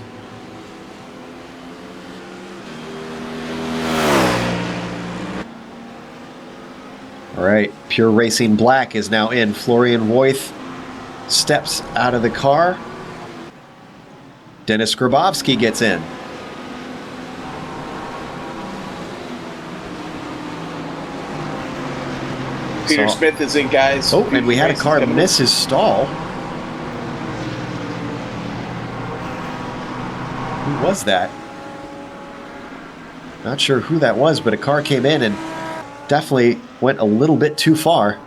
[SPEAKER 3] All right, Pure Racing Black is now in. Florian Voith steps out of the car. Dennis Grabowski gets in.
[SPEAKER 4] Peter Smith is in, guys.
[SPEAKER 3] Oh, and we had a car miss his stall. Who was that? Not sure who that was, but a car came in and definitely went a little bit too far.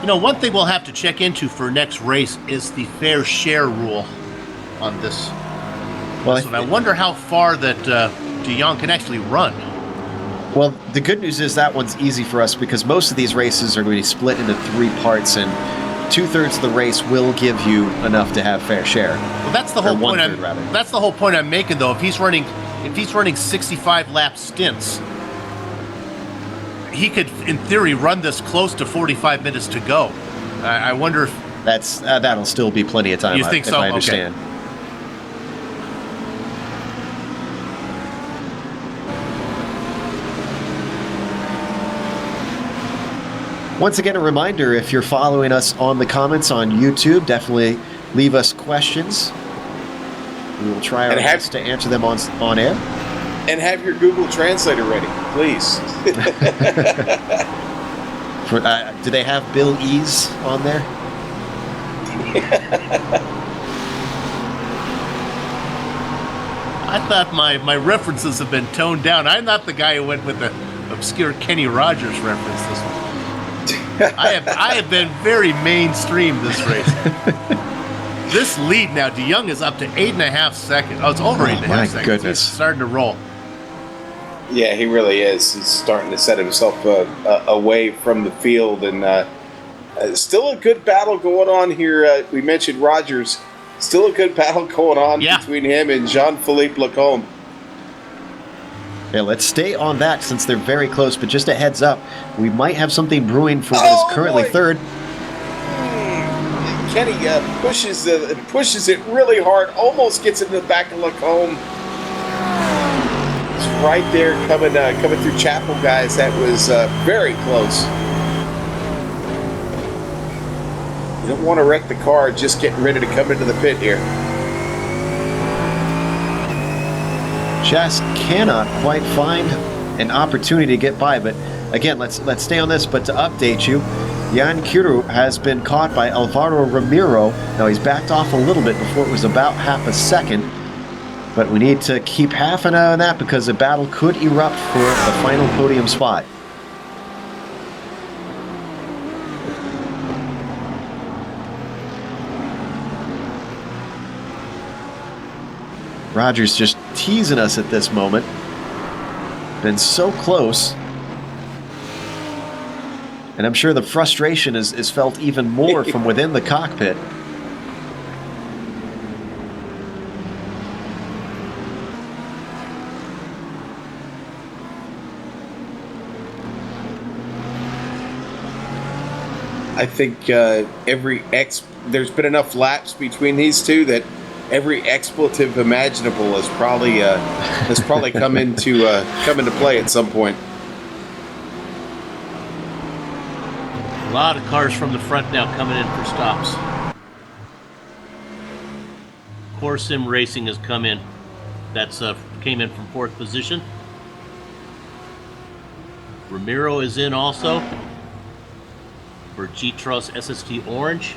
[SPEAKER 5] You know, one thing we'll have to check into for next race is the fair share rule on this.
[SPEAKER 3] Well,
[SPEAKER 5] I wonder how far that De Jong can actually run.
[SPEAKER 3] Well, the good news is that one's easy for us because most of these races are going to be split into 3 parts, and 2/3 of the race will give you enough to have fair share.
[SPEAKER 5] Well, that's the whole point. That's the whole point I'm making, though. If he's running 65 lap stints, he could, in theory, run this close to 45 minutes to go. I wonder if
[SPEAKER 3] that'll still be plenty of time.
[SPEAKER 5] You think
[SPEAKER 3] if
[SPEAKER 5] so?
[SPEAKER 3] I understand.
[SPEAKER 5] Okay.
[SPEAKER 3] Once again, a reminder, if you're following us on the comments on YouTube, definitely leave us questions. We will try our best to answer them on air.
[SPEAKER 4] And have your Google Translator ready, please.
[SPEAKER 3] Do they have Bill Ease on there?
[SPEAKER 5] I thought my references have been toned down. I'm not the guy who went with the obscure Kenny Rogers reference this one. I have been very mainstream this race. This lead now, De Jong is up to 8.5 seconds. Oh, it's over 8.5 seconds.
[SPEAKER 3] My goodness.
[SPEAKER 5] He's starting to roll.
[SPEAKER 4] Yeah, he really is. He's starting to set himself away from the field. And still a good battle going on here. We mentioned Rogers. Still a good battle going on between him and Jean-Philippe Lacombe.
[SPEAKER 3] Yeah, let's stay on that since they're very close, but just a heads up, we might have something brewing for what is currently third.
[SPEAKER 4] Kenny pushes it really hard, almost gets into the back of Lacombe. It's right there coming through Chapel, guys. That was very close. You don't want to wreck the car just getting ready to come into the pit here.
[SPEAKER 3] Just cannot quite find an opportunity to get by, but again, let's stay on this. But to update you, Jan Kiru has been caught by Alvaro Ramiro. Now he's backed off a little bit before it was about half a second, but we need to keep half an eye on that because a battle could erupt for the final podium spot. Rogers just teasing us at this moment. Been so close. And I'm sure the frustration is felt even more from within the cockpit.
[SPEAKER 4] I think there's been enough laps between these two that every expletive imaginable has probably come into play at some point.
[SPEAKER 5] A lot of cars from the front now coming in for stops. Core Sim Racing has come in. That's came in from 4th position. Ramiro is in also for G-Tross SST Orange.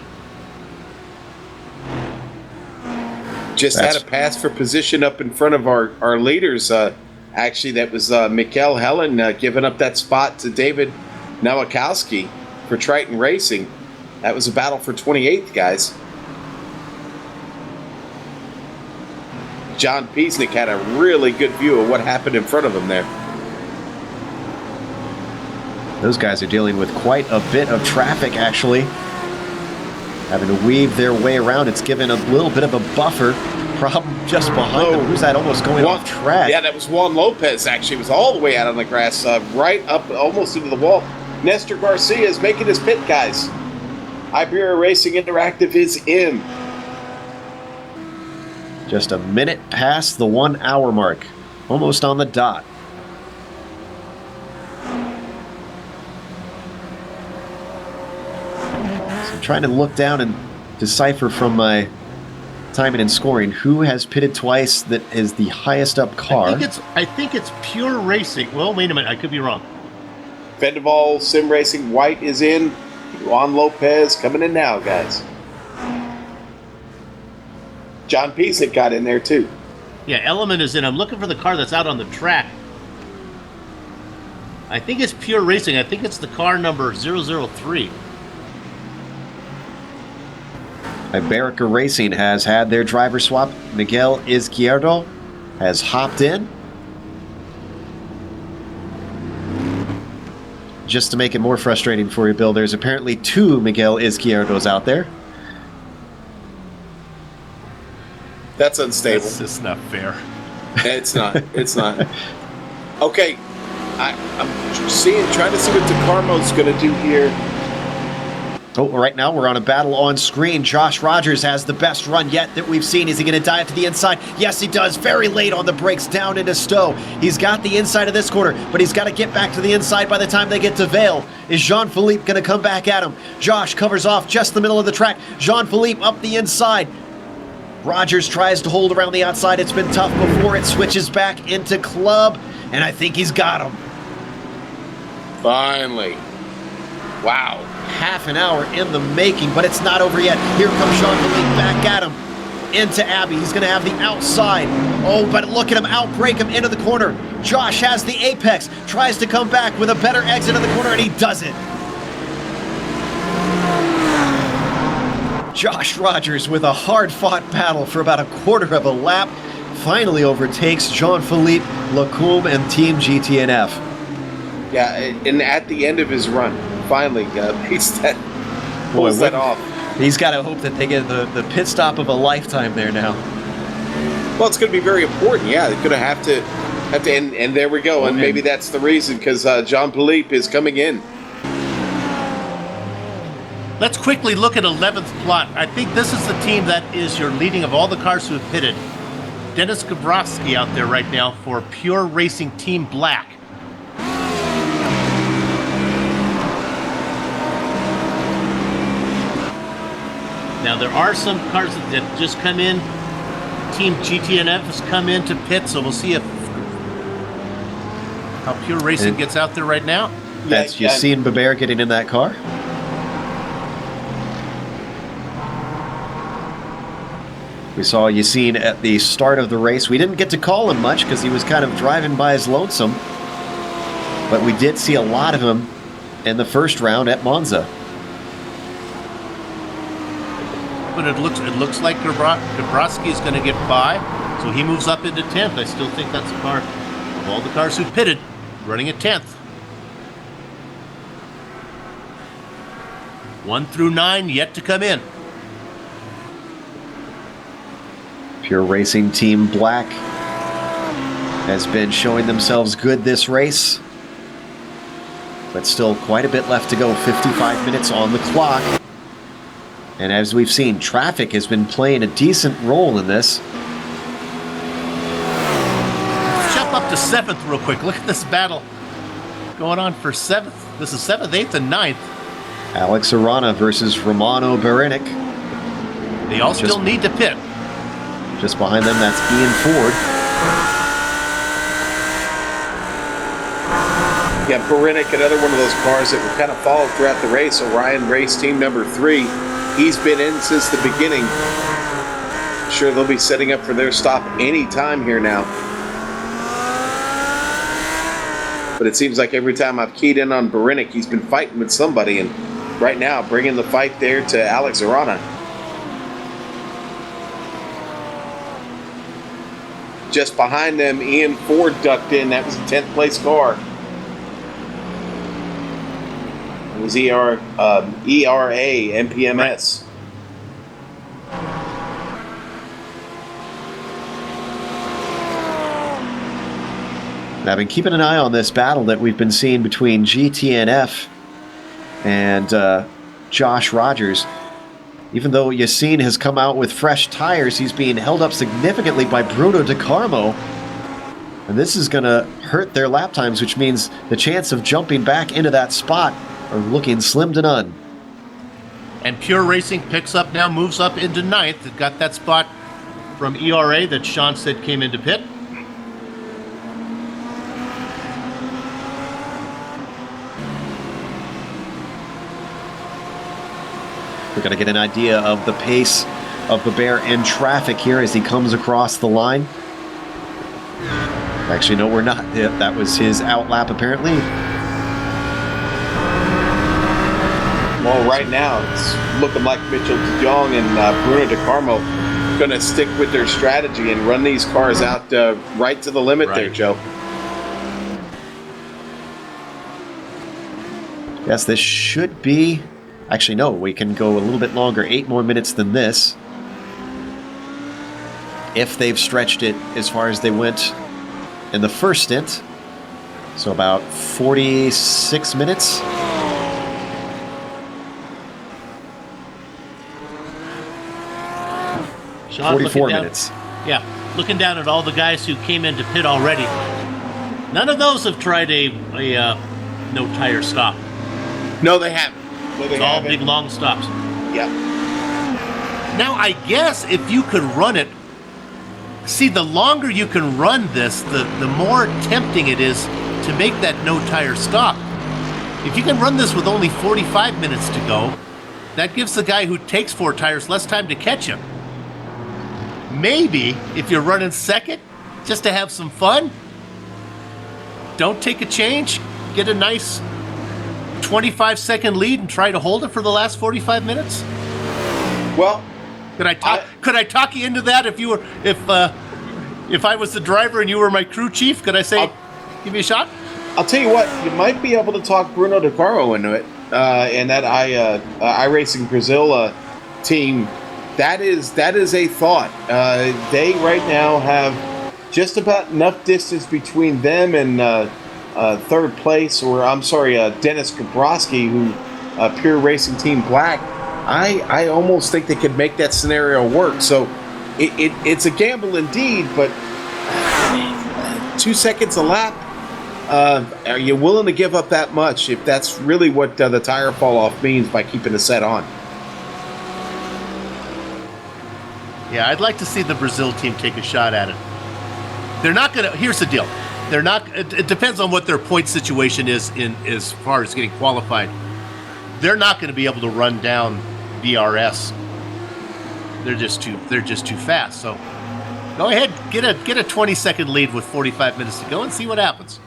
[SPEAKER 4] Just had a pass for position up in front of our leaders. Actually, that was Mikkel Helen giving up that spot to David Nowakowski for Triton Racing. That was a battle for 28th, guys. John Piesnik had a really good view of what happened in front of him there.
[SPEAKER 3] Those guys are dealing with quite a bit of traffic, actually. Having to weave their way around. It's given a little bit of a buffer. Problem just behind them. Who's that almost going off track?
[SPEAKER 4] Yeah, that was Juan Lopez, actually. It was all the way out on the grass, right up almost into the wall. Nestor Garcia is making his pit, guys. Iberia Racing Interactive is in.
[SPEAKER 3] Just a minute past the 1 hour mark. Almost on the dot. So I'm trying to look down and decipher from my timing and scoring who has pitted twice that is the highest up car.
[SPEAKER 5] I think it's Pure Racing. Well, wait a minute. I could be wrong.
[SPEAKER 4] Vendaval Sim Racing White is in. Juan Lopez coming in now, guys. John Piesik got in there too.
[SPEAKER 5] Yeah, Element is in. I'm looking for the car that's out on the track. I think it's Pure Racing. I think it's the car number 003.
[SPEAKER 3] Iberica Racing has had their driver swap. Miguel Izquierdo has hopped in. Just to make it more frustrating for you, Bill, there's apparently 2 Miguel Izquierdos out there.
[SPEAKER 4] That's unstable.
[SPEAKER 5] That's just not fair.
[SPEAKER 4] It's not. It's not. Okay, I'm trying to see what DeCarmo's going to do here.
[SPEAKER 3] Oh, right now we're on a battle on screen. Josh Rogers has the best run yet that we've seen. Is he going to dive to the inside? Yes, he does. Very late on the brakes, down into Stowe. He's got the inside of this corner, but he's got to get back to the inside by the time they get to Vale. Is Jean-Philippe going to come back at him? Josh covers off just the middle of the track. Jean-Philippe up the inside. Rogers tries to hold around the outside. It's been tough before. It switches back into Club, and I think he's got him.
[SPEAKER 4] Finally. Wow.
[SPEAKER 3] Half an hour in the making, but it's not over yet. Here comes Jean-Philippe back at him. Into Abbey. He's going to have the outside. Oh, but look at him outbrake him into the corner. Josh has the apex. Tries to come back with a better exit of the corner, and he does it. Josh Rogers with a hard-fought battle for about a quarter of a lap finally overtakes Jean-Philippe Lacombe and Team GTNF.
[SPEAKER 4] Yeah, and at the end of his run, finally pulls that off.
[SPEAKER 3] He's got to hope that they get the pit stop of a lifetime there now.
[SPEAKER 4] Well, it's going to be very important. Yeah, they're going to have to, and there we go. And maybe that's the reason, because Jean-Philippe is coming in.
[SPEAKER 5] Let's quickly look at 11th plot. I think this is the team that is your leading of all the cars who have pitted. Dennis Gabrovsky out there right now for Pure Racing Team Black. Now there are some cars that just come in. Team GTNF has come in to pit, so we'll see how Pure Racing gets out there right now.
[SPEAKER 3] That's Yassine Baber getting in that car. We saw Yassine at the start of the race. We didn't get to call him much because he was kind of driving by his lonesome. But we did see a lot of him in the first round at Monza.
[SPEAKER 5] But it looks like Gabrovsky is going to get by, so he moves up into 10th. I still think that's a car of all the cars who pitted running at 10th. 1 through 9 yet to come in.
[SPEAKER 3] Pure Racing Team Black has been showing themselves good this race. but still quite a bit left to go. 55 minutes on the clock. And as we've seen, traffic has been playing a decent role in this.
[SPEAKER 5] Let's jump up to 7th real quick. Look at this battle going on for 7th. This is 7th, 8th, and 9th.
[SPEAKER 3] Alex Arana versus Romano Barinic.
[SPEAKER 5] They all still need to pit.
[SPEAKER 3] Just behind them, that's Ian Ford.
[SPEAKER 4] Yeah, Barinic, another one of those cars that were kind of followed throughout the race. Orion race team number 3. He's been in since the beginning. I'm sure they'll be setting up for their stop any time here now. But it seems like every time I've keyed in on Barinic, he's been fighting with somebody. And right now, bringing the fight there to Alex Arana. Just behind them, Ian Ford ducked in. That was a 10th place car. It was ERA MPMS.
[SPEAKER 3] And I've been keeping an eye on this battle that we've been seeing between GTNF and Josh Rogers. Even though Yassine has come out with fresh tires, he's being held up significantly by Bruno De Carmo. And this is going to hurt their lap times, which means the chance of jumping back into that spot are looking slim to none.
[SPEAKER 5] And Pure Racing picks up now, moves up into 9th. It got that spot from ERA that Sean said came into pit.
[SPEAKER 3] We're going to get an idea of the pace of the Bear in traffic here as he comes across the line. Actually, no, we're not. That was his outlap, apparently.
[SPEAKER 4] Well, right now, it's looking like Mitchell de Jong and Bruno De Carmo going to stick with their strategy and run these cars out right to the limit there, Joe.
[SPEAKER 3] Yes, this should be... Actually, no, we can go a little bit longer, 8 more minutes than this. If they've stretched it as far as they went in the first stint. So about 46 minutes.
[SPEAKER 5] Sean,
[SPEAKER 3] 44 minutes.
[SPEAKER 5] Yeah, looking down at all the guys who came into pit already. None of those have tried a no tire stop.
[SPEAKER 4] No, they haven't. No, they
[SPEAKER 5] It's all
[SPEAKER 4] haven't.
[SPEAKER 5] big long stops.
[SPEAKER 4] Yeah.
[SPEAKER 5] Now, I guess if you could run it, see, the longer you can run this, the more tempting it is to make that no tire stop. If you can run this with only 45 minutes to go, that gives the guy who takes 4 tires less time to catch him. Maybe if you're running second, just to have some fun, don't take a change, get a nice 25-second lead and try to hold it for the last 45 minutes.
[SPEAKER 4] Well,
[SPEAKER 5] Could I talk you into that if I was the driver and you were my crew chief? Could I say, give me a shot?
[SPEAKER 4] I'll tell you what, you might be able to talk Bruno De Carmo into it, and that iRacing Brazil team. That is a thought. They right now have just about enough distance between them and third place, or I'm sorry, Dennis Gabrowski, who Pure Racing Team Black. I almost think they could make that scenario work. So it's a gamble indeed, but 2 seconds a lap. Are you willing to give up that much if that's really what the tire fall off means by keeping the set on?
[SPEAKER 5] Yeah, I'd like to see the Brazil team take a shot at it. They're not going to. Here's the deal. They're not. It depends on what their point situation is in as far as getting qualified. They're not going to be able to run down BRS. They're just too fast. So go ahead, get a 20-second lead with 45 minutes to go and see what happens.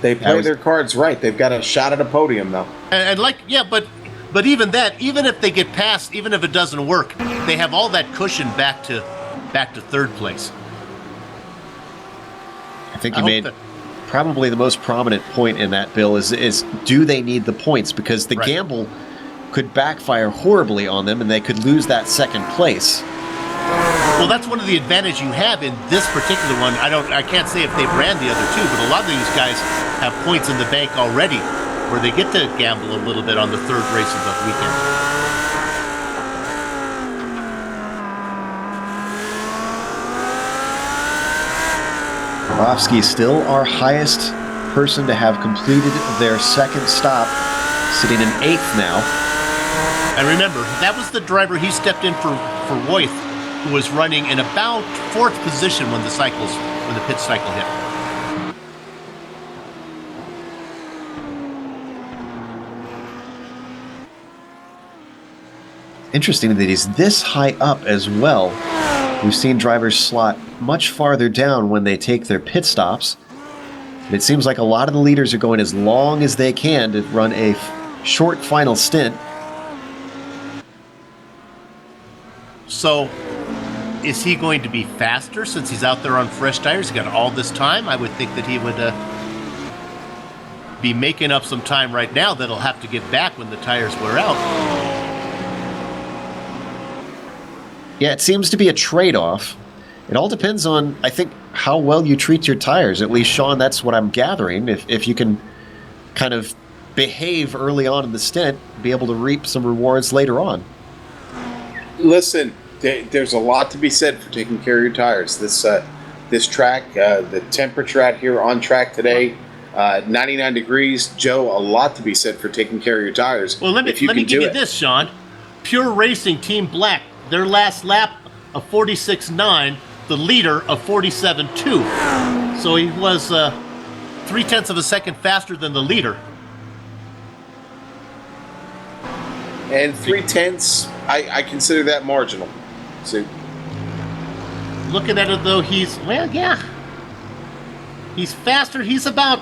[SPEAKER 4] They play their cards right. They've got a shot at a podium, though.
[SPEAKER 5] And but even that, even if they get past, even if it doesn't work, they have all that cushion back to third place.
[SPEAKER 3] I think you made probably the most prominent point in that, Bill, is do they need the points? Because the gamble could backfire horribly on them and they could lose that second place.
[SPEAKER 5] Well, that's one of the advantages you have in this particular one. I can't say if they've ran the other two, but a lot of these guys have points in the bank already where they get to gamble a little bit on the third race of the weekend.
[SPEAKER 3] Rofsky still our highest person to have completed their second stop, sitting in 8th now.
[SPEAKER 5] And remember, that was the driver he stepped in for Royth, who was running in about 4th position when the pit cycle hit.
[SPEAKER 3] Interesting that he's this high up as well. We've seen drivers slot much farther down when they take their pit stops. It seems like a lot of the leaders are going as long as they can to run a short final stint.
[SPEAKER 5] So, is he going to be faster since he's out there on fresh tires? He got all this time. I would think that he would be making up some time right now that he'll have to get back when the tires wear out.
[SPEAKER 3] Yeah, it seems to be a trade-off. It all depends on, I think, how well you treat your tires. At least, Sean, that's what I'm gathering. If you can kind of behave early on in the stint, be able to reap some rewards later on.
[SPEAKER 4] Listen, there's a lot to be said for taking care of your tires. This track, the temperature out here on track today, 99 degrees. Joe, a lot to be said for taking care of your tires.
[SPEAKER 5] Well, let me give you this, Sean. Pure Racing Team Black, their last lap of 46.9, the leader of 47.2. So he was 0.3 of a second faster than the leader.
[SPEAKER 4] And 0.3, I consider that marginal. So,
[SPEAKER 5] looking at it though, he's faster. He's about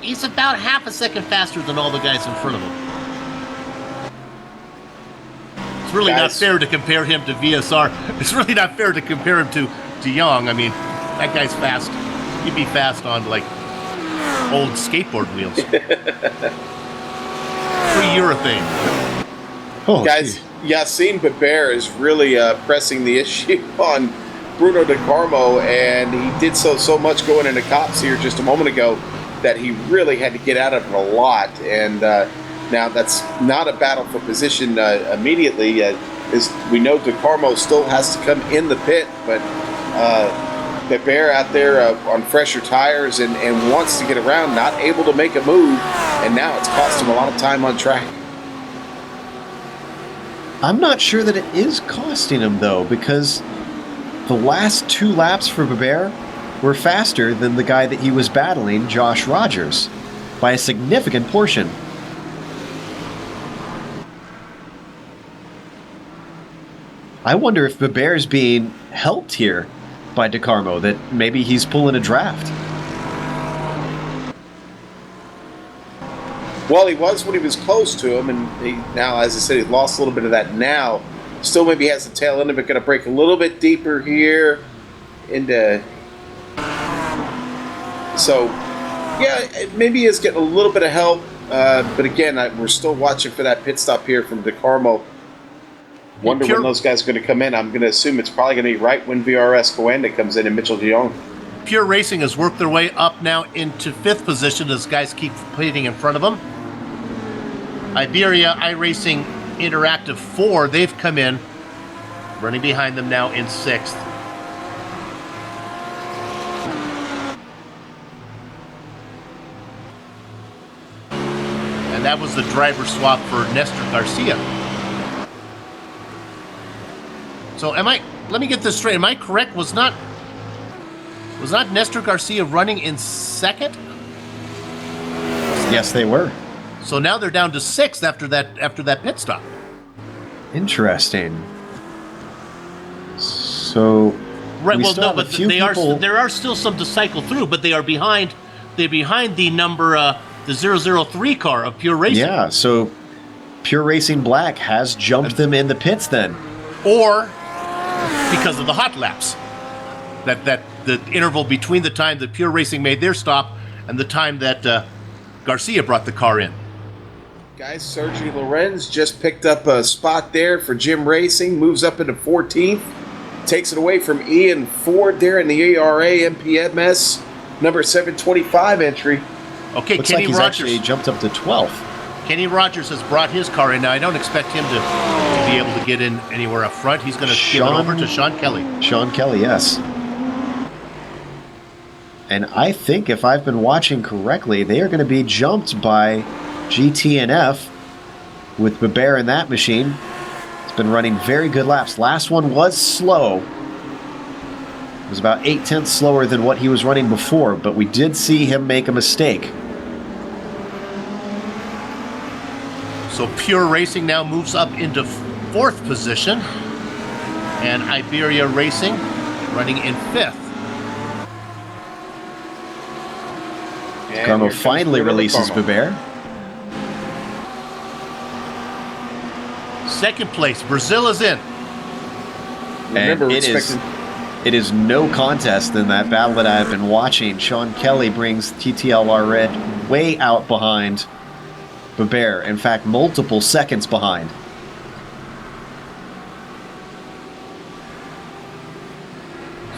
[SPEAKER 5] half a second faster than all the guys in front of him. It's really not fair to compare him to VSR. It's really not fair to compare him to Young. I mean, that guy's fast. He'd be fast on like old skateboard wheels. Pre-urethane.
[SPEAKER 4] Oh, guys, Yassine Beber is really pressing the issue on Bruno De Carmo, and he did so much going into Cops here just a moment ago that he really had to get out of it a lot. And now that's not a battle for position immediately. As we know, De Carmo still has to come in the pit, but Beber out there on fresher tires and wants to get around, not able to make a move, and now it's cost him a lot of time on track.
[SPEAKER 3] I'm not sure that it is costing him, though, because the last 2 laps for Beber were faster than the guy that he was battling, Josh Rogers, by a significant portion. I wonder if Beber's being helped here by De Carmo, that maybe he's pulling a draft.
[SPEAKER 4] Well, he was when he was close to him, and he now, as I said, he lost a little bit of that now. Still maybe has the tail end of it, going to break a little bit deeper here into... So, yeah, maybe he is getting a little bit of help, but again, we're still watching for that pit stop here from De Carmo. Wonder when those guys are going to come in. I'm going to assume it's probably going to be right when VRS Coanda comes in and Mitchell de Jong.
[SPEAKER 5] Pure Racing has worked their way up now into 5th position as guys keep competing in front of them. Iberia, iRacing, Interactive 4, they've come in, running behind them now in 6th. And that was the driver swap for Nestor Garcia. So let me get this straight. Am I correct? Was not Nestor Garcia running in 2nd?
[SPEAKER 3] Yes, they were.
[SPEAKER 5] So now they're down to 6th after that pit stop.
[SPEAKER 3] Interesting. So
[SPEAKER 5] right, well, no, but there are still some to cycle through, but they are behind. They're behind the number the 003 car of Pure Racing.
[SPEAKER 3] Yeah, so Pure Racing Black has jumped them in the pits then.
[SPEAKER 5] Or because of the hot laps. That the interval between the time that Pure Racing made their stop and the time that Garcia brought the car in.
[SPEAKER 4] Guys, Sergio Lorenz just picked up a spot there for Jim Racing, moves up into 14th. takes it away from Ian Ford there in the ERA MPMS number 725 entry.
[SPEAKER 5] Okay,
[SPEAKER 3] Looks
[SPEAKER 5] Kenny
[SPEAKER 3] like he's
[SPEAKER 5] Rogers.
[SPEAKER 3] actually jumped up to 12th.
[SPEAKER 5] Kenny Rogers has brought his car in. Now, I don't expect him to be able to get in anywhere up front. He's going to give it over to Sean Kelly.
[SPEAKER 3] Sean Kelly, yes. And I think if I've been watching correctly, they are going to be jumped by GT&F with Beber in that machine. It's been running very good laps. Last one was slow. It was about 0.8 slower than what he was running before, but we did see him make a mistake.
[SPEAKER 5] So Pure Racing now moves up into 4th position. And Iberia Racing running in 5th.
[SPEAKER 3] Carmo finally releases Beber.
[SPEAKER 5] 2nd place, Brazil is in.
[SPEAKER 3] And it is no contest in that battle that I've been watching. Sean Kelly brings TTLR Red way out behind Beber. In fact, multiple seconds behind.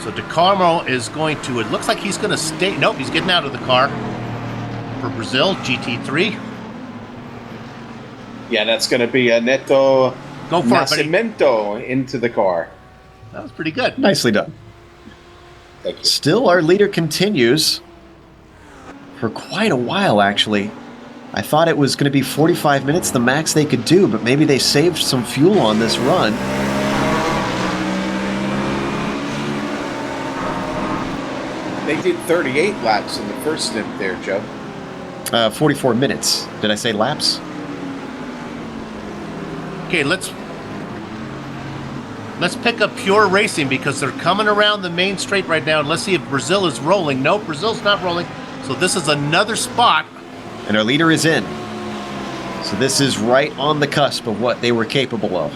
[SPEAKER 5] So DeCarmo is going to, it looks like he's going to stay. Nope, he's getting out of the car for Brazil, GT3.
[SPEAKER 4] Yeah, that's going to be a Neto
[SPEAKER 5] Go for
[SPEAKER 4] Nascimento into the car.
[SPEAKER 5] That was pretty good.
[SPEAKER 3] Nicely done.
[SPEAKER 4] Thank you.
[SPEAKER 3] Still, our leader continues for quite a while, actually. I thought it was going to be 45 minutes, the max they could do, but maybe they saved some fuel on this run.
[SPEAKER 4] They did 38 laps in the first stint there, Joe.
[SPEAKER 3] 44 minutes. Did I say laps?
[SPEAKER 5] Okay, let's pick up Pure Racing because they're coming around the main straight right now. And let's see if Brazil is rolling. No, Brazil's not rolling. So this is another spot.
[SPEAKER 3] And our leader is in. So this is right on the cusp of what they were capable of.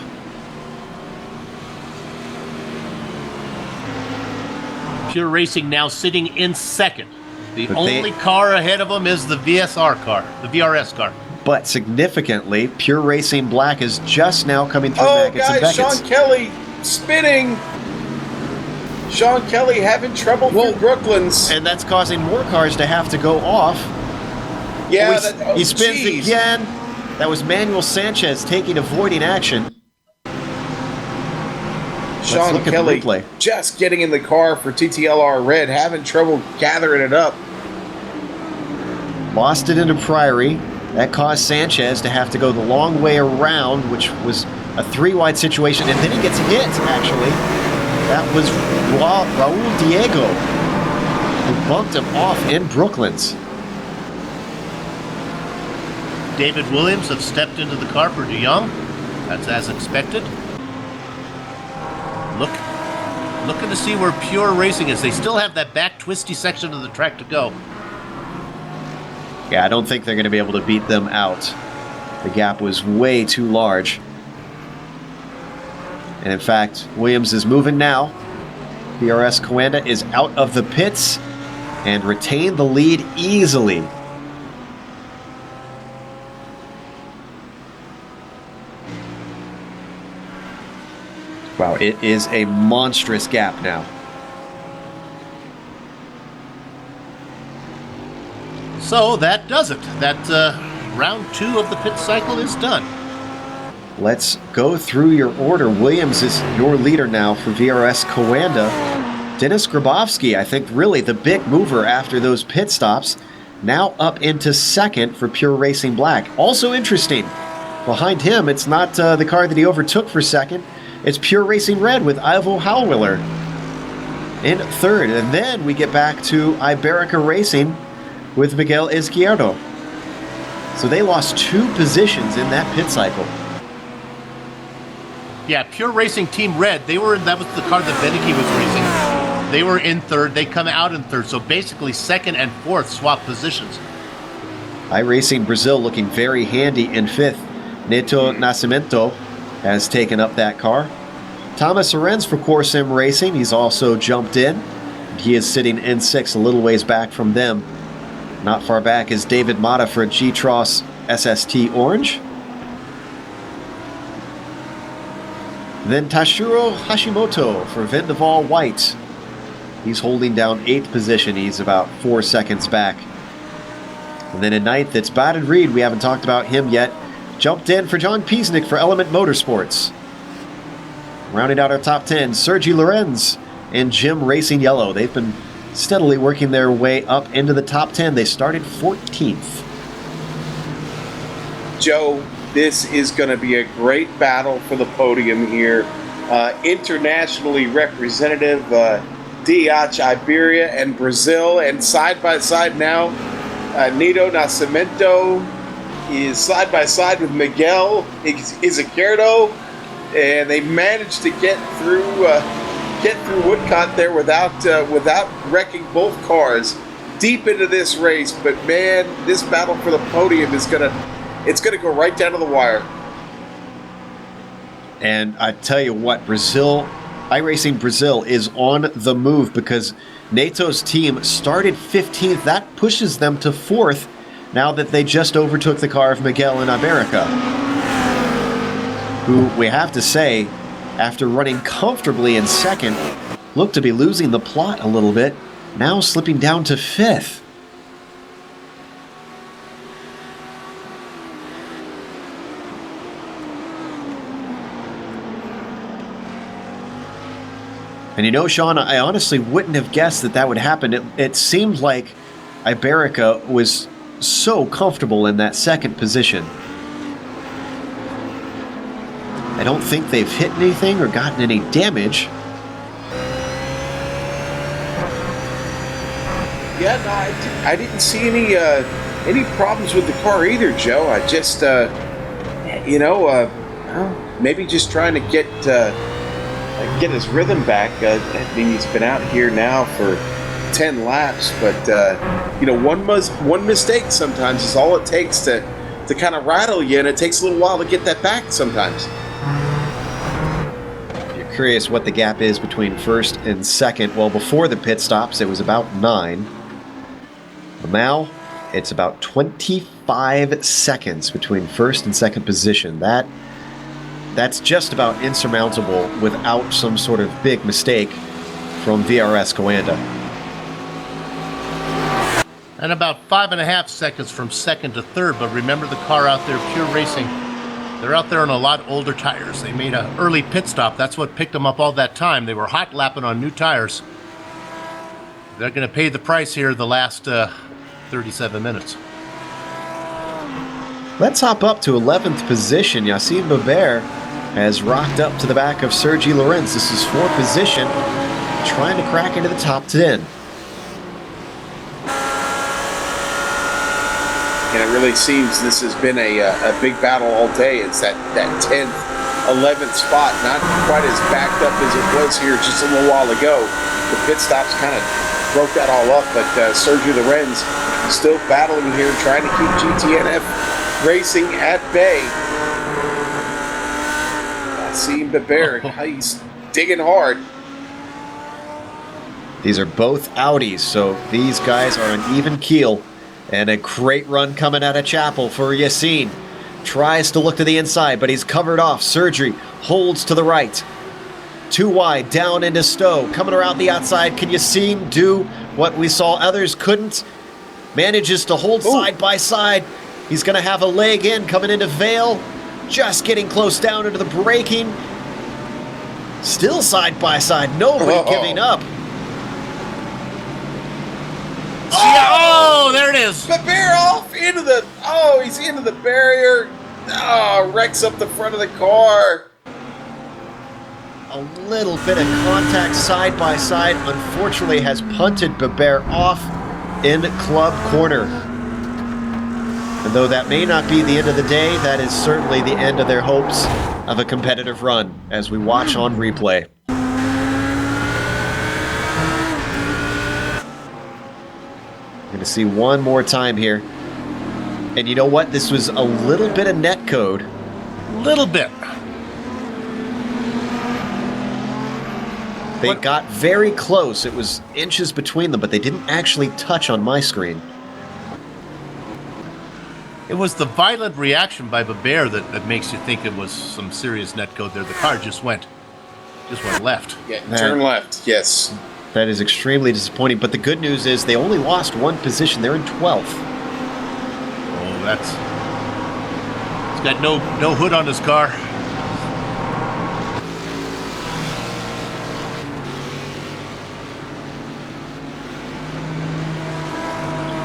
[SPEAKER 5] Pure Racing now sitting in 2nd. The only car ahead of them is the VSR car, the VRS car.
[SPEAKER 3] But significantly, Pure Racing Black is just now coming through Maggots and
[SPEAKER 4] guys,
[SPEAKER 3] Beckett's.
[SPEAKER 4] Sean Kelly spinning. Sean Kelly having trouble through Brooklands.
[SPEAKER 3] And that's causing more cars to have to go off.
[SPEAKER 4] Yeah,
[SPEAKER 3] he spins again. That was Manuel Sanchez avoiding action.
[SPEAKER 4] Sean Kelly just getting in the car for TTLR Red, having trouble gathering it up.
[SPEAKER 3] Lost it into Priory. That caused Sanchez to have to go the long way around, which was a 3-wide situation. And then he gets hit, actually. That was Raul Diego, who bumped him off in Brooklands.
[SPEAKER 5] David Williams have stepped into the car for DeYoung. That's as expected. Looking to see where Pure Racing is. They still have that back twisty section of the track to go.
[SPEAKER 3] Yeah, I don't think they're going to be able to beat them out. The gap was way too large. And in fact, Williams is moving now. PRS Coanda is out of the pits and retained the lead easily. Wow, it is a monstrous gap now.
[SPEAKER 5] So that does it. That round 2 of the pit cycle is done.
[SPEAKER 3] Let's go through your order. Williams is your leader now for VRS Coanda. Dennis Grabowski, I think really the big mover after those pit stops, now up into 2nd for Pure Racing Black. Also interesting, behind him, it's not the car that he overtook for 2nd. It's Pure Racing Red with Ivo Howwiller in 3rd. And then we get back to Iberica Racing with Miguel Izquierdo. So they lost 2 positions in that pit cycle.
[SPEAKER 5] Yeah, Pure Racing Team Red, that was the car that Beneke was racing. They were in 3rd, they come out in 3rd. So basically 2nd and 4th swap positions.
[SPEAKER 3] iRacing Brazil looking very handy in 5th. Neto Nascimento has taken up that car. Thomas Arens for Corsim Racing, he's also jumped in. He is sitting in 6th, a little ways back from them. Not far back is David Mata for G-Tross SST Orange. Then Tashiro Hashimoto for Vendaval White. He's holding down 8th position. He's about 4 seconds back. And then in 9th, it's Baden Reed. We haven't talked about him yet. Jumped in for John Piesnik for Element Motorsports. Rounding out our top 10, Sergi Lorenz and Jim Racing Yellow. They've been steadily working their way up into the top 10. They started 14th.
[SPEAKER 4] Joe, this is going to be a great battle for the podium here. Internationally representative DH Iberia and Brazil, and side by side now, Nito Nascimento is side by side with Miguel Izquierdo, and they managed to get through Woodcott there without wrecking both cars deep into this race. But man, this battle for the podium is gonna go right down to the wire.
[SPEAKER 3] And I tell you what, Brazil, iRacing Brazil is on the move because Nato's team started 15th. That pushes them to 4th now that they just overtook the car of Miguel and Iberica, who we have to say, after running comfortably in 2nd, looked to be losing the plot a little bit, now slipping down to 5th. And you know, Sean, I honestly wouldn't have guessed that would happen. It seemed like Iberica was so comfortable in that 2nd position. I don't think they've hit anything or gotten any damage.
[SPEAKER 4] Yeah, no, I didn't see any problems with the car either, Joe. I just, maybe just trying to get his rhythm back. I mean, he's been out here now for 10 laps, but one mistake sometimes is all it takes to kind of rattle you, and it takes a little while to get that back sometimes.
[SPEAKER 3] If you're curious what the gap is between 1st and 2nd, well, before the pit stops, it was about 9. Well, now it's about 25 seconds between 1st and 2nd position. That's just about insurmountable without some sort of big mistake from VRS Coanda.
[SPEAKER 5] And about 5.5 seconds from 2nd to 3rd. But remember, the car out there, Pure Racing, they're out there on a lot older tires. They made an early pit stop. That's what picked them up all that time. They were hot lapping on new tires. They're going to pay the price here the last 37 minutes.
[SPEAKER 3] Let's hop up to 11th position. Yassine Babert has rocked up to the back of Sergi Lorenz. This is 4th position, trying to crack into the top 10.
[SPEAKER 4] And it really seems this has been a big battle all day. It's that 10th, 11th spot, not quite as backed up as it was here just a little while ago. The pit stops kind of broke that all up, but Sergio Lorenz still battling here, trying to keep GTNF Racing at bay. I see Babert, he's digging hard.
[SPEAKER 3] These are both Audis, so these guys are an even keel. And a great run coming out of Chapel for Yassine. Tries to look to the inside, but he's covered off. Sergi holds to the right. Too wide, down into Stowe. Coming around the outside, can Yassine do what we saw others couldn't? Manages to hold side by side. He's going to have a leg in coming into Vale. Just getting close down into the braking. Still side by side, nobody giving up.
[SPEAKER 5] Oh, there it is.
[SPEAKER 4] Babert off into he's into the barrier. Wrecks up the front of the car.
[SPEAKER 3] A little bit of contact side by side, unfortunately has punted Babert off in club corner. And though that may not be the end of the day, that is certainly the end of their hopes of a competitive run as we watch on replay. Going to see one more time here. And you know what? This was a little bit of net code.
[SPEAKER 5] Little bit.
[SPEAKER 3] They got very close. It was inches between them, but they didn't actually touch on my screen.
[SPEAKER 5] It was the violent reaction by Babert that makes you think it was some serious netcode there. The car just went left.
[SPEAKER 4] Yeah, turn left, yes.
[SPEAKER 3] That is extremely disappointing, but the good news is they only lost one position. They're in 12th.
[SPEAKER 5] Oh, he's got no hood on his car.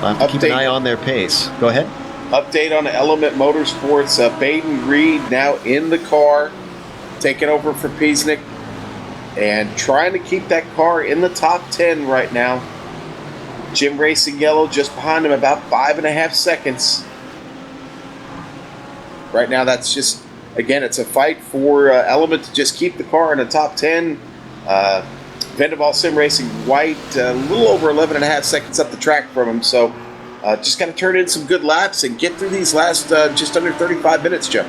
[SPEAKER 3] I'll have to keep an eye on their pace. Go ahead.
[SPEAKER 4] Update on Element Motorsports. Baden Reed now in the car, taking over for Piesnik, and trying to keep that car in the top 10 right now. Jim Racing Yellow just behind him, about 5.5 seconds. Right now, that's just, again, it's a fight for Element to just keep the car in the top 10. Vendaval Sim Racing White, a little over 11.5 seconds up the track from him. So just got to turn in some good laps and get through these last just under 35 minutes, Joe.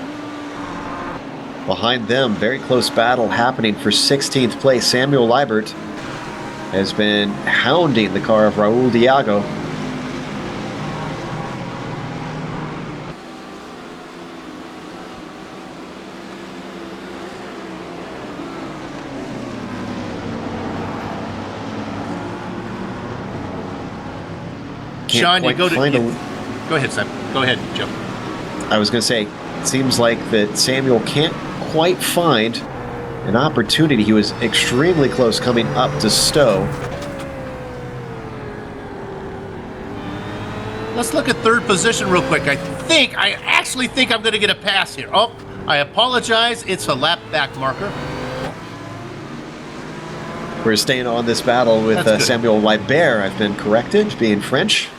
[SPEAKER 3] Behind them, very close battle happening for 16th place. Samuel Liebert has been hounding the car of Raul Diago.
[SPEAKER 5] Sean, you go ahead, Sam. Go ahead, Joe.
[SPEAKER 3] I was going to say, it seems like that Samuel can't quite find an opportunity. He was extremely close coming up to Stowe.
[SPEAKER 5] Let's look at third position real quick. I actually think I'm going to get a pass here. Oh, I apologize. It's a lap back marker.
[SPEAKER 3] We're staying on this battle with Samuel Liebert. I've been corrected, being French.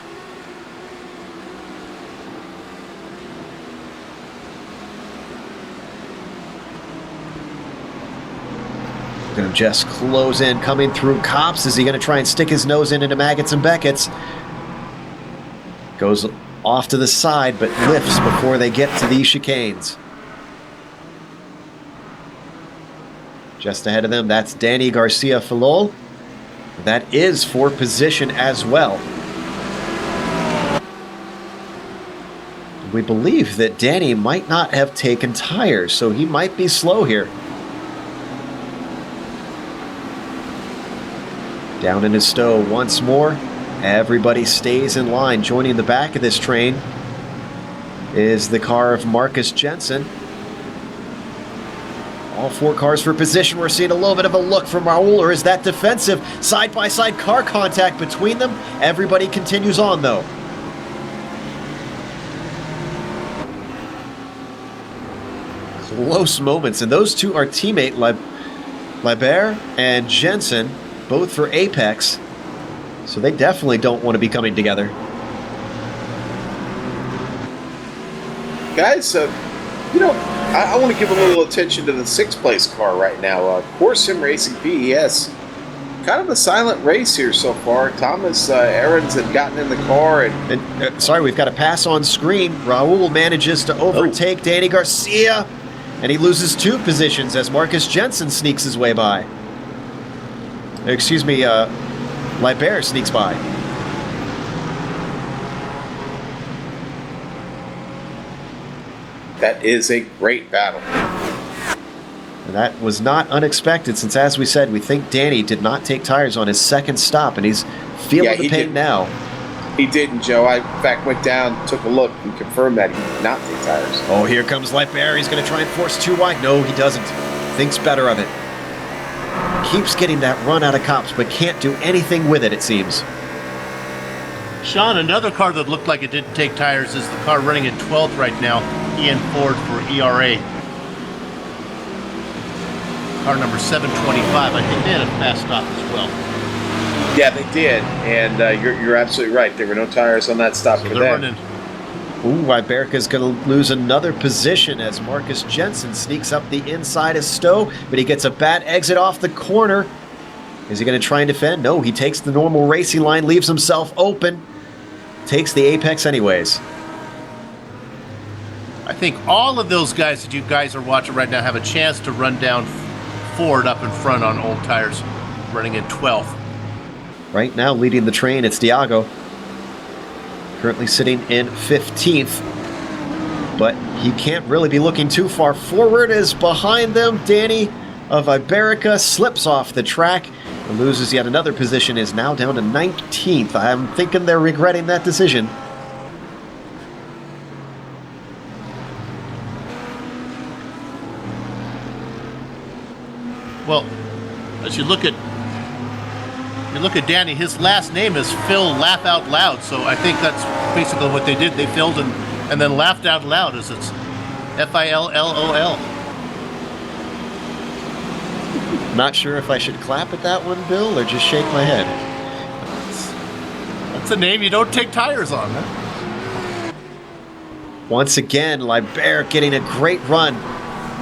[SPEAKER 3] Going to just close in, coming through Copse. Is he going to try and stick his nose into Maggots and Beckett's? Goes off to the side, but lifts before they get to these chicanes. Just ahead of them, that's Danny Garcia Filol. That is for position as well. We believe that Danny might not have taken tires, so he might be slow here. Down in his Stowe once more. Everybody stays in line. Joining the back of this train is the car of Marcus Jensen. All four cars for position. We're seeing a little bit of a look from Raul, or is that defensive? Side-by-side car contact between them. Everybody continues on, though. Close moments, and those two are teammate Liebert and Jensen, both for Apex, so they definitely don't want to be coming together.
[SPEAKER 4] Guys, I want to give a little attention to the 6th place car right now. Core Sim Racing PES. Kind of a silent race here so far. Thomas Ahrens had gotten in the car and
[SPEAKER 3] sorry, we've got a pass on screen. Raul manages to overtake Danny Garcia, and he loses 2 positions as Marcus Jensen sneaks his way by. Excuse me, Liebert sneaks by.
[SPEAKER 4] that is a great battle.
[SPEAKER 3] And that was not unexpected, since, as we said, we think Danny did not take tires on his second stop, and he's feeling the pain now.
[SPEAKER 4] He didn't, Joe. I, in fact, went down, took a look, and confirmed that he did not take tires.
[SPEAKER 3] Oh, here comes Liebert. He's going to try and force 2 wide. No, he doesn't. Thinks better of it. Keeps getting that run out of Copse, but can't do anything with it, it seems.
[SPEAKER 5] Sean, another car that looked like it didn't take tires is the car running in 12th right now, Ian Ford for ERA. Car number 725. I think they had a fast stop as well.
[SPEAKER 4] Yeah, they did, and you're absolutely right. There were no tires on that stop for them.
[SPEAKER 5] Running.
[SPEAKER 3] Ooh, Iberca's going to lose another position as Marcus Jensen sneaks up the inside of Stowe, but he gets a bad exit off the corner. Is he going to try and defend? No, he takes the normal racing line, leaves himself open, takes the apex anyways.
[SPEAKER 5] I think all of those guys that you guys are watching right now have a chance to run down Ford up in front on old tires, running in 12th.
[SPEAKER 3] Right now, leading the train, it's Diago. Currently sitting in 15th. but he can't really be looking too far forward as behind them, Danny of Iberica slips off the track and loses yet another position, is now down to 19th. I'm thinking they're regretting that decision.
[SPEAKER 5] Well, as you look at Danny, his last name is Phil Laugh Out Loud, so I think that's basically what they did. They filled and then laughed out loud, as it's F-I-L-L-O-L.
[SPEAKER 3] Not sure if I should clap at that one, Bill, or just shake my head.
[SPEAKER 5] That's a name you don't take tires on, huh?
[SPEAKER 3] Once again, Libert getting a great run.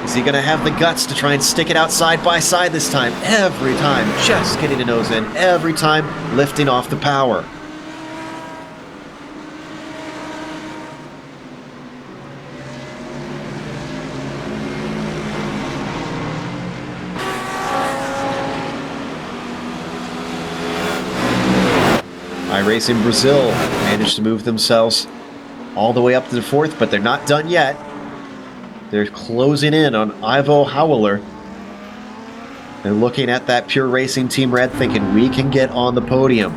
[SPEAKER 3] Is he going to have the guts to try and stick it out side by side this time? Every time, just getting a nose in. Every time, lifting off the power. iRacing Brazil managed to move themselves all the way up to the 4th, but they're not done yet. They're closing in on Ivo Howler. They're looking at that Pure Racing Team Red thinking we can get on the podium.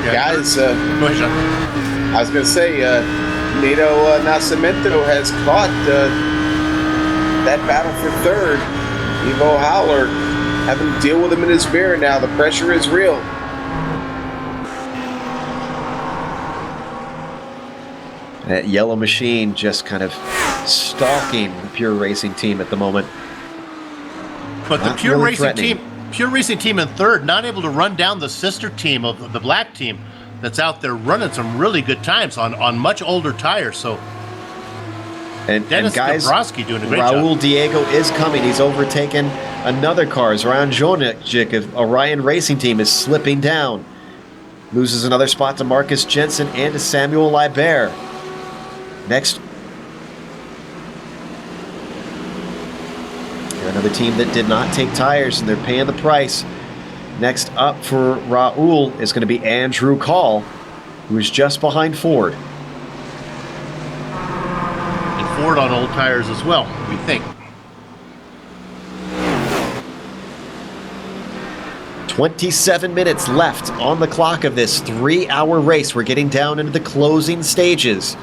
[SPEAKER 5] Yeah,
[SPEAKER 4] Guys,
[SPEAKER 5] go ahead, Sean.
[SPEAKER 4] I was going to say, Nito Nascimento has caught that battle for 3rd. Ivo Howler having to deal with him in his mirror now. The pressure is real.
[SPEAKER 3] That yellow machine just kind of stalking the Pure Racing team at the moment.
[SPEAKER 5] But the
[SPEAKER 3] Not
[SPEAKER 5] Pure
[SPEAKER 3] really
[SPEAKER 5] Racing
[SPEAKER 3] threatening.
[SPEAKER 5] Pure Racing team in 3rd, not able to run down the sister team of the black team that's out there running some really good times on much older tires. So
[SPEAKER 3] And
[SPEAKER 5] Dennis
[SPEAKER 3] guys,
[SPEAKER 5] Gavrosky doing a great
[SPEAKER 3] Raul
[SPEAKER 5] job.
[SPEAKER 3] Diego is coming. He's overtaken another car. Zoran Jonic of Orion Racing Team is slipping down. Loses another spot to Marcus Jensen and to Samuel Libert. Next, another team that did not take tires, and they're paying the price. Next up for Raul is going to be Andrew Call, who is just behind Ford.
[SPEAKER 5] And Ford on old tires as well, we think.
[SPEAKER 3] 27 minutes left on the clock of this 3-hour race. We're getting down into the closing stages.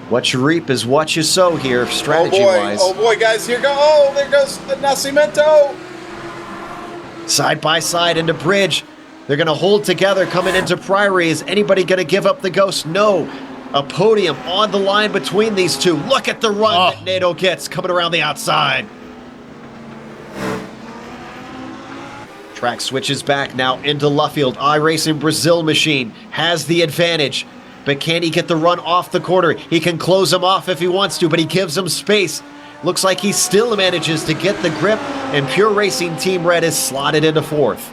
[SPEAKER 3] What you reap is what you sow here, strategy-wise.
[SPEAKER 4] Oh boy, guys, here go. Oh, there goes the Nascimento.
[SPEAKER 3] Side by side into bridge. They're going to hold together coming into Priory. Is anybody going to give up the ghost? No. A podium on the line between these two. Look at the run that Nato gets coming around the outside. Track switches back now into Luffield. iRacing Brazil machine has the advantage. But can he get the run off the corner? He can close him off if he wants to, but he gives him space. Looks like he still manages to get the grip, and Pure Racing Team Red is slotted into 4th.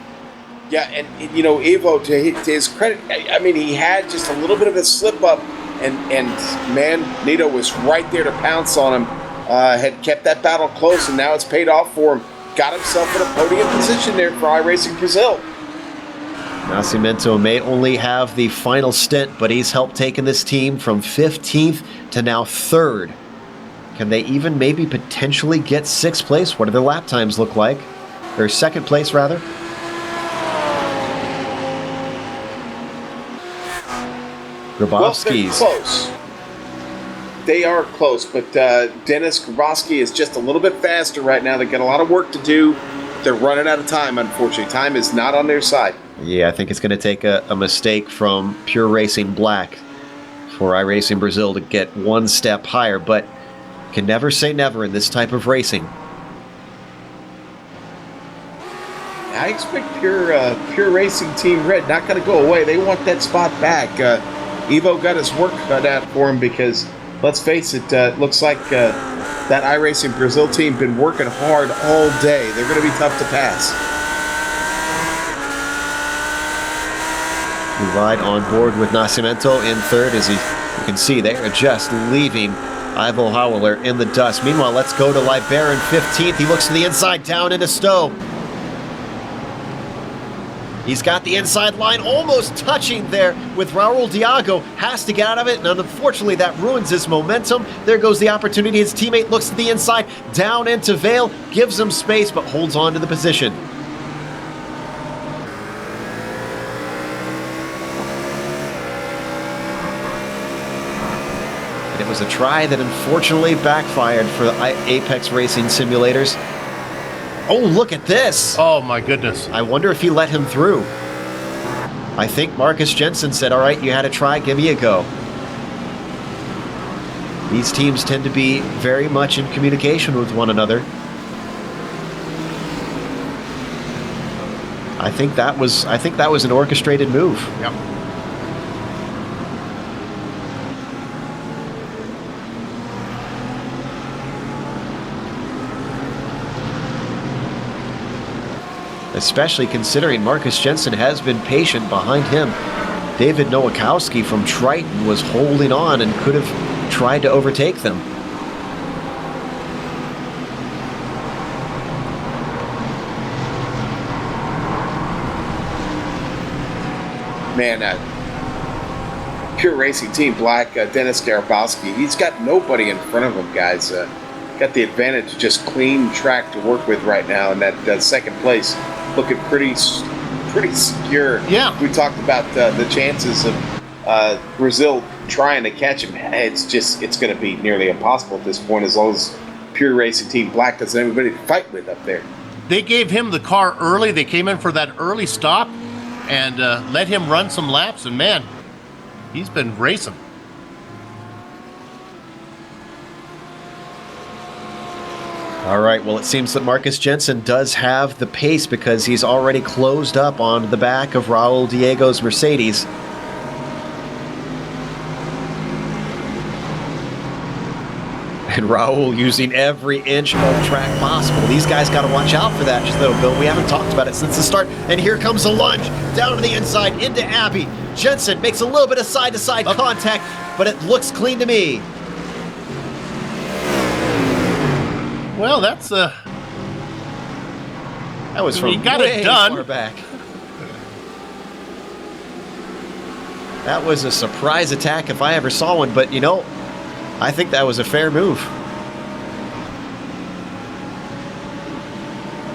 [SPEAKER 4] Yeah, and you know, Ivo, to his credit, I mean, he had just a little bit of a slip up, and man, Nito was right there to pounce on him. Had kept that battle close, and now it's paid off for him. Got himself in a podium position there for iRacing Brazil.
[SPEAKER 3] Nascimento may only have the final stint, but he's helped taking this team from 15th to now 3rd. Can they even maybe potentially get 6th place? What do their lap times look like? Or 2nd place, rather?
[SPEAKER 4] Well, they're
[SPEAKER 3] Grabowski's.
[SPEAKER 4] close. They are close, but Dennis Grabowski is just a little bit faster right now. They've got a lot of work to do. They're running out of time, unfortunately. Time is not on their side.
[SPEAKER 3] Yeah, I think it's going to take a mistake from Pure Racing Black for iRacing Brazil to get one step higher, but can never say never in this type of racing.
[SPEAKER 4] I expect Pure Racing Team Red not going to go away. They want that spot back. Ivo got his work cut out for him because, let's face it, looks like that iRacing Brazil team been working hard all day. They're going to be tough to pass.
[SPEAKER 3] We ride on board with Nascimento in 3rd as you can see they are just leaving Ivo Howler in the dust. Meanwhile, let's go to Libert in 15th. He looks to the inside, down into Stowe. He's got the inside line almost touching there with Raul Diago. Has to get out of it, and unfortunately that ruins his momentum. There goes the opportunity. His teammate looks to the inside, down into Vale, gives him space, but holds on to the position. And it was a try that unfortunately backfired for the Apex Racing simulators. Oh, look at this!
[SPEAKER 5] Oh my goodness.
[SPEAKER 3] I wonder if he let him through. I think Marcus Jensen said, all right, you had a try, give me a go. These teams tend to be very much in communication with one another. I think that was an orchestrated move.
[SPEAKER 5] Yep.
[SPEAKER 3] Especially considering Marcus Jensen has been patient behind him. David Nowakowski from Triton was holding on and could have tried to overtake them.
[SPEAKER 4] Man, Pure Racing Team Black, Dennis Garabowski, he's got nobody in front of him, guys. Got the advantage of just clean track to work with right now, and that second place looking pretty secure.
[SPEAKER 5] Yeah.
[SPEAKER 4] We talked about the chances of Brazil trying to catch him. It's going to be nearly impossible at this point, as long as Pure Racing Team Black doesn't have anybody to fight with up there.
[SPEAKER 5] They gave him the car early. They came in for that early stop and let him run some laps, and man, he's been racing.
[SPEAKER 3] All right, well, it seems that Marcus Jensen does have the pace because he's already closed up on the back of Raul Diego's Mercedes. And Raul using every inch of track possible. These guys got to watch out for that, just though, Bill. We haven't talked about it since the start. And here comes a lunge down to the inside into Abbey. Jensen makes a little bit of side-to-side contact, but it looks clean to me.
[SPEAKER 5] Well, that's
[SPEAKER 3] That was from
[SPEAKER 5] you got
[SPEAKER 3] way
[SPEAKER 5] it done.
[SPEAKER 3] far back. That was a surprise attack if I ever saw one, but you know, I think that was a fair move.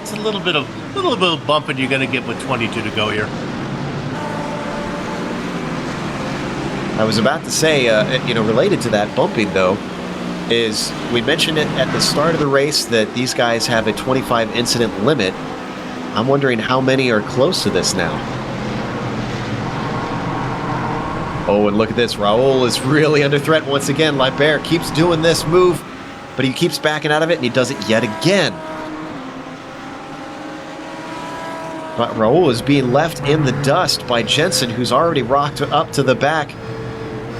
[SPEAKER 5] It's a little bit of bumping you're going to get with 22 to go here.
[SPEAKER 3] I was about to say, related to that bumping though, is we mentioned it at the start of the race that these guys have a 25 incident limit. I'm wondering how many are close to this now. Oh, and look at this. Raul is really under threat once again. Libert keeps doing this move, but he keeps backing out of it, and he does it yet again. But Raul is being left in the dust by Jensen, who's already rocked up to the back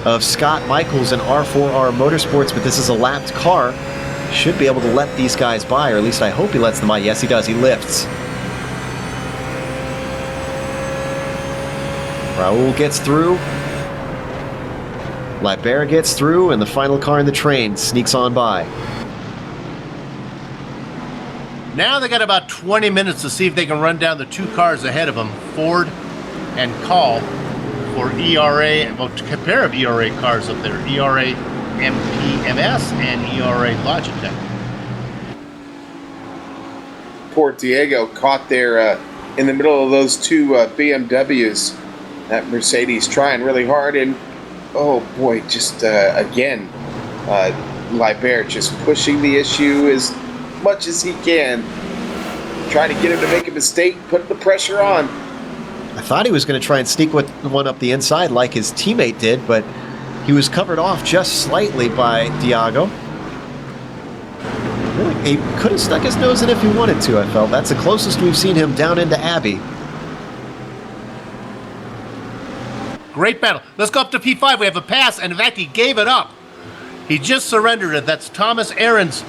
[SPEAKER 3] of Scott Michaels and R4R Motorsports, but this is a lapped car. Should be able to let these guys by, or at least I hope he lets them by. Yes, he does. He lifts. Raul gets through. Libert gets through, and the final car in the train sneaks on by.
[SPEAKER 5] Now they got about 20 minutes to see if they can run down the two cars ahead of them, Ford and Call, for ERA, well, a pair of ERA cars up there, ERA MPMS and ERA Logitech.
[SPEAKER 4] Poor Diego caught there in the middle of those two BMWs. That Mercedes trying really hard, and oh boy, just again, Libert just pushing the issue as much as he can, trying to get him to make a mistake, put the pressure on.
[SPEAKER 3] I thought he was going to try and sneak one up the inside like his teammate did, but he was covered off just slightly by Diago. Really, he could have stuck his nose in if he wanted to, I felt. That's the closest we've seen him down into Abbey.
[SPEAKER 5] Great battle. Let's go up to P5. We have a pass, and in fact, he gave it up. He just surrendered it. That's Thomas Ahrens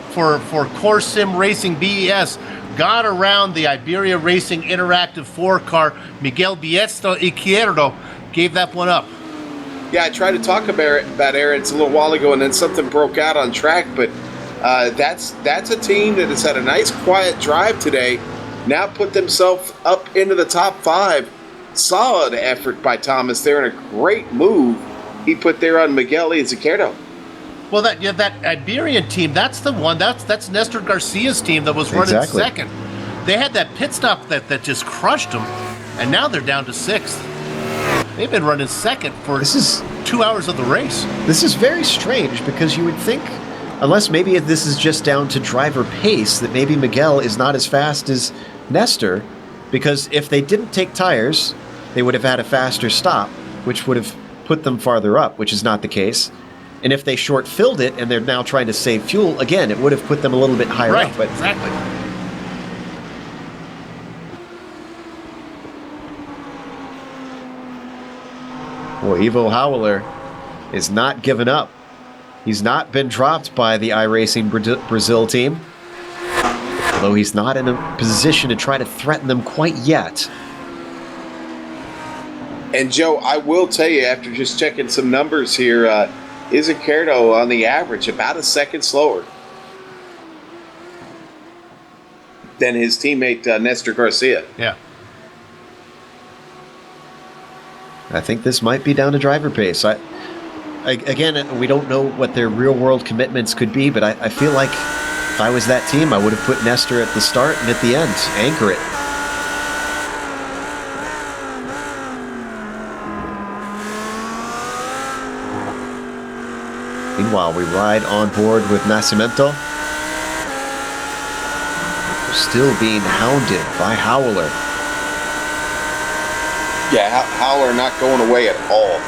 [SPEAKER 5] for Core Sim Racing BES. Got around the Iberia Racing Interactive 4 car. Miguel Biestro Izquierdo gave that one up.
[SPEAKER 4] Yeah, I tried to talk about Ahrens a little while ago, and then something broke out on track, but that's a team that has had a nice quiet drive today. now put themselves up into the top 5. Solid effort by Thomas there, and a great move he put there on Miguel Izquierdo.
[SPEAKER 5] Well, that Iberian team, that's the one. That's Nestor Garcia's team that was running second. They had that pit stop that just crushed them, and now they're down to 6th. They've been running second for 2 hours of the race.
[SPEAKER 3] This is very strange because you would think, unless maybe this is just down to driver pace, that maybe Miguel is not as fast as Nestor, because if they didn't take tires, they would have had a faster stop, which would have put them farther up, which is not the case. And if they short-filled it and they're now trying to save fuel, again, it would have put them a little bit higher up. But
[SPEAKER 5] exactly.
[SPEAKER 3] Well, Ivo Howler is not giving up. He's not been dropped by the iRacing Brazil team, although he's not in a position to try to threaten them quite yet.
[SPEAKER 4] And Joe, I will tell you, after just checking some numbers here, Izquierdo on the average about a second slower than his teammate Nestor Garcia.
[SPEAKER 5] Yeah.
[SPEAKER 3] I think this might be down to driver pace. Again, we don't know what their real-world commitments could be, but I feel like if I was that team, I would have put Nestor at the start and at the end. Anchor it. Meanwhile, we ride on board with Nascimento. Still being hounded by Howler.
[SPEAKER 4] Yeah, Howler not going away at all.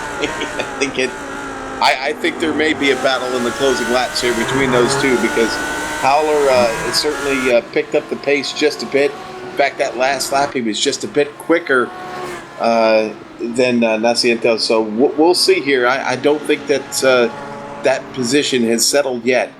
[SPEAKER 4] I think there may be a battle in the closing laps here between those two, because Howler has certainly picked up the pace just a bit. In fact, that last lap he was just a bit quicker than Nascimento. So we'll see here. I don't think that that position has settled yet.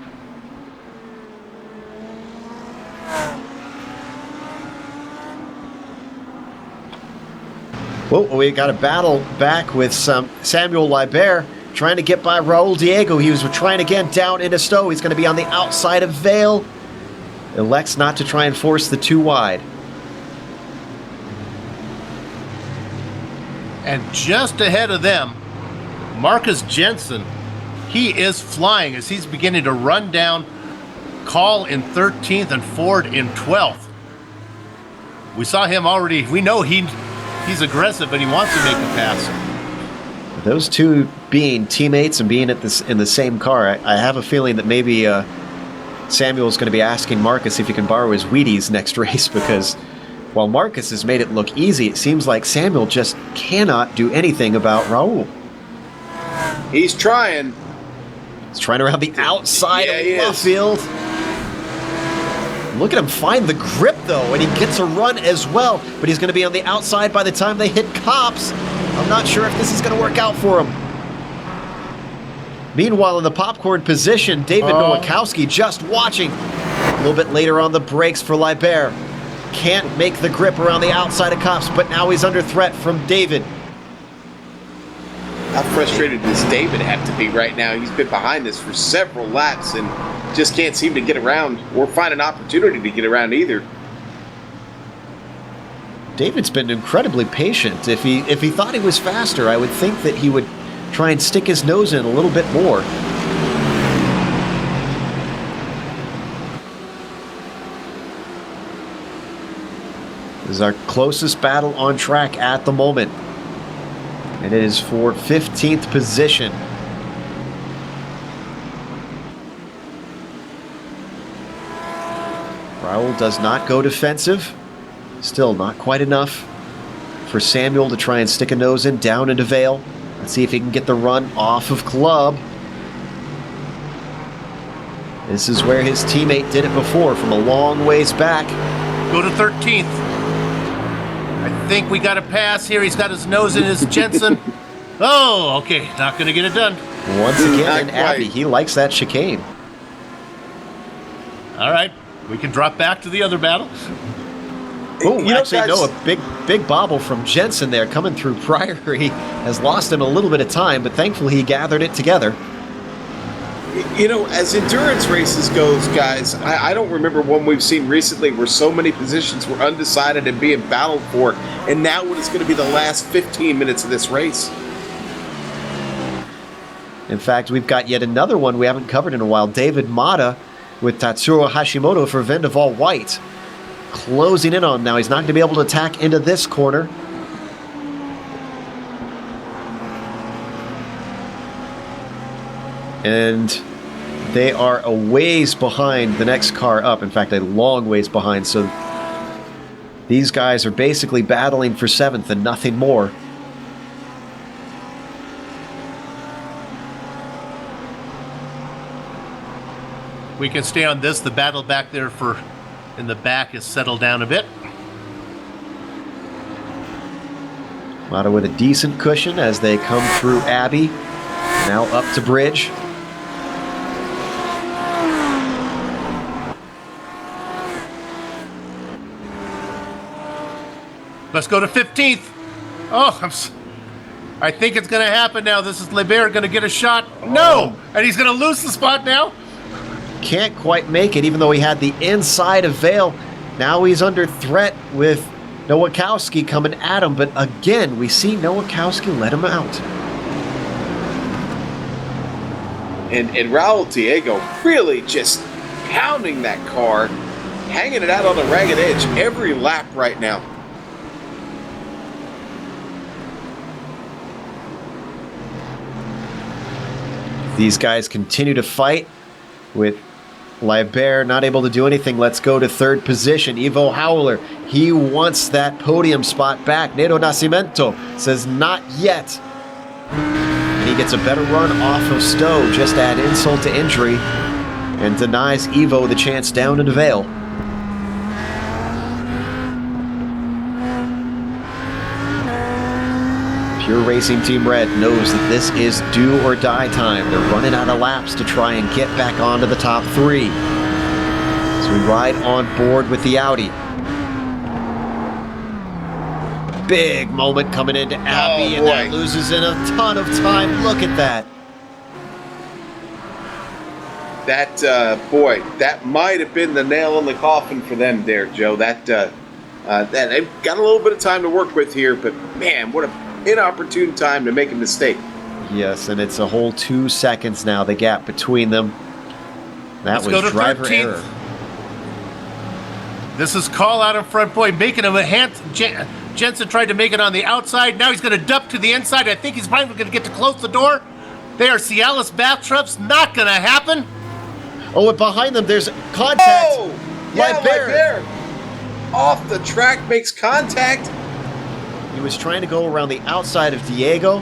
[SPEAKER 3] Well, we got a battle back with Samuel Liber trying to get by Raul Diego. He was trying again down into Stowe. He's going to be on the outside of Vale. Elects not to try and force the too wide.
[SPEAKER 5] And just ahead of them, Marcus Jensen. He is flying as he's beginning to run down Call in 13th and Ford in 12th. We saw him already. We know he's aggressive and he wants to make a pass.
[SPEAKER 3] Those two being teammates and being in the same car, I have a feeling that maybe Samuel's going to be asking Marcus if he can borrow his Wheaties next race, because while Marcus has made it look easy, it seems like Samuel just cannot do anything about Raul.
[SPEAKER 4] He's trying.
[SPEAKER 3] He's trying around the outside of Luffield. Look at him find the grip, though, and he gets a run as well. But he's going to be on the outside by the time they hit Cops. I'm not sure if this is going to work out for him. Meanwhile, in the popcorn position, David Nowakowski just watching. A little bit later on the brakes for Liber. Can't make the grip around the outside of Cops, but now he's under threat from David.
[SPEAKER 4] How frustrated does David have to be right now? He's been behind this for several laps and just can't seem to get around or find an opportunity to get around either.
[SPEAKER 3] David's been incredibly patient. If he thought he was faster, I would think that he would try and stick his nose in a little bit more. This is our closest battle on track at the moment. And it is for 15th position. Raul does not go defensive. Still not quite enough for Samuel to try and stick a nose in down into Vale. Let's see if he can get the run off of Club. This is where his teammate did it before, from a long ways back.
[SPEAKER 5] Go to 13th. I think we got a pass here. He's got his nose in his Jensen. Oh, okay. Not going to get it done.
[SPEAKER 3] Once again, Abbey, he likes that chicane.
[SPEAKER 5] All right. We can drop back to the other battle.
[SPEAKER 3] Oh, actually, no, a big bobble from Jensen there coming through Priory has lost him a little bit of time, but thankfully he gathered it together.
[SPEAKER 4] You know, as endurance races goes, guys, I don't remember one we've seen recently where so many positions were undecided and being battled for, and now what is going to be the last 15 minutes of this race.
[SPEAKER 3] In fact, we've got yet another one we haven't covered in a while. David Mata with Tatsuro Hashimoto for Vendaval White. Closing in on him now. He's not going to be able to attack into this corner. And they are a ways behind the next car up. In fact, a long ways behind. So these guys are basically battling for 7th and nothing more.
[SPEAKER 5] We can stay on this. The battle back there in the back has settled down a bit.
[SPEAKER 3] Mata with a decent cushion as they come through Abbey. Now up to Bridge.
[SPEAKER 5] Let's go to 15th. Oh, I think it's going to happen now. This is Lebert going to get a shot. No! And he's going to lose the spot now.
[SPEAKER 3] Can't quite make it, even though he had the inside of Vale. Now he's under threat with Nowakowski coming at him. But again, we see Nowakowski let him out.
[SPEAKER 4] And Raul Diego really just pounding that car, hanging it out on the ragged edge every lap right now.
[SPEAKER 3] These guys continue to fight with Libert not able to do anything. Let's go to 3rd position. Ivo Howler, he wants that podium spot back. Nero Nascimento says not yet. And he gets a better run off of Stowe, just add insult to injury, and denies Ivo the chance down into Vale. Pure Racing Team Red knows that this is do or die time. They're running out of laps to try and get back onto the top 3. So we ride on board with the Audi. Big moment coming into Abbey, and that loses in a ton of time. Look at that.
[SPEAKER 4] That, boy, that might have been the nail in the coffin for them there, Joe. That they've got a little bit of time to work with here, but man, what a inopportune time to make a mistake.
[SPEAKER 3] Yes, and it's a whole 2 seconds now, the gap between them. That was driver error.
[SPEAKER 5] This is call out in front, boy, making him a hand. Jensen tried to make it on the outside. Now he's going to dump to the inside. I think he's probably going to get to close the door. They are Cialis bathtubs. Not going to happen.
[SPEAKER 3] Oh, and behind them, there's contact.
[SPEAKER 4] Oh, yeah, Libert off the track makes contact.
[SPEAKER 3] He was trying to go around the outside of Diego,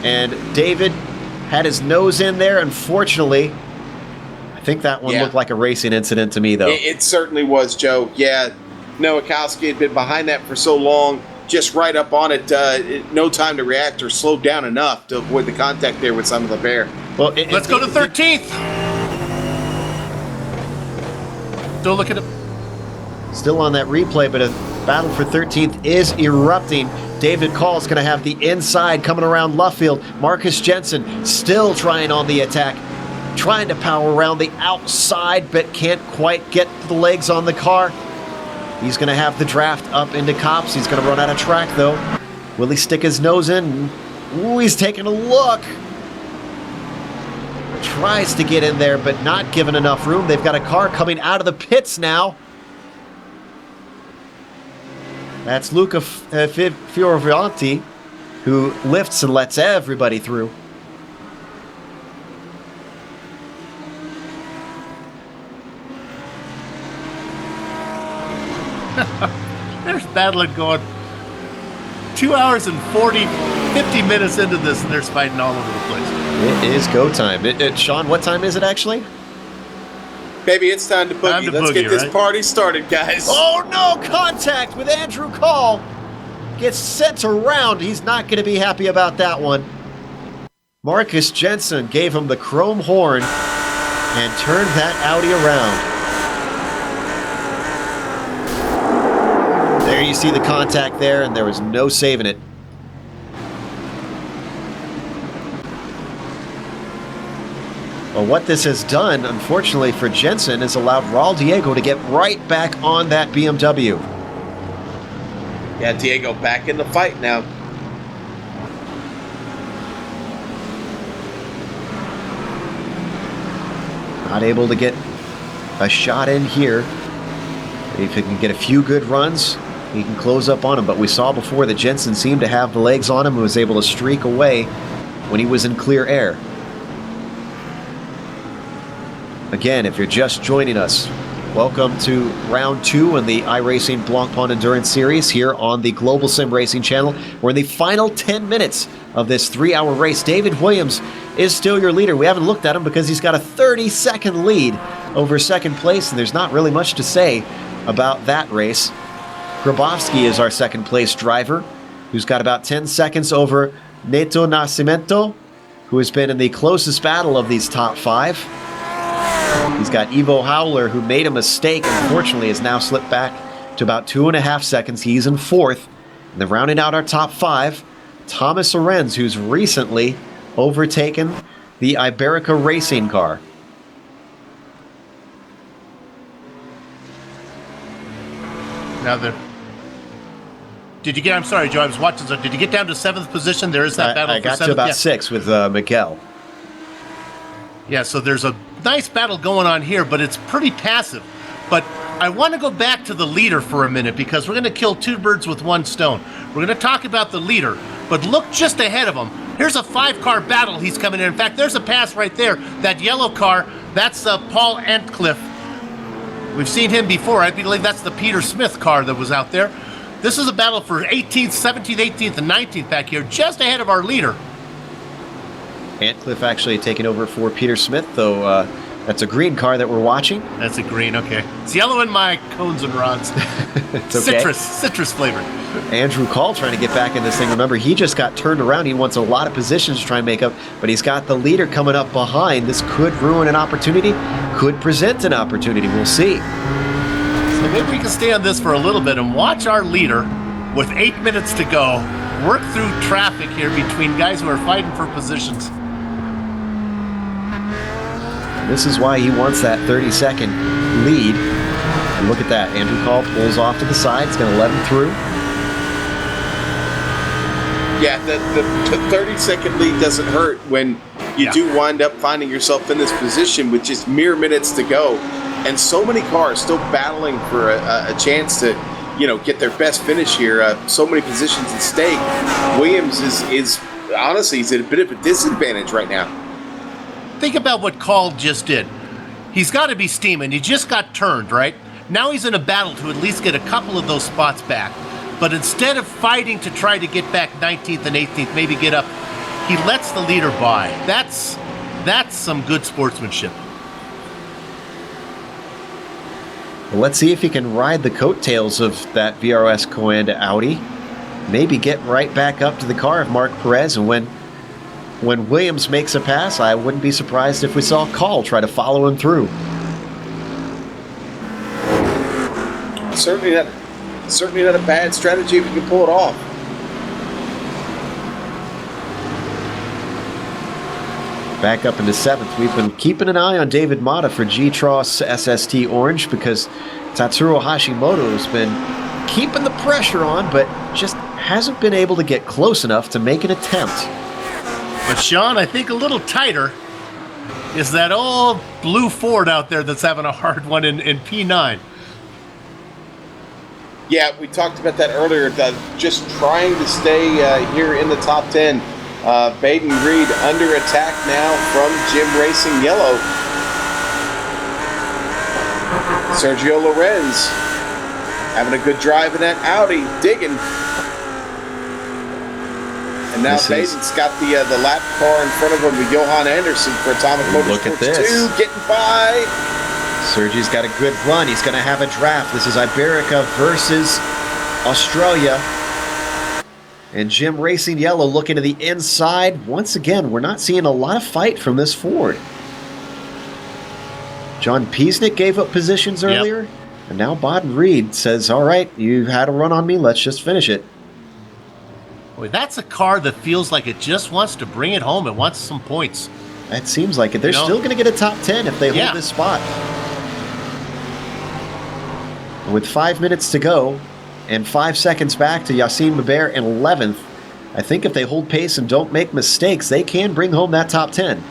[SPEAKER 3] and David had his nose in there. Unfortunately, I think that one looked like a racing incident to me, though.
[SPEAKER 4] It certainly was, Joe. Yeah, Nowakowski had been behind that for so long, just right up on it. No time to react or slow down enough to avoid the contact there with Simon Lebert.
[SPEAKER 5] Well, let's go to 13th. Still looking at
[SPEAKER 3] Still on that replay, but a battle for 13th is erupting. David Call's going to have the inside coming around Luffield. Marcus Jensen still trying on the attack, trying to power around the outside, but can't quite get the legs on the car. He's going to have the draft up into Copse. He's going to run out of track, though. Will he stick his nose in? Ooh, he's taking a look. Tries to get in there, but not given enough room. They've got a car coming out of the pits now. That's Luca Fioravanti, who lifts and lets everybody through.
[SPEAKER 5] There's battling going 2 hours and 50 minutes into this, and they're fighting all over the place.
[SPEAKER 3] It is go time. Sean, what time is it actually?
[SPEAKER 4] Baby, it's time to boogie. Let's get this party started, guys.
[SPEAKER 3] Oh no, contact with Andrew Call. Gets sent around. He's not going to be happy about that one. Marcus Jensen gave him the chrome horn and turned that Audi around. There you see the contact there, and there was no saving it. Well, what this has done, unfortunately for Jensen, is allowed Raul Diego to get right back on that BMW.
[SPEAKER 4] Yeah, Diego back in the fight now.
[SPEAKER 3] Not able to get a shot in here. If he can get a few good runs, he can close up on him. But we saw before that Jensen seemed to have the legs on him and was able to streak away when he was in clear air. Again, if you're just joining us, welcome to round 2 in the iRacing Blancpain Endurance Series here on the Global Sim Racing channel. We're in the final 10 minutes of this 3-hour race. David Williams is still your leader. We haven't looked at him because he's got a 30-second lead over second place, and there's not really much to say about that race. Grabowski is our second place driver, who's got about 10 seconds over Neto Nascimento, who has been in the closest battle of these top 5. He's got Ivo Howler, who made a mistake, unfortunately has now slipped back to about 2.5 seconds. He's in 4th. And then rounding out our top 5, Thomas Lorenz, who's recently overtaken the Iberica racing car.
[SPEAKER 5] Now did you get? I'm sorry, Joe. I was watching. So did you get down to 7th position? There is that battle.
[SPEAKER 3] I got
[SPEAKER 5] for 7th.
[SPEAKER 3] to about 6 with Miguel.
[SPEAKER 5] Yeah, so there's a nice battle going on here, but it's pretty passive. But I want to go back to the leader for a minute because we're going to kill 2 birds with 1 stone. We're going to talk about the leader, but look just ahead of him. Here's a 5-car battle he's coming in. In fact, there's a pass right there. That yellow car, that's Paul Antcliffe. We've seen him before. I believe that's the Peter Smith car that was out there. This is a battle for 18th, 17th, 18th, and 19th back here, just ahead of our leader.
[SPEAKER 3] Antcliffe actually taking over for Peter Smith, though that's a green car that we're watching.
[SPEAKER 5] That's a green, okay. It's yellow in my cones and rods.
[SPEAKER 3] It's okay.
[SPEAKER 5] Citrus flavored.
[SPEAKER 3] Andrew Call trying to get back in this thing. Remember, he just got turned around. He wants a lot of positions to try and make up, but he's got the leader coming up behind. This could ruin an opportunity, could present an opportunity. We'll see.
[SPEAKER 5] So maybe we can stay on this for a little bit and watch our leader with 8 minutes to go work through traffic here between guys who are fighting for positions.
[SPEAKER 3] This is why he wants that 30-second lead. Look at that. Andrew Call pulls off to the side. He's going to let him through.
[SPEAKER 4] Yeah, the 30-second lead doesn't hurt when you do wind up finding yourself in this position with just mere minutes to go. And so many cars still battling for a chance to, get their best finish here. So many positions at stake. Williams is honestly, he's at a bit of a disadvantage right now.
[SPEAKER 5] Think about what Call just did. He's got to be steaming. He just got turned, right? Now he's in a battle to at least get a couple of those spots back. But instead of fighting to try to get back 19th and 18th, maybe get up, he lets the leader by. That's some good sportsmanship.
[SPEAKER 3] Well, let's see if he can ride the coattails of that VRS Coanda Audi. Maybe get right back up to the car of Mark Perez, and when Williams makes a pass, I wouldn't be surprised if we saw Call try to follow him through.
[SPEAKER 4] Certainly not a bad strategy if you can pull it off.
[SPEAKER 3] Back up into 7th. We've been keeping an eye on David Mata for G-Tross SST Orange because Tatsuro Hashimoto has been keeping the pressure on, but just hasn't been able to get close enough to make an attempt.
[SPEAKER 5] But Sean, I think a little tighter is that old blue Ford out there that's having a hard one in P9.
[SPEAKER 4] Yeah, we talked about that earlier. Just trying to stay here in the top 10. Baden Reed under attack now from Jim Racing Yellow. Sergio Lorenz having a good drive in that Audi, digging. And now Baden's got the lap car in front of him with Johan Anderson for Atomic Motorsports 2, getting by.
[SPEAKER 3] Sergi's got a good run. He's going to have a draft. This is Iberica versus Australia. And Jim Racing Yellow looking to the inside. Once again, we're not seeing a lot of fight from this Ford. John Piesnik gave up positions earlier. Yep. And now Baden Reed says, all right, you had a run on me. Let's just finish it.
[SPEAKER 5] Boy, that's a car that feels like it just wants to bring it home. It wants some points.
[SPEAKER 3] That seems like it. They're still going to get a top 10 if they hold this spot. With 5 minutes to go and 5 seconds back to Yassine Mabert in 11th, I think if they hold pace and don't make mistakes, they can bring home that top 10.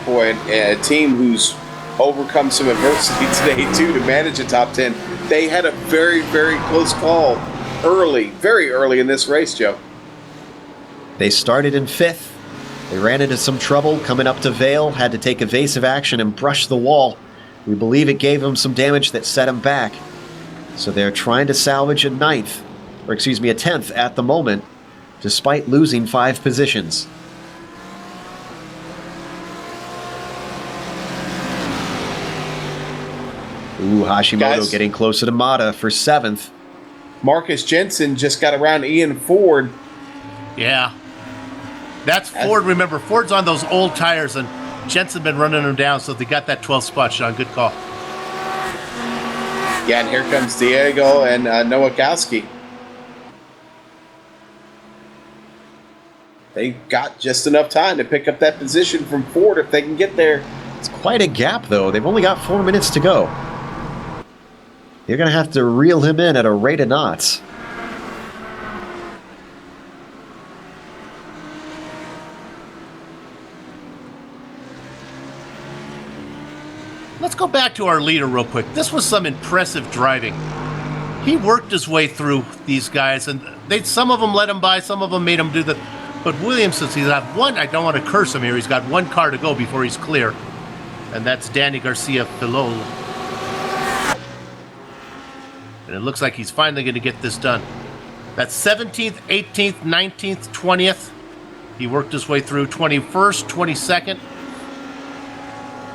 [SPEAKER 4] Boy, a team who's overcome some adversity today, too, to manage a top 10. They had a very, very close call very early in this race, Joe.
[SPEAKER 3] They started in 5th. They ran into some trouble coming up to Vale, had to take evasive action and brush the wall. We believe it gave them some damage that set them back. So they're trying to salvage a 10th at the moment, despite losing 5 positions. Ooh, Hashimoto getting closer to Mata for 7th.
[SPEAKER 4] Marcus Jensen just got around Ian Ford.
[SPEAKER 5] Yeah. That's Ford. Remember, Ford's on those old tires, and Jensen been running them down, so they got that 12th spot, Sean. Good call.
[SPEAKER 4] Yeah, and here comes Diego and Nowakowski. They got just enough time to pick up that position from Ford if they can get there.
[SPEAKER 3] It's quite a gap, though. They've only got 4 minutes to go. You're going to have to reel him in at a rate of knots.
[SPEAKER 5] Let's go back to our leader real quick. This was some impressive driving. He worked his way through these guys, and some of them let him by, some of them made him do the... But Williams, since he's got one, I don't want to curse him here, he's got one car to go before he's clear, and that's Danny Garcia Filol. And it looks like he's finally going to get this done. That's 17th, 18th, 19th, 20th. He worked his way through 21st, 22nd.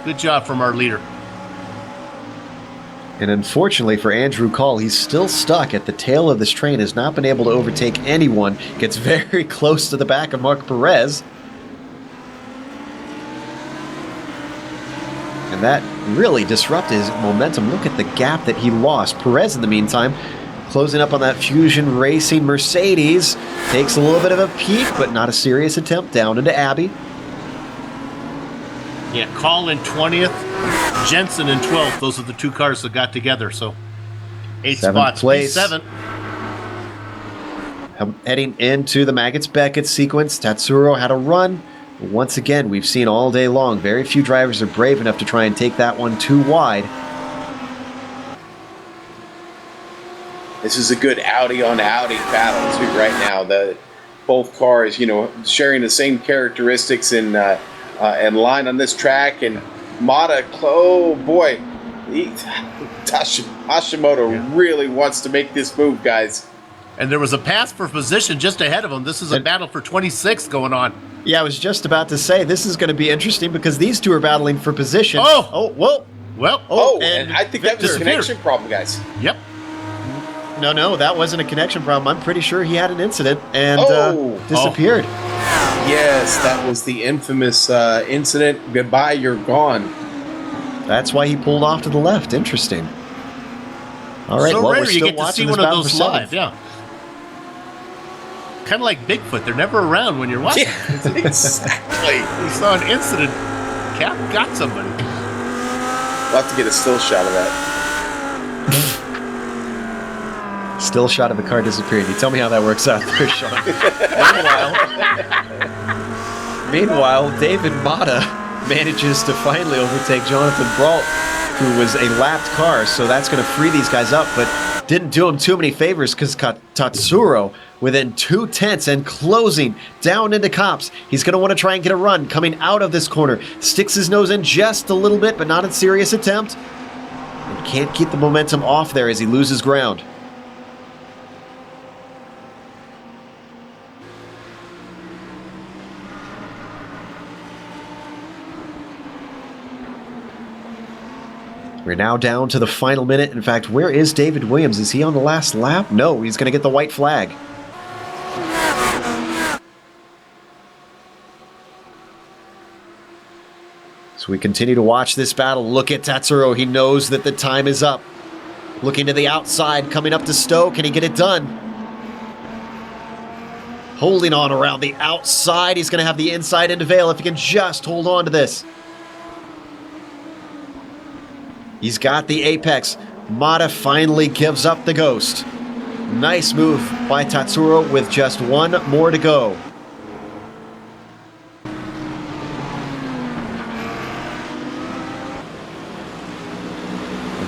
[SPEAKER 5] Good job from our leader.
[SPEAKER 3] And unfortunately for Andrew Call, he's still stuck at the tail of this train, has not been able to overtake anyone, gets very close to the back of Marc Perez. And that really disrupted his momentum. Look at the gap that he lost. Perez, in the meantime, closing up on that Fusion Racing Mercedes. Takes a little bit of a peek, but not a serious attempt, down into Abbey.
[SPEAKER 5] Yeah, Call in 20th, Jensen in 12th. Those are the two cars that got together, so 8 spots.
[SPEAKER 3] Place.
[SPEAKER 5] 7.
[SPEAKER 3] Heading into the Maggots-Beckett sequence, Tatsuro had a run. Once again, we've seen all day long, very few drivers are brave enough to try and take that one too wide.
[SPEAKER 4] This is a good Audi-on-Audi battle, too, right now. Both cars, sharing the same characteristics and line on this track. And Mata, oh boy, Hashimoto really wants to make this move, guys.
[SPEAKER 5] And there was a pass for position just ahead of him. This is a battle for 26th going on.
[SPEAKER 3] Yeah, I was just about to say, this is going to be interesting because these two are battling for position.
[SPEAKER 5] Whoa. Well,
[SPEAKER 4] and I think that was a connection problem, guys.
[SPEAKER 5] Yep.
[SPEAKER 3] No, that wasn't a connection problem. I'm pretty sure he had an incident and disappeared.
[SPEAKER 4] Yes, that was the infamous incident. Goodbye, you're gone.
[SPEAKER 3] That's why he pulled off to the left. Interesting. All right,
[SPEAKER 5] so
[SPEAKER 3] well,
[SPEAKER 5] rare
[SPEAKER 3] we're
[SPEAKER 5] you
[SPEAKER 3] still
[SPEAKER 5] get to see
[SPEAKER 3] watching
[SPEAKER 5] one
[SPEAKER 3] this
[SPEAKER 5] of
[SPEAKER 3] battle
[SPEAKER 5] those
[SPEAKER 3] for 7th.
[SPEAKER 5] live, yeah. Kind of like Bigfoot. They're never around when you're watching.
[SPEAKER 4] Yeah, exactly.
[SPEAKER 5] We saw an incident. Cap got somebody.
[SPEAKER 4] We'll have to get a still shot of that.
[SPEAKER 3] Still shot of the car disappearing. You tell me how that works out there, Sean. Meanwhile, David Mata manages to finally overtake Jonathan Brault, who was a lapped car, so that's going to free these guys up, but didn't do him too many favors because Tatsuro within 2/10 and closing down into Copse. He's going to want to try and get a run coming out of this corner. Sticks his nose in just a little bit, but not a serious attempt. And can't keep the momentum off there as he loses ground. We're now down to the final minute. In fact, where is David Williams? Is he on the last lap? No, he's going to get the white flag. So we continue to watch this battle. Look at Tatsuro. He knows that the time is up. Looking to the outside, coming up to Stowe. Can he get it done? Holding on around the outside. He's going to have the inside into Vale if he can just hold on to this. He's got the apex. Mata finally gives up the ghost. Nice move by Tatsuro with just one more to go.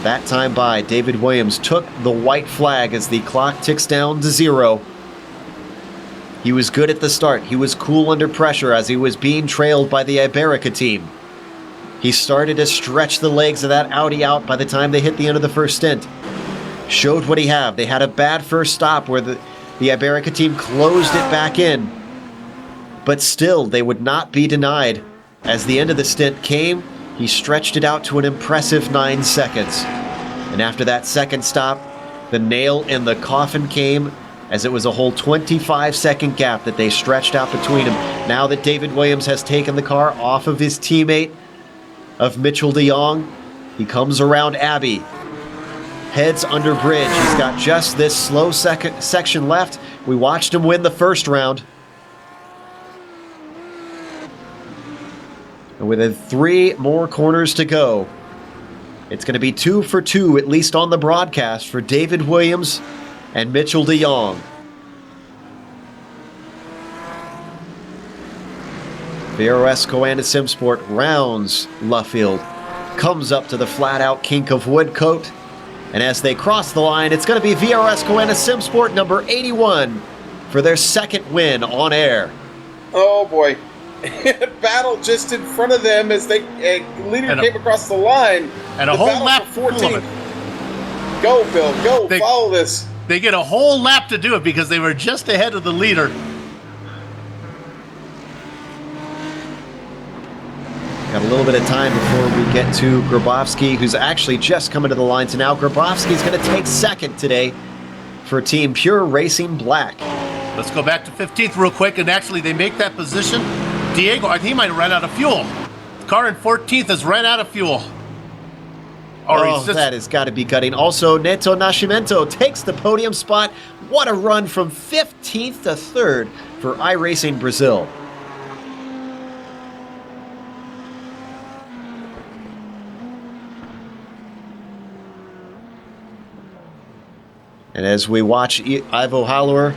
[SPEAKER 3] That time by, David Williams took the white flag as the clock ticks down to 0. He was good at the start. He was cool under pressure as he was being trailed by the Iberica team. He started to stretch the legs of that Audi out by the time they hit the end of the first stint. Showed what he had. They had a bad first stop where the Iberica team closed it back in. But still, they would not be denied. As the end of the stint came, he stretched it out to an impressive 9 seconds. And after that second stop, the nail in the coffin came, as it was a whole 25-second gap that they stretched out between them. Now that David Williams has taken the car off of his teammate, of Mitchell de Jong, he comes around Abbey. Heads under bridge. He's got just this slow section left. We watched him win the first round. And with 3 more corners to go, it's going to be 2 for 2, at least on the broadcast, for David Williams and Mitchell de Jong. VRS Coanda Simsport rounds Luffield, comes up to the flat-out kink of Woodcote, and as they cross the line, it's going to be VRS Coanda Simsport number 81 for their second win on air.
[SPEAKER 4] Oh boy. Battle just in front of them as they leader came across the line.
[SPEAKER 5] And a whole lap full of it.
[SPEAKER 4] Go, Phil, go, follow this.
[SPEAKER 5] They get a whole lap to do it because they were just ahead of the leader.
[SPEAKER 3] Got a little bit of time before we get to Grabowski, who's actually just coming to the line. So now Grabowski's going to take second today for Team Pure Racing Black.
[SPEAKER 5] Let's go back to 15th real quick, and actually they make that position. Diego, I think he might have run out of fuel. The car in 14th has run out of fuel.
[SPEAKER 3] That has got to be gutting. Also, Neto Nascimento takes the podium spot. What a run from 15th to 3rd for iRacing Brazil. And as we watch Ivo Hallower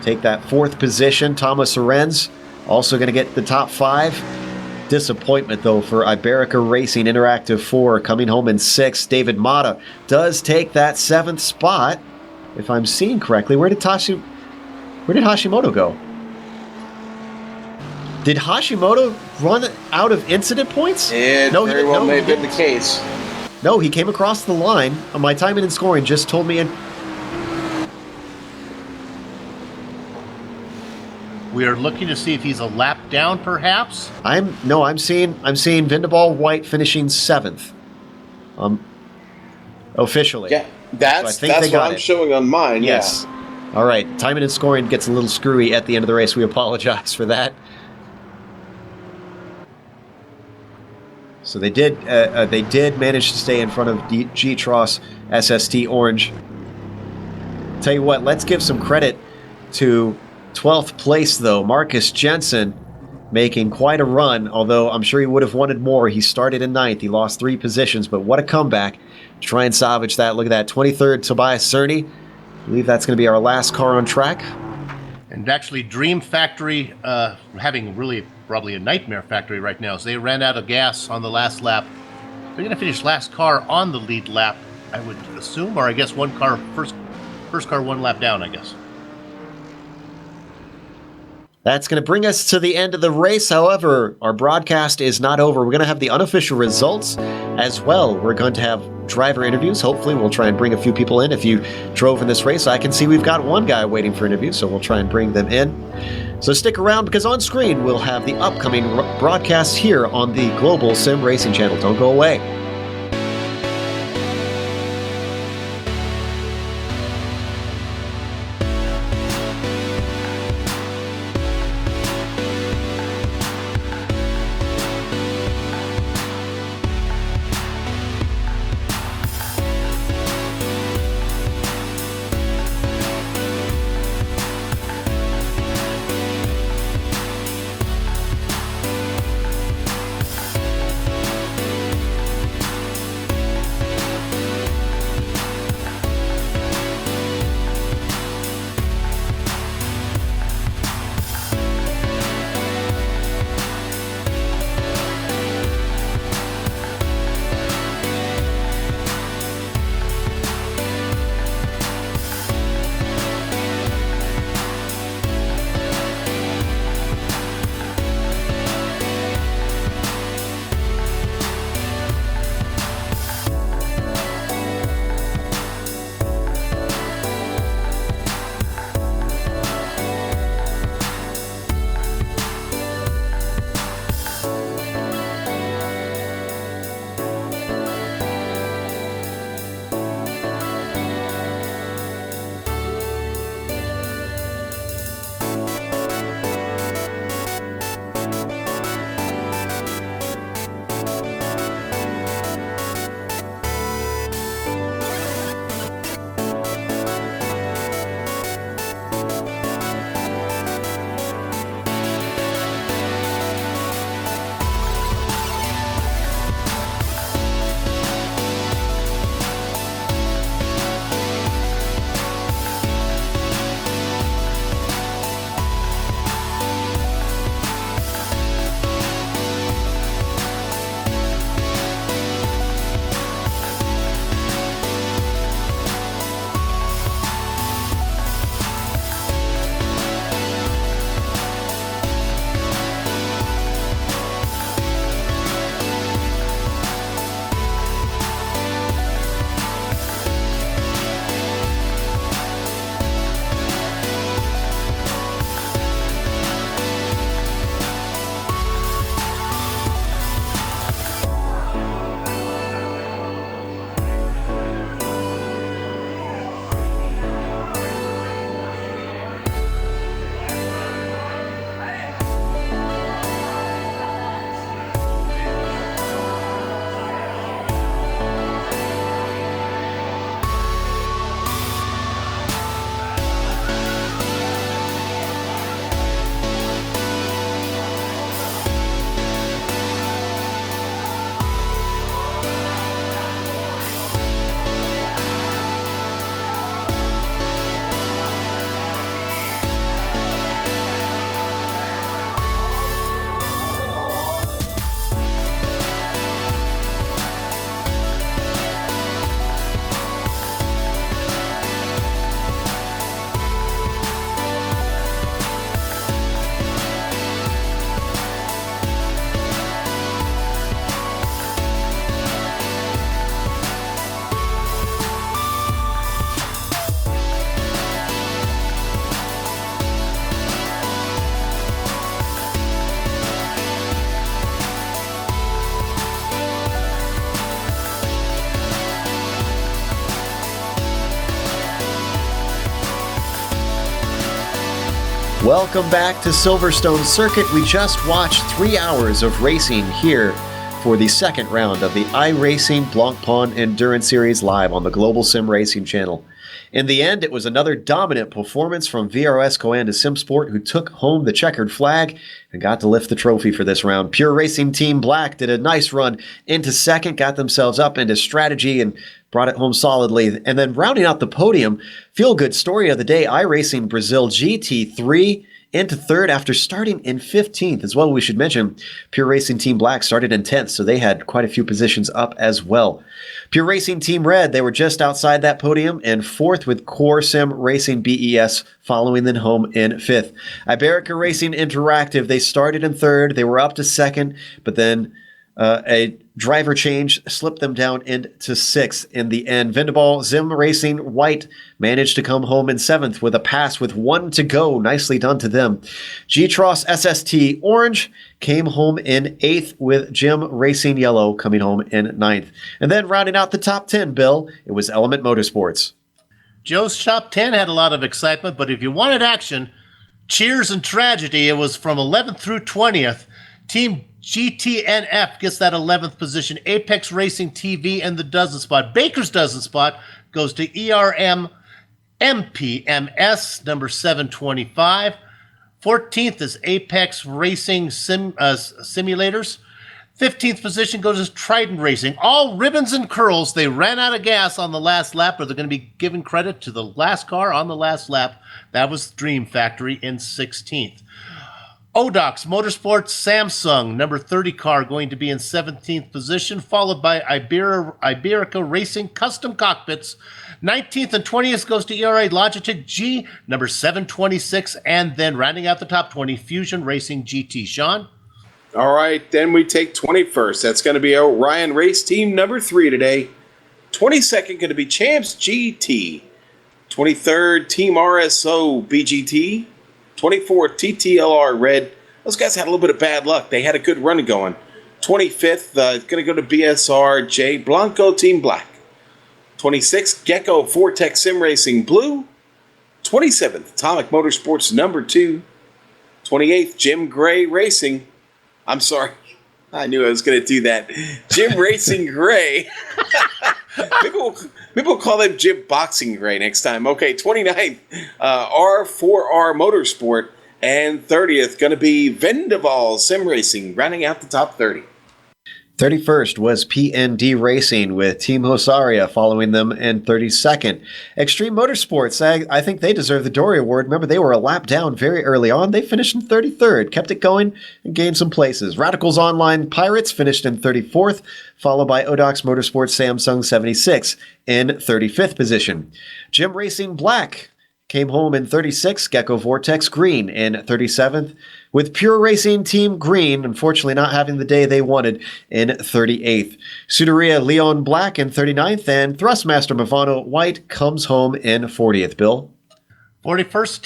[SPEAKER 3] take that 4th position, Thomas Lorenz also going to get the top 5. Disappointment, though, for Iberica Racing Interactive 4 coming home in 6th. David Mata does take that 7th spot, if I'm seeing correctly. Where did Hashimoto go? Did Hashimoto run out of incident points?
[SPEAKER 4] It very well may have been the case.
[SPEAKER 3] No, he came across the line. My timing and scoring just told me.
[SPEAKER 5] We are looking to see if he's a lap down, perhaps.
[SPEAKER 3] I'm seeing Vindebal White finishing 7th. Officially.
[SPEAKER 4] Yeah, that's what I'm showing on mine.
[SPEAKER 3] Yes. Yeah. All right. Timing and scoring gets a little screwy at the end of the race. We apologize for that. So they did manage to stay in front of G-Tross SST Orange. Tell you what, let's give some credit to 12th place, though. Marcus Jensen making quite a run, although I'm sure he would have wanted more. He started in 9th. He lost 3 positions, but what a comeback to try and salvage that. Look at that. 23rd, Tobias Cerny. I believe that's going to be our last car on track.
[SPEAKER 5] And actually, Dream Factory having really probably a nightmare factory right now. So they ran out of gas on the last lap. They're going to finish last car on the lead lap, I would assume, or I guess first car 1 lap down, I guess.
[SPEAKER 3] That's going to bring us to the end of the race. However, our broadcast is not over. We're going to have the unofficial results as well. We're going to have driver interviews. Hopefully, we'll try and bring a few people in. If you drove in this race, I can see we've got one guy waiting for interview, so we'll try and bring them in. So stick around, because on screen, we'll have the upcoming broadcasts here on the Global Sim Racing channel. Don't go away. Welcome back to Silverstone Circuit. We just watched 3 hours of racing here for the second round of the iRacing Blancpain Endurance Series live on the Global Sim Racing channel. In the end, it was another dominant performance from VRS Coanda SimSport, who took home the checkered flag and got to lift the trophy for this round. Pure Racing Team Black did a nice run into second, got themselves up into strategy and brought it home solidly. And then rounding out the podium, feel-good story of the day, iRacing Brazil GT3 into third after starting in 15th. As well, we should mention Pure Racing Team Black started in 10th, so they had quite a few positions up as well. Pure Racing Team Red, they were just outside that podium, and fourth with Core Sim Racing BES following them home in fifth. Iberica Racing Interactive, they started in third, they were up to second, but then a driver change slipped them down into sixth in the end. Vindebal Zim Racing White managed to come home in seventh with a pass with 1 to go. Nicely done to them. G-Tross SST Orange came home in eighth with Jim Racing Yellow coming home in ninth. And then rounding out the top 10, Bill, it was Element Motorsports.
[SPEAKER 5] Joe's top 10 had a lot of excitement, but if you wanted action, cheers and tragedy, it was from 11th through 20th. Team GTNF gets that 11th position. Apex Racing TV in the dozen spot. Baker's dozen spot goes to ERM MPMS, number 725. 14th is Apex Racing Simulators. 15th position goes to Trident Racing. All ribbons and curls. They ran out of gas on the last lap, or they're going to be giving credit to the last car on the last lap. That was Dream Factory in 16th. Odox Motorsports Samsung, number 30 car, going to be in 17th position, followed by Iberica Racing Custom Cockpits. 19th and 20th goes to ERA Logitech G, number 726, and then rounding out the top 20, Fusion Racing GT. Sean?
[SPEAKER 4] All right, then we take 21st. That's going to be Orion Race Team number 3 today. 22nd going to be Champs GT. 23rd, Team RSO BGT. 24th, TTLR Red. Those guys had a little bit of bad luck. They had a good run going. 25th, going to go to BSR J Blanco Team Black. 26th, Gecko Vortex Sim Racing Blue. 27th, Atomic Motorsports number 2. 28th, Jim Gray Racing. I'm sorry. I knew I was going to do that. Jim Racing Gray. Maybe we'll call them Jim Boxing Gray next time. Okay, 29th, R4R Motorsport. And 30th, going to be Vendaval Sim Racing, rounding out the top 30.
[SPEAKER 3] 31st was PND Racing with Team Hosaria following them in 32nd. Extreme Motorsports, I think they deserve the Dory Award. Remember, they were a lap down very early on. They finished in 33rd, kept it going, and gained some places. Radicals Online Pirates finished in 34th, followed by Odox Motorsports Samsung 76 in 35th position. Jim Racing Black came home in 36th, Gecko Vortex Green in 37th, with Pure Racing Team Green, unfortunately not having the day they wanted, in 38th. Suderia Leon Black in 39th, and Thrustmaster Movano White comes home in 40th. Bill?
[SPEAKER 5] 41st,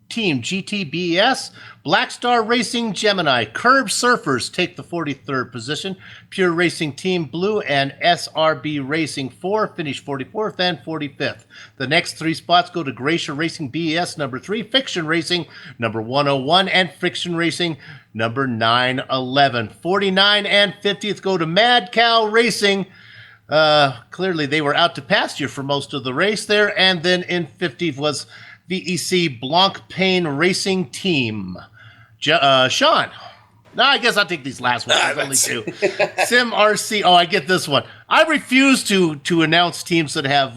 [SPEAKER 5] Team GTBS, Black Star Racing Gemini, Curb Surfers take the 43rd position. Pure Racing Team Blue and SRB Racing 4 finish 44th and 45th. The next 3 spots go to Gracia Racing BS number 3, Fiction Racing number 101, and Friction Racing number 911. 49 and 50th go to Mad Cow Racing. Clearly they were out to pasture for most of the race there. And then in 50th was VEC Blancpain Racing Team. Sean. No, I guess I'll take these last ones. There's only 2. Sim RC. Oh, I get this one. I refuse to announce teams that have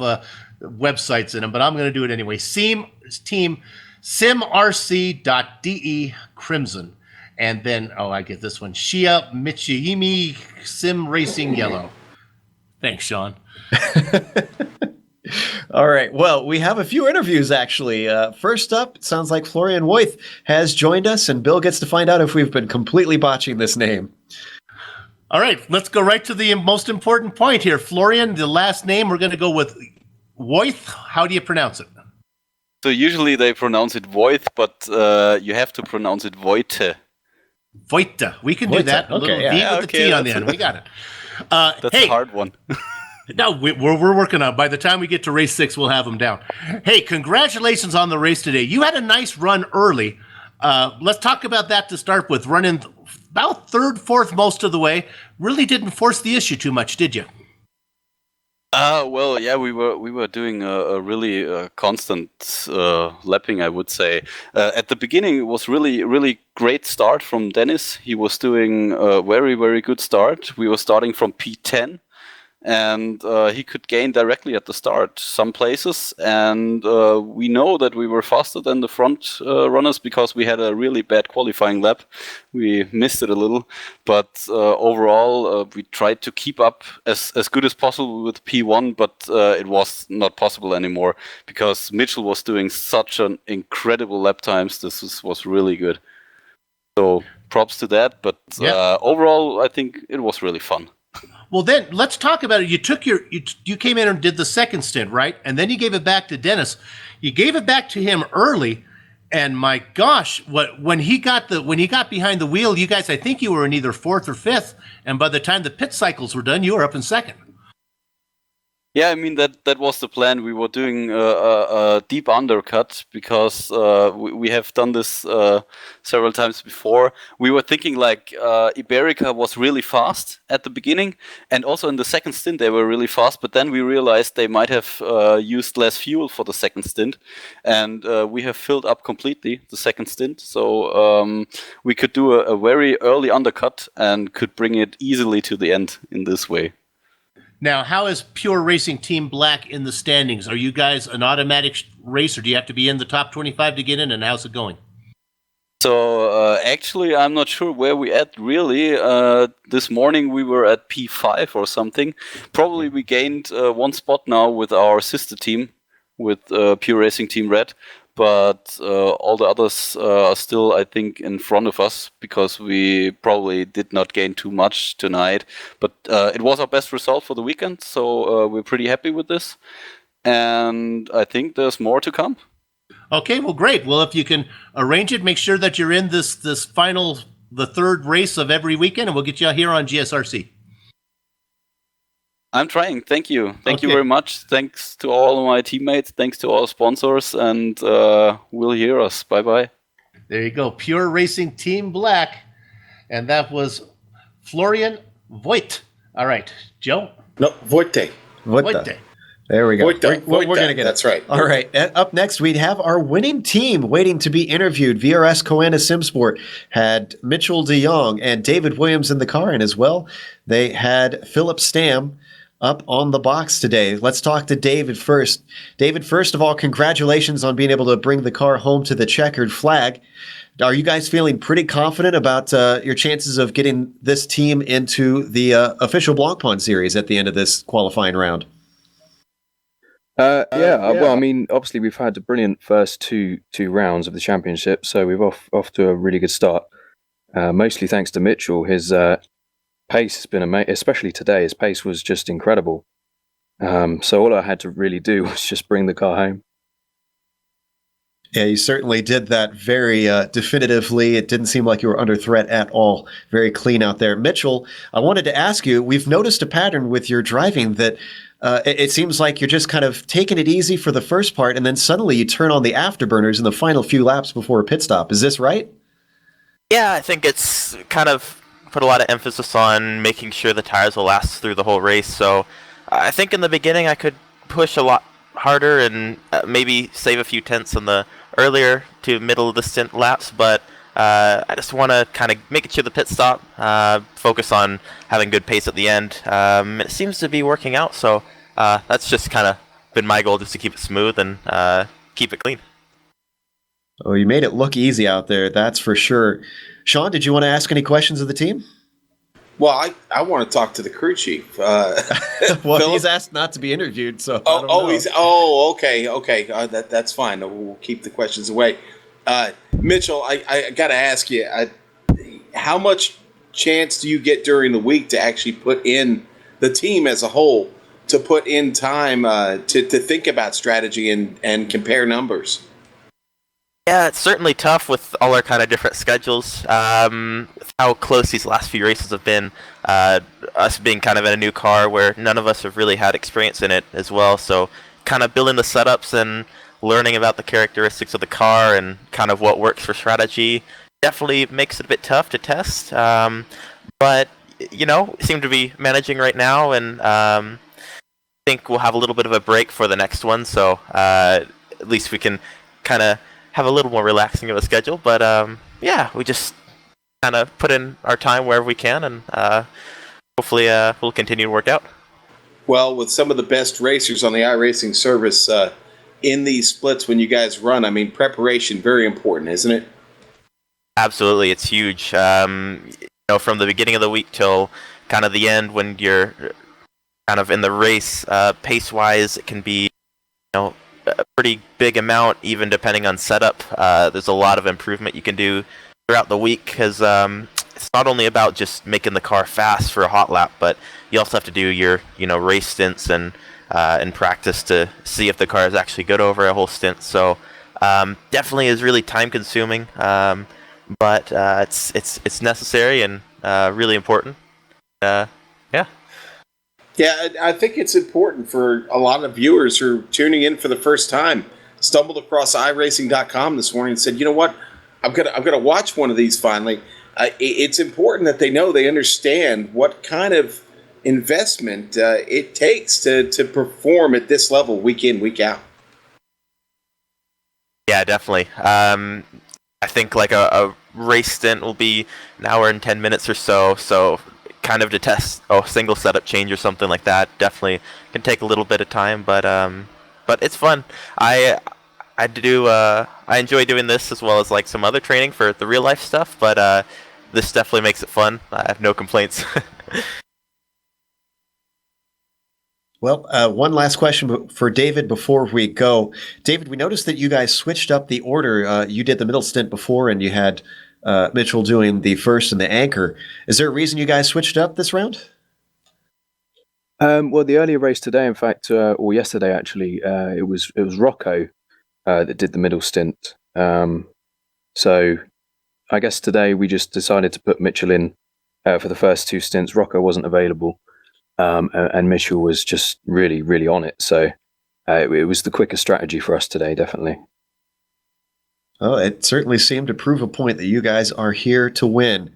[SPEAKER 5] websites in them, but I'm going to do it anyway. Team SimRC.de Crimson. And then, I get this one. Shia Michihimi Sim Racing Yellow. Thanks, Sean.
[SPEAKER 3] All right. Well, we have a few interviews, actually. First up, it sounds like Florian Voith has joined us, and Bill gets to find out if we've been completely botching this name.
[SPEAKER 5] All right. Let's go right to the most important point here. Florian, the last name, we're going to go with Voith. How do you pronounce it?
[SPEAKER 6] So usually they pronounce it Voith, but you have to pronounce it Voite.
[SPEAKER 5] Voite. We can do that. A little V with the T on the end. We got it.
[SPEAKER 6] That's a hard one.
[SPEAKER 5] No, we're working on it. By the time we get to race 6, we'll have them down. Hey, congratulations on the race today. You had a nice run early. Let's talk about that to start with. Running about third, fourth most of the way. Really didn't force the issue too much, did you?
[SPEAKER 6] Well, yeah, we were doing a really constant lapping, I would say. At the beginning, it was really great start from Dennis. He was doing a very good start. We were starting from P10, and he could gain directly at the start some places. And we know that we were faster than the front runners because we had a really bad qualifying lap. We missed it a little, but overall we tried to keep up as good as possible with P1, but it was not possible anymore because Mitchell was doing such an incredible lap times. This was really good. So props to that, but overall I think it was really fun.
[SPEAKER 5] Well, then let's talk about it. You came in and did the second stint, right? And then you gave it back to Dennis. You gave it back to him early, and my gosh, when he got behind the wheel, you guys, I think you were in either fourth or fifth, and by the time the pit cycles were done, you were up in second.
[SPEAKER 6] Yeah, I mean that was the plan. We were doing a deep undercut because we have done this several times before. We were thinking like Iberica was really fast at the beginning, and also in the second stint they were really fast. But then we realized they might have used less fuel for the second stint, and we have filled up completely the second stint. So we could do a very early undercut and could bring it easily to the end in this way.
[SPEAKER 5] Now, how is Pure Racing Team Black in the standings? Are you guys an automatic race, or do you have to be in the top 25 to get in, and how's it going?
[SPEAKER 6] So actually, I'm not sure where we at really. This morning we were at P5 or something. Probably we gained one spot now with our sister team, with Pure Racing Team Red. But all the others are still, I think, in front of us because we probably did not gain too much tonight. But it was our best result for the weekend, so we're pretty happy with this. And I think there's more to come.
[SPEAKER 5] Okay, well, great. Well, if you can arrange it, make sure that you're in this the third race of every weekend, and we'll get you here on GSRC.
[SPEAKER 6] I'm trying. Thank you. Thank you very much. Thanks to all of my teammates. Thanks to all sponsors, and we'll hear us. Bye-bye.
[SPEAKER 5] There you go. Pure Racing Team Black. And that was Florian Voigt. All right. Joe?
[SPEAKER 4] No, Voite.
[SPEAKER 5] Voite.
[SPEAKER 2] There we go.
[SPEAKER 4] Voite.
[SPEAKER 2] We're going to get
[SPEAKER 4] That's
[SPEAKER 2] it.
[SPEAKER 4] right.
[SPEAKER 2] All right. Up next, we'd have our winning team waiting to be interviewed. VRS Coana Simsport had Mitchell de Jong and David Williams in the car, and as well, they had Philip Stam up on the box today. Let's talk to David first. David, first of all, congratulations on being able to bring the car home to the checkered flag. Are you guys feeling pretty confident about your chances of getting this team into the official Blancpain series at the end of this qualifying round?
[SPEAKER 7] Well, I mean, obviously we've had a brilliant first two rounds of the championship, so we're off to a really good start. Mostly thanks to Mitchell. His pace has been amazing, especially today. His pace was just incredible. So all I had to really do was just bring the car home.
[SPEAKER 2] Yeah, you certainly did that very definitively. It didn't seem like you were under threat at all. Very clean out there. Mitchell, I wanted to ask you, we've noticed a pattern with your driving that it seems like you're just kind of taking it easy for the first part, and then suddenly you turn on the afterburners in the final few laps before a pit stop. Is this right?
[SPEAKER 8] Yeah, I think it's kind of put a lot of emphasis on making sure the tires will last through the whole race. So I think in the beginning I could push a lot harder and maybe save a few tenths on the earlier to middle of the stint laps, but I just want to kind of make it to the pit stop, focus on having good pace at the end. It seems to be working out, so that's just kind of been my goal, just to keep it smooth and keep it clean.
[SPEAKER 2] Oh, you made it look easy out there, that's for sure. Sean, did you want to ask any questions of the team?
[SPEAKER 4] Well, I want to talk to the crew chief.
[SPEAKER 2] Well,
[SPEAKER 4] Philip?
[SPEAKER 2] he's asked not to be interviewed, so
[SPEAKER 4] okay. That's fine. We'll keep the questions away. Mitchell, I got to ask you, how much chance do you get during the week to actually put in the team as a whole, to put in time to think about strategy and compare numbers?
[SPEAKER 8] Yeah, it's certainly tough with all our kind of different schedules. With how close these last few races have been, us being kind of in a new car where none of us have really had experience in it as well. So kind of building the setups and learning about the characteristics of the car and kind of what works for strategy definitely makes it a bit tough to test. But, seem to be managing right now, and I think we'll have a little bit of a break for the next one. So at least we can kind of have a little more relaxing of a schedule, but we just kind of put in our time wherever we can, and hopefully we'll continue to work out.
[SPEAKER 4] Well, with some of the best racers on the iRacing service in these splits when you guys run, I mean, preparation, very important, isn't it?
[SPEAKER 8] Absolutely, it's huge. From the beginning of the week till kind of the end when you're kind of in the race, pace-wise, it can be, a pretty big amount, even depending on setup. There's a lot of improvement you can do throughout the week, because it's not only about just making the car fast for a hot lap, but you also have to do your race stints and practice to see if the car is actually good over a whole stint. So definitely is really time consuming, but it's necessary and really important.
[SPEAKER 4] Yeah, I think it's important for a lot of viewers who are tuning in for the first time. Stumbled across iRacing.com this morning and said, you know what, I'm gonna watch one of these finally. It's important that they understand what kind of investment it takes to perform at this level week in, week out.
[SPEAKER 8] Yeah, definitely. I think like a race stint will be an hour and 10 minutes or so. So kind of to test a single setup change or something like that definitely can take a little bit of time, but it's fun. I enjoy doing this as well as like some other training for the real life stuff, but this definitely makes it fun. I have no complaints.
[SPEAKER 2] Well, one last question for David before we go. David, we noticed that you guys switched up the order. You did the middle stint before, and you had Mitchell doing the first and the anchor. Is there a reason you guys switched up this round?
[SPEAKER 7] Well, the earlier race today, in fact, or yesterday actually, it was Rocco that did the middle stint. So I guess today we just decided to put Mitchell in for the first two stints. Rocco wasn't available, and Mitchell was just really, really on it. So it was the quicker strategy for us today, definitely.
[SPEAKER 2] Oh, it certainly seemed to prove a point that you guys are here to win.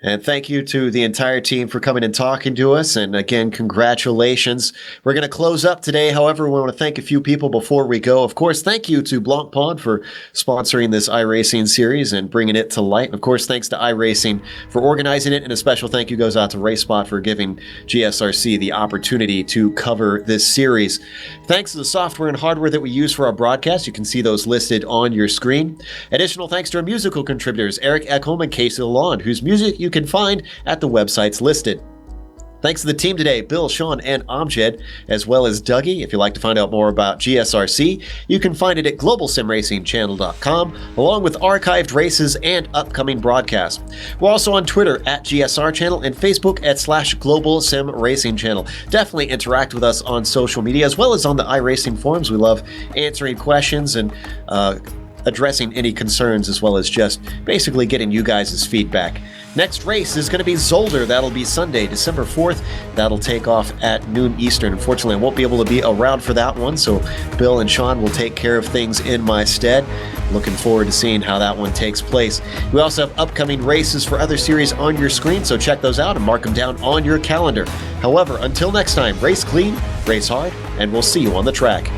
[SPEAKER 2] And thank you to the entire team for coming and talking to us. And again, congratulations. We're going to close up today. However, we want to thank a few people before we go. Of course, thank you to Blancpain for sponsoring this iRacing series and bringing it to light. And of course, thanks to iRacing for organizing it. And a special thank you goes out to RaceSpot for giving GSRC the opportunity to cover this series. Thanks to the software and hardware that we use for our broadcast. You can see those listed on your screen. Additional thanks to our musical contributors, Eric Ekholm and Casey Lalonde, whose music you can find at the websites listed. Thanks to the team today, Bill, Sean, and Amjad, as well as Dougie. If you'd like to find out more about GSRC, you can find it at globalsimracingchannel.com, along with archived races and upcoming broadcasts. We're also on Twitter at GSR Channel and Facebook at /Global Sim Racing Channel. Definitely interact with us on social media, as well as on the iRacing forums. We love answering questions and addressing any concerns, as well as just basically getting you guys' feedback. Next race is going to be Zolder. That'll be Sunday, December 4th. That'll take off at noon Eastern. Unfortunately, I won't be able to be around for that one, so Bill and Sean will take care of things in my stead. Looking forward to seeing how that one takes place. We also have upcoming races for other series on your screen, so check those out and mark them down on your calendar. However, until next time, race clean, race hard, and we'll see you on the track.